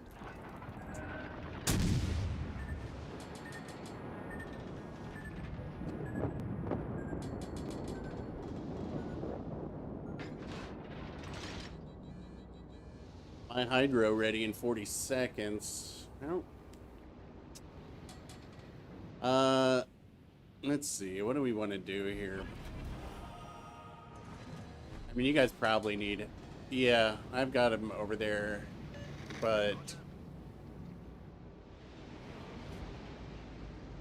My hydro ready in 40 seconds. Oh. Let's see. What do we want to do here? I mean, you guys probably need it. Yeah, I've got him over there, but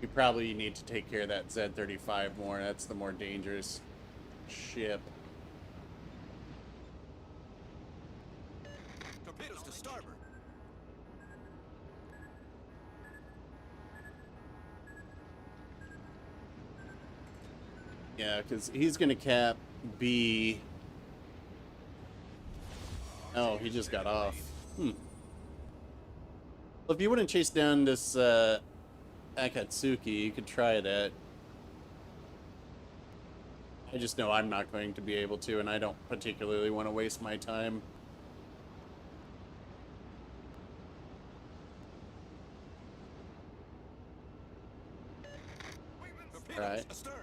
we probably need to take care of that Z-35 more. That's the more dangerous ship. Torpedoes to starboard. Yeah, because he's going to cap B. Oh, he just got off. Well, if you wouldn't chase down this Akatsuki, you could try that. I just know I'm not going to be able to, and I don't particularly want to waste my time. Torpedoes Right. astern.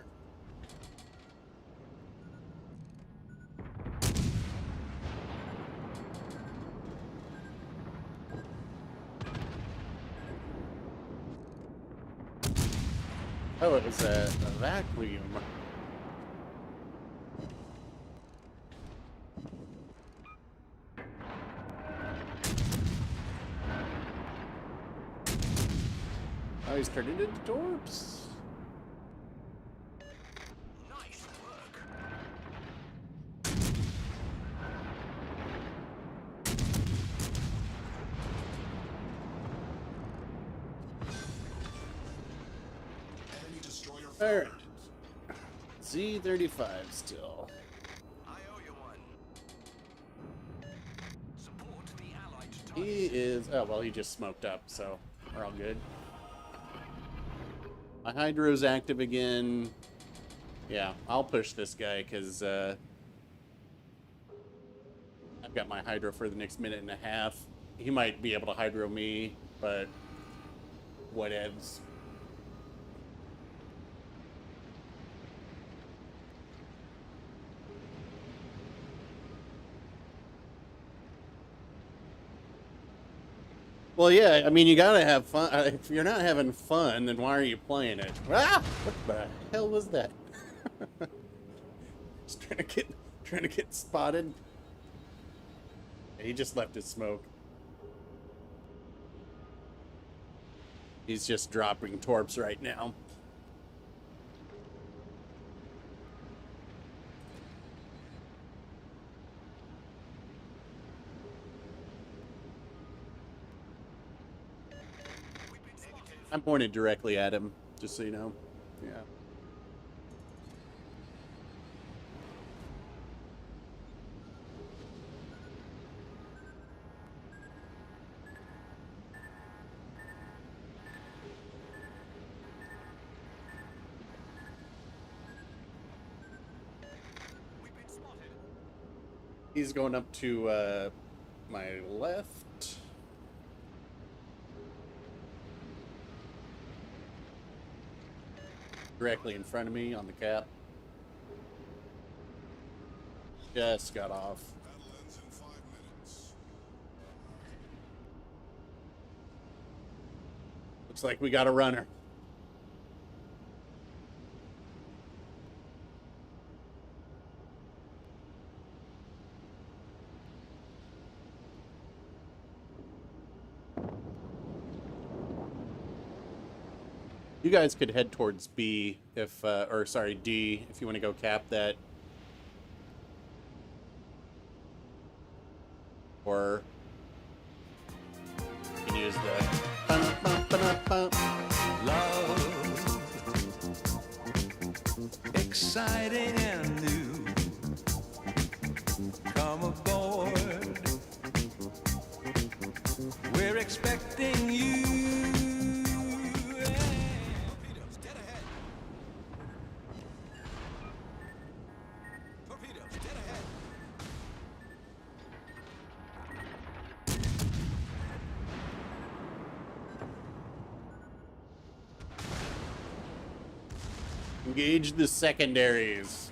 Oh, it was a vacuum. Oh, he's turned into torps. Nice work. Enemy destroyer All right. Z-35 still. I owe you one. Support the Allied He target. is... Oh, well, he just smoked up, so we're all good. My hydro's active again. Yeah, I'll push this guy, because I've got my hydro for the next minute and a half. He might be able to hydro me, but whatevs. Well, yeah, I mean, you gotta have fun. If you're not having fun, then why are you playing it? Ah! What the hell was that? Just trying to get spotted. He just left his smoke. He's just dropping torps right now. I'm pointed directly at him, just so you know. Yeah. We've been spotted. He's going up to my left. Directly in front of me on the cap. Just got off. Battle ends in 5 minutes. Looks like we got a runner. You guys could head towards B if, or sorry, D if you want to go cap that. Or you can use the Love, exciting and new. Come aboard, we're expecting you. Torpedoes dead ahead. Torpedoes dead ahead. Engage the secondaries.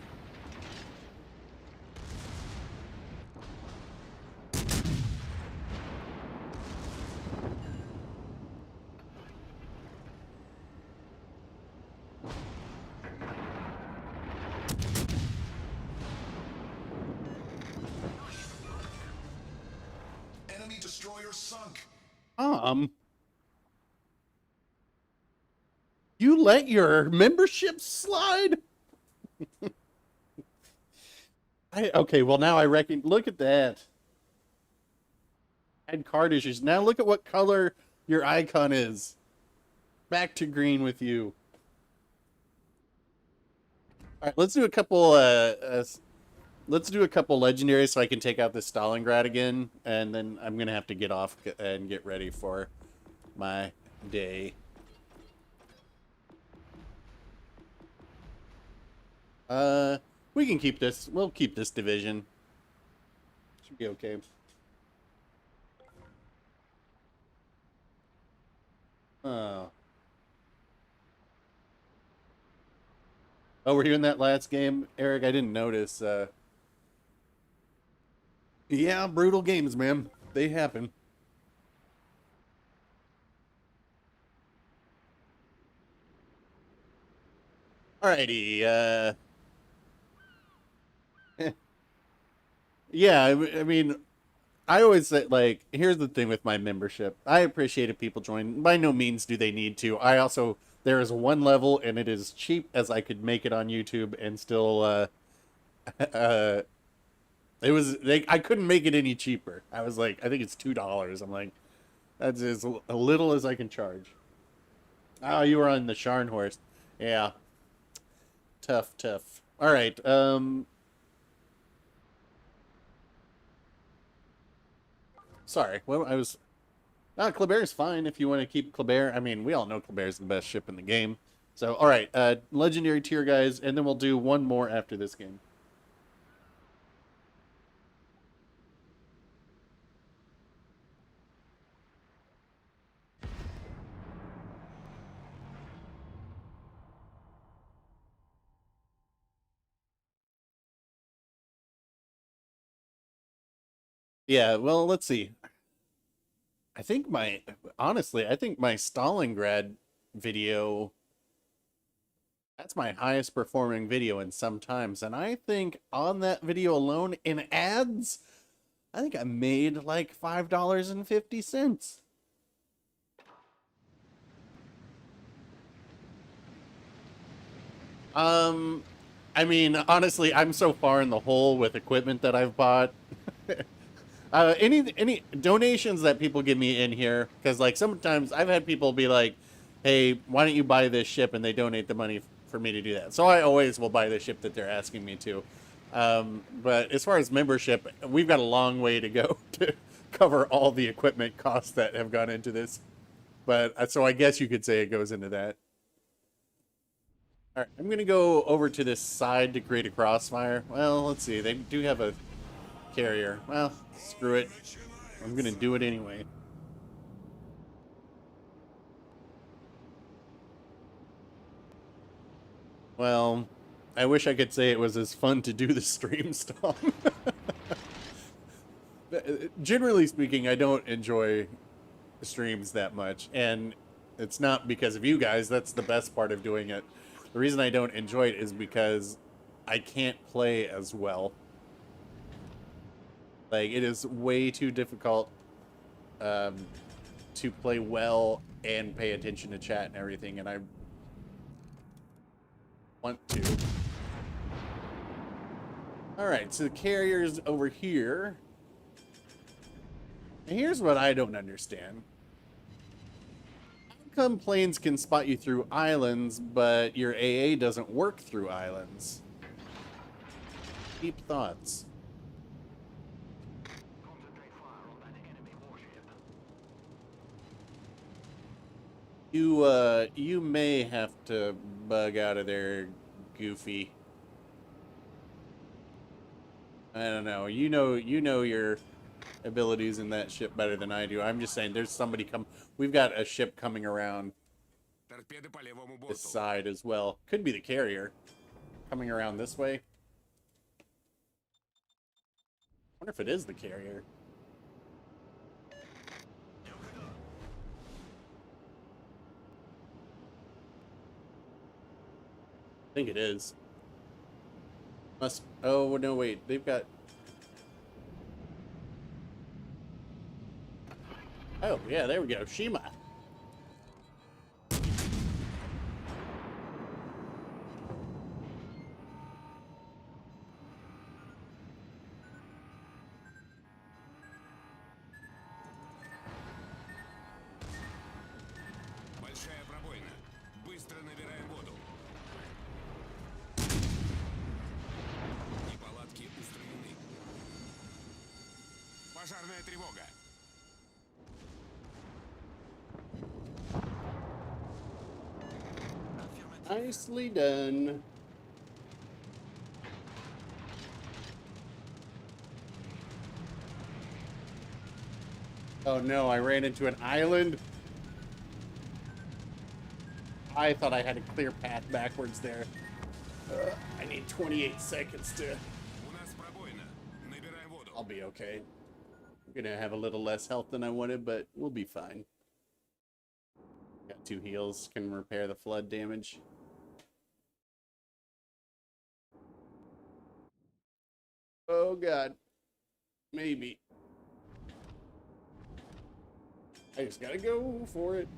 Enemy destroyer sunk. You let your membership slide? Okay, well now I reckon. Look at that. Had card issues. Now look at what color your icon is. Back to green with you. All right, let's do a couple. Let's do a couple legendaries so I can take out this Stalingrad again, and then I'm gonna have to get off and get ready for my day. We can keep this. We'll keep this division. Should be okay. Oh. Oh, we're doing that last game, Eric. I didn't notice. Yeah, brutal games, man. They happen. Alrighty. Yeah. I mean, I always say, like, here's the thing with my membership. I appreciate if people join. By no means do they need to. I also, there is one level, and it is cheap as I could make it on YouTube, and still, I couldn't make it any cheaper. I was like, I think it's $2. I'm like, that's as little as I can charge. Oh, you were on the Scharnhorst. Yeah. Tough, tough. All right. Sorry. Well, I was. Kleber's fine if you want to keep Kleber. I mean, we all know Kleber's the best ship in the game. So, all right. Legendary tier guys, and then we'll do one more after this game. Yeah, well, let's see. Honestly, I think my Stalingrad video, that's my highest performing video in some times. And I think on that video alone, in ads, I think I made like $5.50. I mean, honestly, I'm so far in the hole with equipment that I've bought. Any donations that people give me in here, because like sometimes I've had people be like, "Hey, why don't you buy this ship?" and they donate the money for me to do that. So I always will buy the ship that they're asking me to. But as far as membership, we've got a long way to go to cover all the equipment costs that have gone into this. But so I guess you could say it goes into that. All right, I'm gonna go over to this side to create a crossfire. Well, let's see. They do have a carrier. Well, screw it. I'm gonna do it anyway. Well, I wish I could say it was as fun to do the stream stomp. Generally speaking, I don't enjoy streams that much, and it's not because of you guys. That's the best part of doing it. The reason I don't enjoy it is because I can't play as well. Like, it is way too difficult to play well and pay attention to chat and everything, and I want to. Alright, so the carrier's over here. And here's what I don't understand. How come planes can spot you through islands, but your AA doesn't work through islands? Deep thoughts. You may have to bug out of there, Goofy. I don't know. You know your abilities in that ship better than I do. I'm just saying, there's somebody come. We've got a ship coming around. Торпеды по левому борту. this side as well. Could be the carrier coming around this way. Wonder if it is the carrier. I think it is. Must. Oh no! Wait, they've got. Oh yeah, there we go. Shima. Большая пробоина. Быстро набираем воду. Неполадки устранены. Пожарная тревога. Nicely done. Oh no, I ran into an island. I thought I had a clear path backwards there. I need 28 seconds to... У нас пробоина. Набираем воду. I'll be okay. I'm gonna have a little less health than I wanted, but we'll be fine. Got 2 heals, can repair the flood damage. Oh god. Maybe. I just gotta go for it.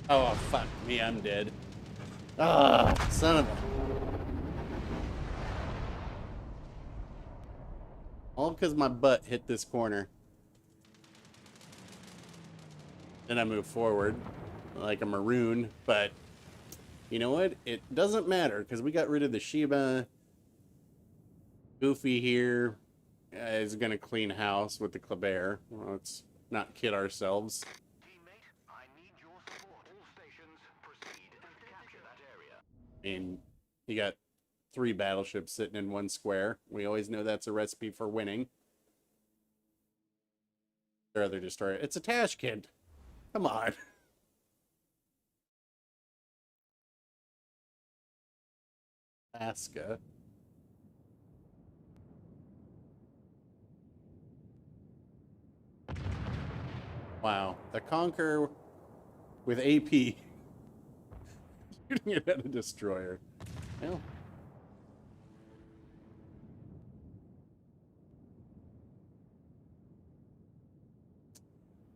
Oh, fuck me, I'm dead. Ah, son of a... All because my butt hit this corner. Then I move forward like a maroon, but you know what? It doesn't matter because we got rid of the Shiba. Goofy here is going to clean house with the Kleber. Well, let's not kid ourselves. Teammate, I need your support. All stations, proceed and capture that area. And you got 3 battleships sitting in 1 square. We always know that's a recipe for winning. Their other destroyer. It's a Tashkent. Come on. Alaska. Wow. The Conqueror with AP. Shooting it at a destroyer. Well.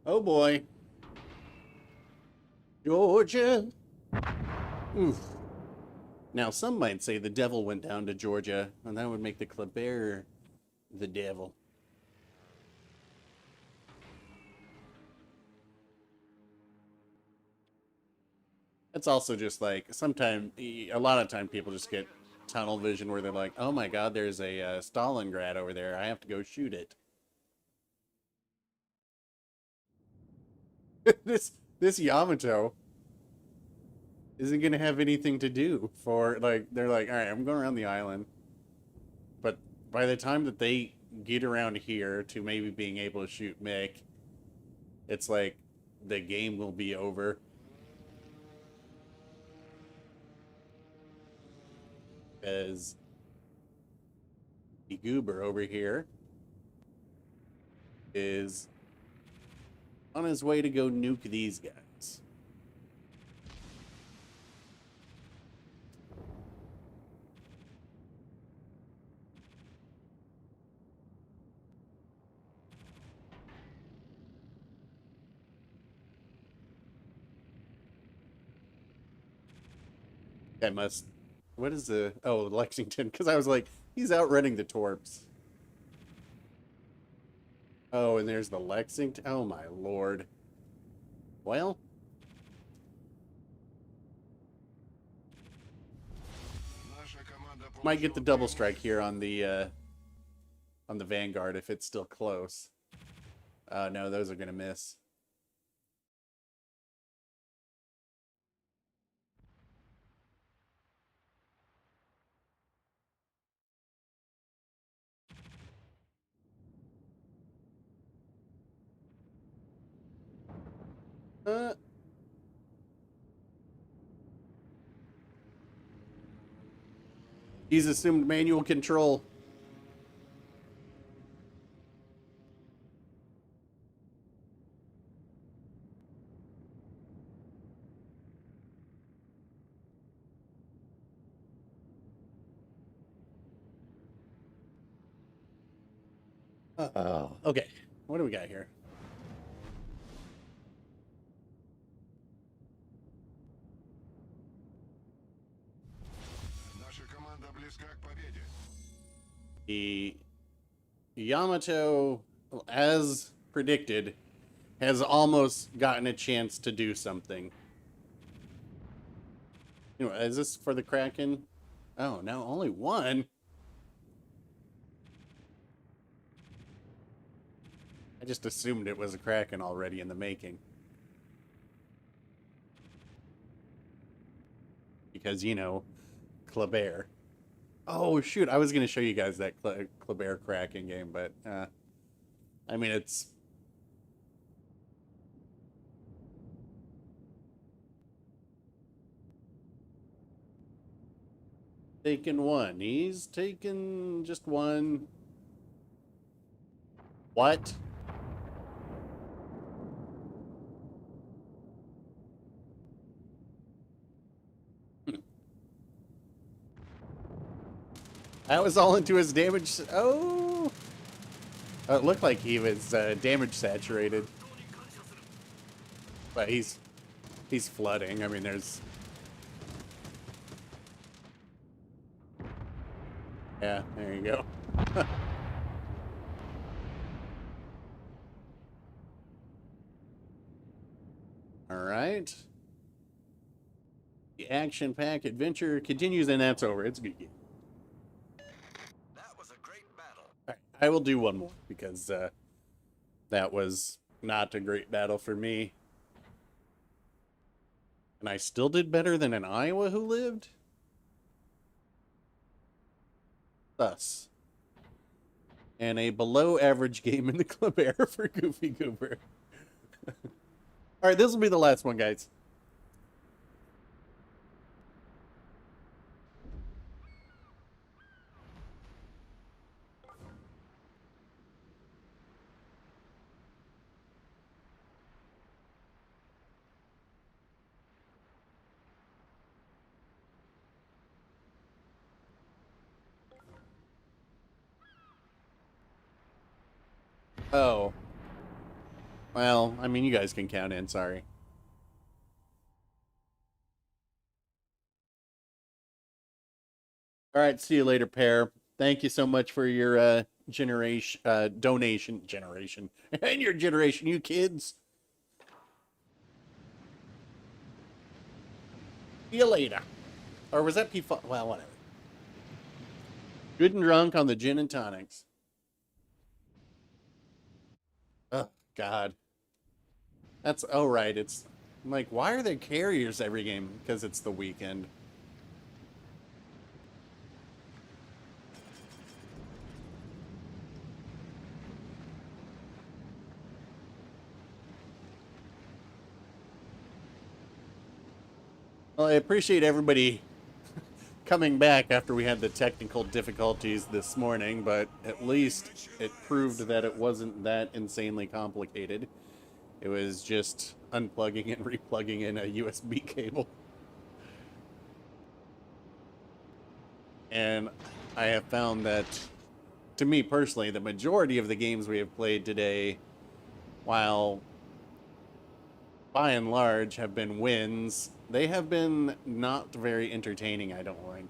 Oh boy. Georgia. Oof. Now, some might say the devil went down to Georgia, and that would make the Kleber the devil. It's also just like, sometimes, a lot of time people just get tunnel vision where they're like, oh my god, there's a Stalingrad over there, I have to go shoot it. this Yamato isn't going to have anything to do for, like, they're like, all right, I'm going around the island. But by the time that they get around here to maybe being able to shoot Mick, it's like the game will be over. As the goober over here is on his way to go nuke these guys. That must... What is the... Oh, Lexington. Because I was like, he's outrunning the Torps. Oh, and there's the Lexington. Oh, my lord. Well... Might get the double strike here on the Vanguard if it's still close. No, those are going to miss. He's assumed manual control. Oh, okay. What do we got here? Наша команда близка к победе. The Yamato, as predicted, has almost gotten a chance to do something. You know, is this for the Kraken? Oh, no, only one. I just assumed it was a Kraken already in the making. Because, you know, Kleber. Oh, shoot, I was going to show you guys that Kleber Kraken game, but, I mean, it's... Taken one. He's taken just one. What? That was all into his damage. Oh! It looked like he was damage saturated. But he's flooding. I mean, there's... Yeah, there you go. All right. The action-packed adventure continues, and that's over. It's a good game. That was a great battle. All right, I will do one more because that was not a great battle for me. And I still did better than an Iowa who lived? Thus. And a below average game in the Kleber for Goofy Goober. Alright, this will be the last one, guys. Oh. Well, I mean, you guys can count in, sorry. All right, see you later, pair. Thank you so much for your donation, and your generation, you kids. See you later. Or was that P5? Well, whatever. Good and drunk on the gin and tonics. Oh, God. That's, oh, right. It's, I'm like, why are there carriers every game? Because it's the weekend. Well, I appreciate everybody coming back after we had the technical difficulties this morning, but at least it proved that it wasn't that insanely complicated. It was just unplugging and replugging in a USB cable. And I have found that, to me personally, the majority of the games we have played today, while by and large have been wins, they have been not very entertaining, I don't think.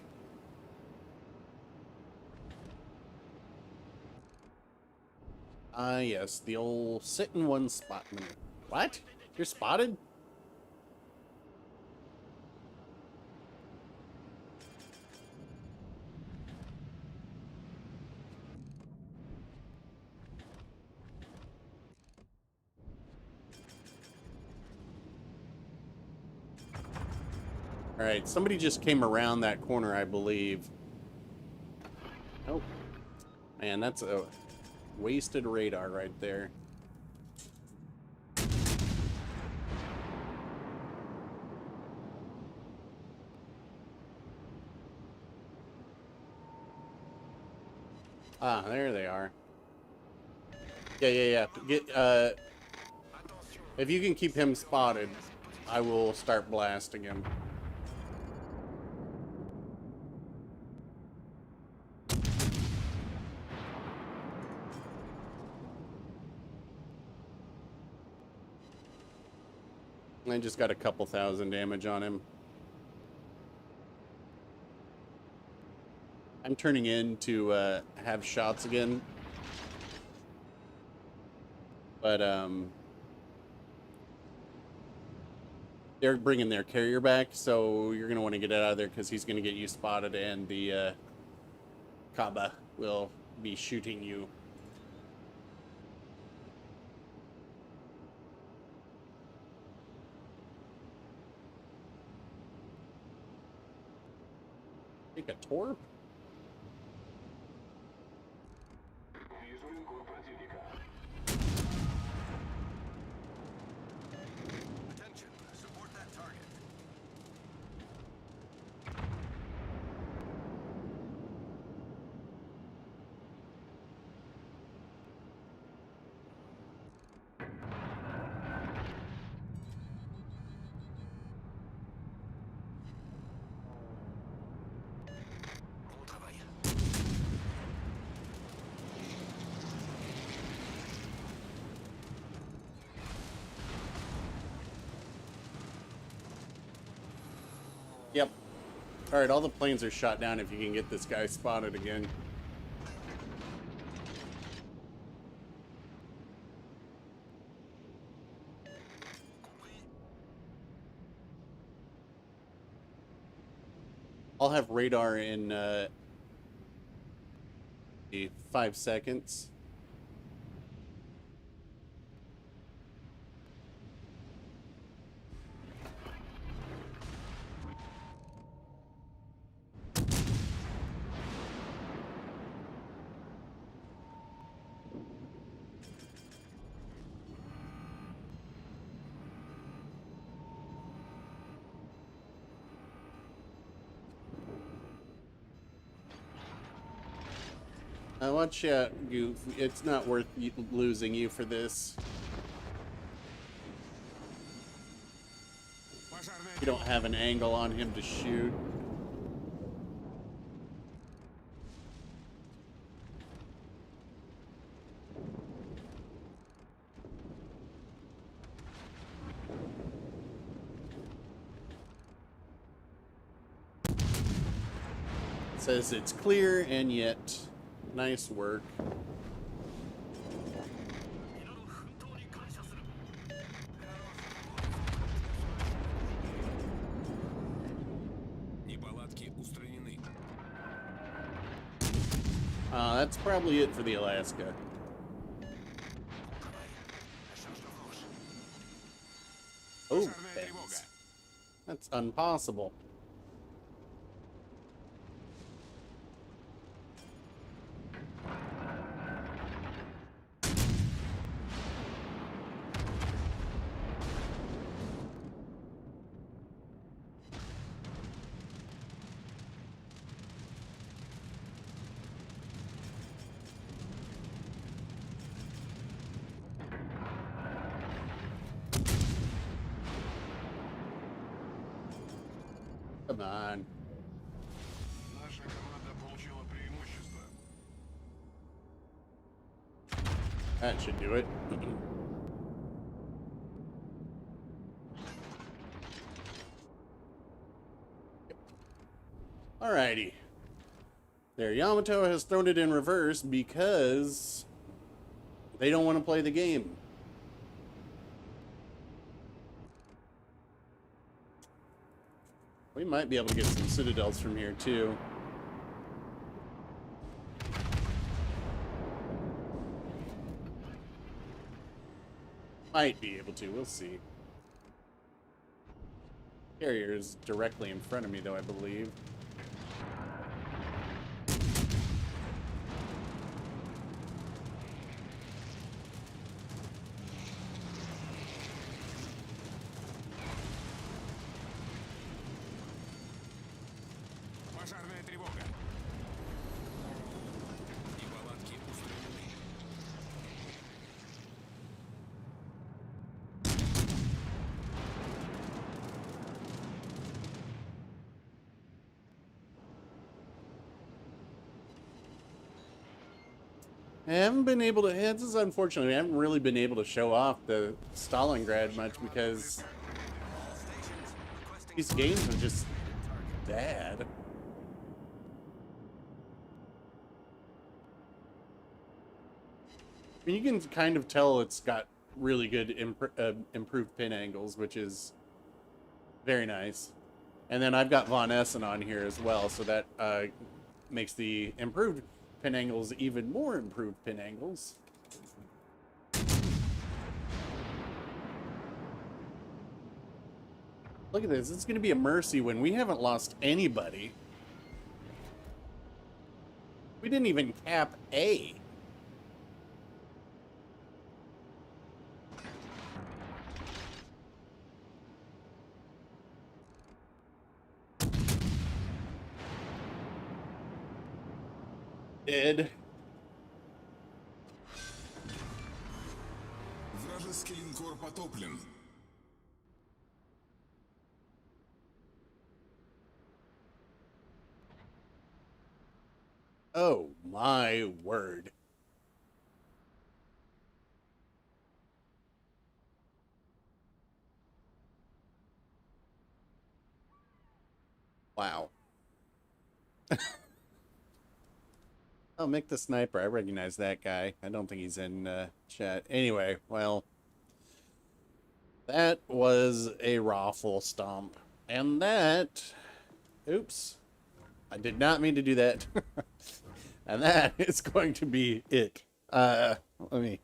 Yes, the old sit in one spot. What? You're spotted? All right, somebody just came around that corner, I believe. Oh, man, that's a wasted radar right there. Ah, there they are. Yeah. Get if you can keep him spotted, I will start blasting him. I just got a couple thousand damage on him. I'm turning in to have shots again. But they're bringing their carrier back, so you're going to want to get it out of there because he's going to get you spotted and the Kaba will be shooting you. Take a torp? Attention, support that target. Bon travail. Yep. Alright, all the planes are shot down if you can get this guy spotted again. I'll have radar in 5 seconds. Watch out, Goof. It's not worth losing you for this. You don't have an angle on him to shoot. It says it's clear, and yet nice work. Неполадки устранены. That's probably it for the Alaska. Oh, thanks. That's impossible. Come on. Наша команда получила преимущество. That should do it. Alrighty. There, Yamato has thrown it in reverse because they don't want to play the game. We might be able to get some citadels from here, too. Might be able to. We'll see. Carrier is directly in front of me, though, I believe. Пожарная тревога. Неполадки I haven't been able to, this is unfortunate, I haven't really been able to show off the Stalingrad much because these games are just bad. I mean, you can kind of tell it's got really good improved pin angles, which is very nice. And then I've got Von Essen on here as well, so that makes the improved pin angles even more improved pin angles. Look at this. It's going to be a mercy when we haven't lost anybody. We didn't even cap A. Dead. Вражеский линкор потоплен. Oh my word. Wow. Oh, Mick the Sniper. I recognize that guy. I don't think he's in chat. Anyway, well, that was a raffle stomp. And that... Oops. I did not mean to do that. And that is going to be it. Let me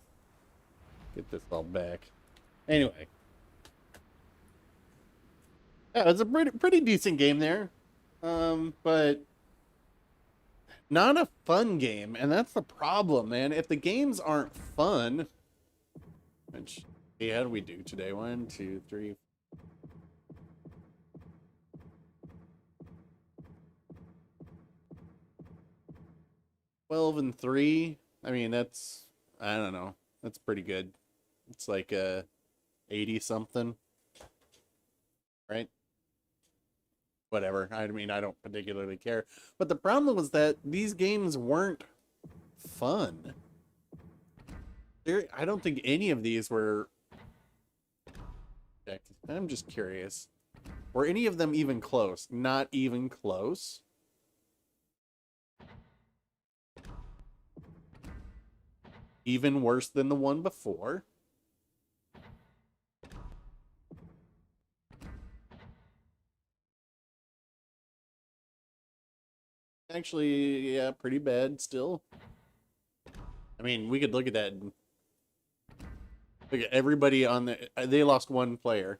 get this all back. Anyway. Yeah, it's a pretty decent game there. But not a fun game, and that's the problem, man. If the games aren't fun, which, yeah, how do we do today? 1, 2, 3. And 3. I mean, that's, I don't know. That's pretty good. It's like 80 something, right? Whatever. I mean, I don't particularly care. But the problem was that these games weren't fun. I don't think any of these were... I'm just curious. Were any of them even close? Not even close? Even worse than the one before? Actually, yeah, pretty bad still. I mean, we could look at that and look at everybody on the... They lost one player.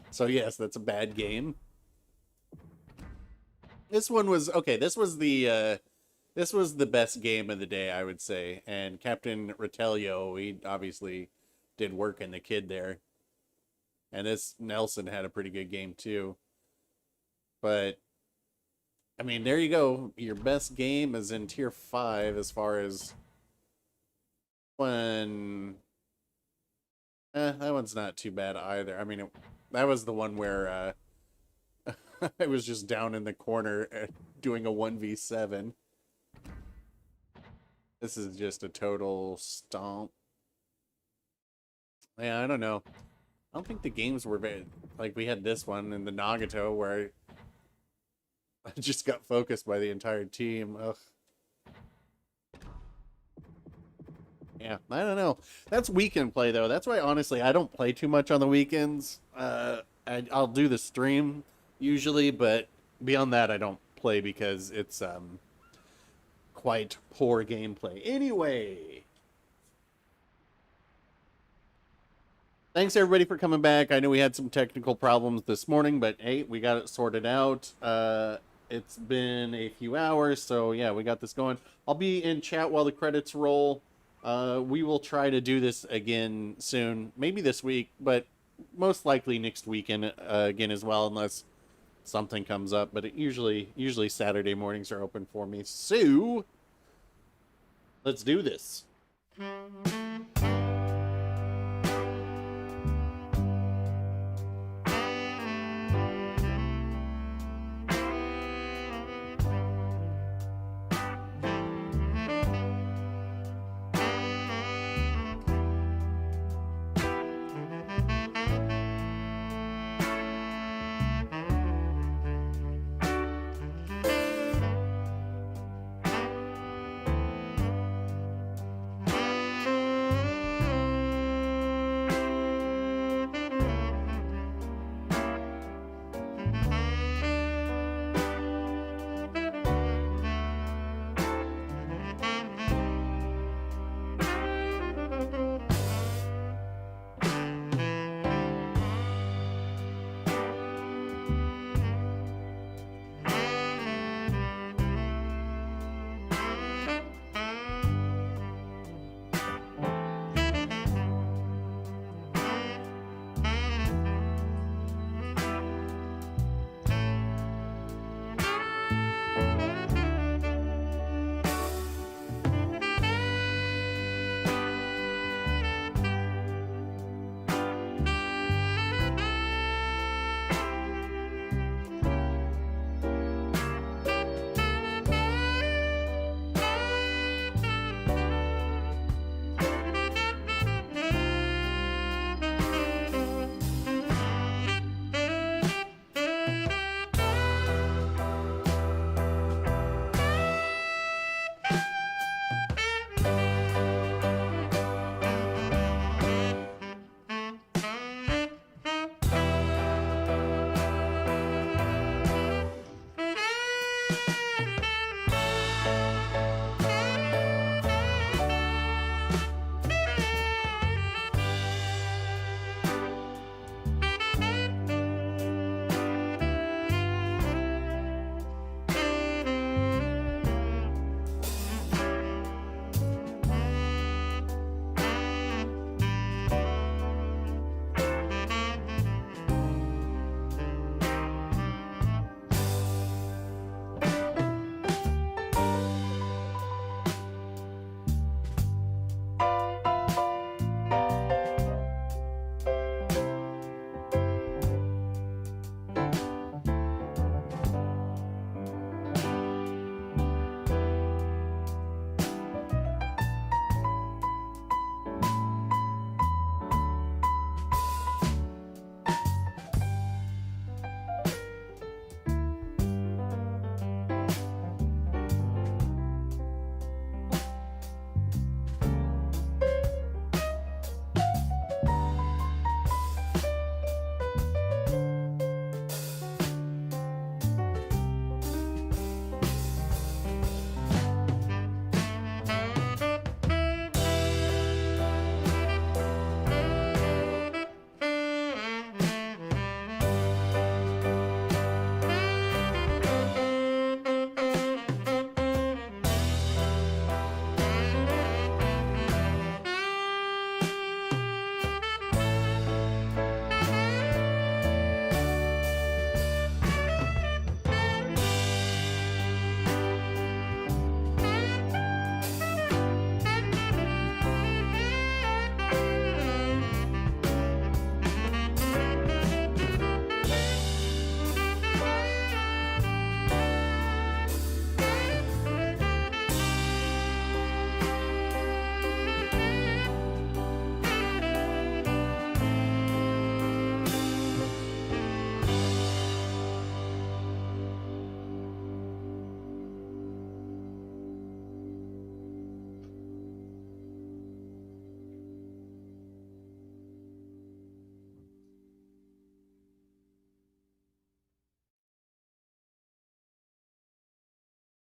So yes, that's a bad game. This one was... Okay, this was the best game of the day, I would say. And Captain Ratelio, he obviously did work in the kid there. And this Nelson had a pretty good game too. But... I mean, there you go. Your best game is in Tier 5 as far as when... that one's not too bad either. I mean, that was the one where I was just down in the corner doing a 1v7. This is just a total stomp. Yeah, I don't know. I don't think the games were very... Like, we had this one in the Nagato where... I just got focused by the entire team. Ugh. Yeah, I don't know. That's weekend play, though. That's why, honestly, I don't play too much on the weekends. I'll do the stream, usually, but beyond that, I don't play because it's quite poor gameplay. Anyway. Thanks, everybody, for coming back. I know we had some technical problems this morning, but, hey, we got it sorted out. It's been a few hours, so yeah, we got this going. I'll be in chat while the credits roll. We will try to do this again soon, maybe this week, but most likely next weekend again as well, unless something comes up. But usually Saturday mornings are open for me. So let's do this.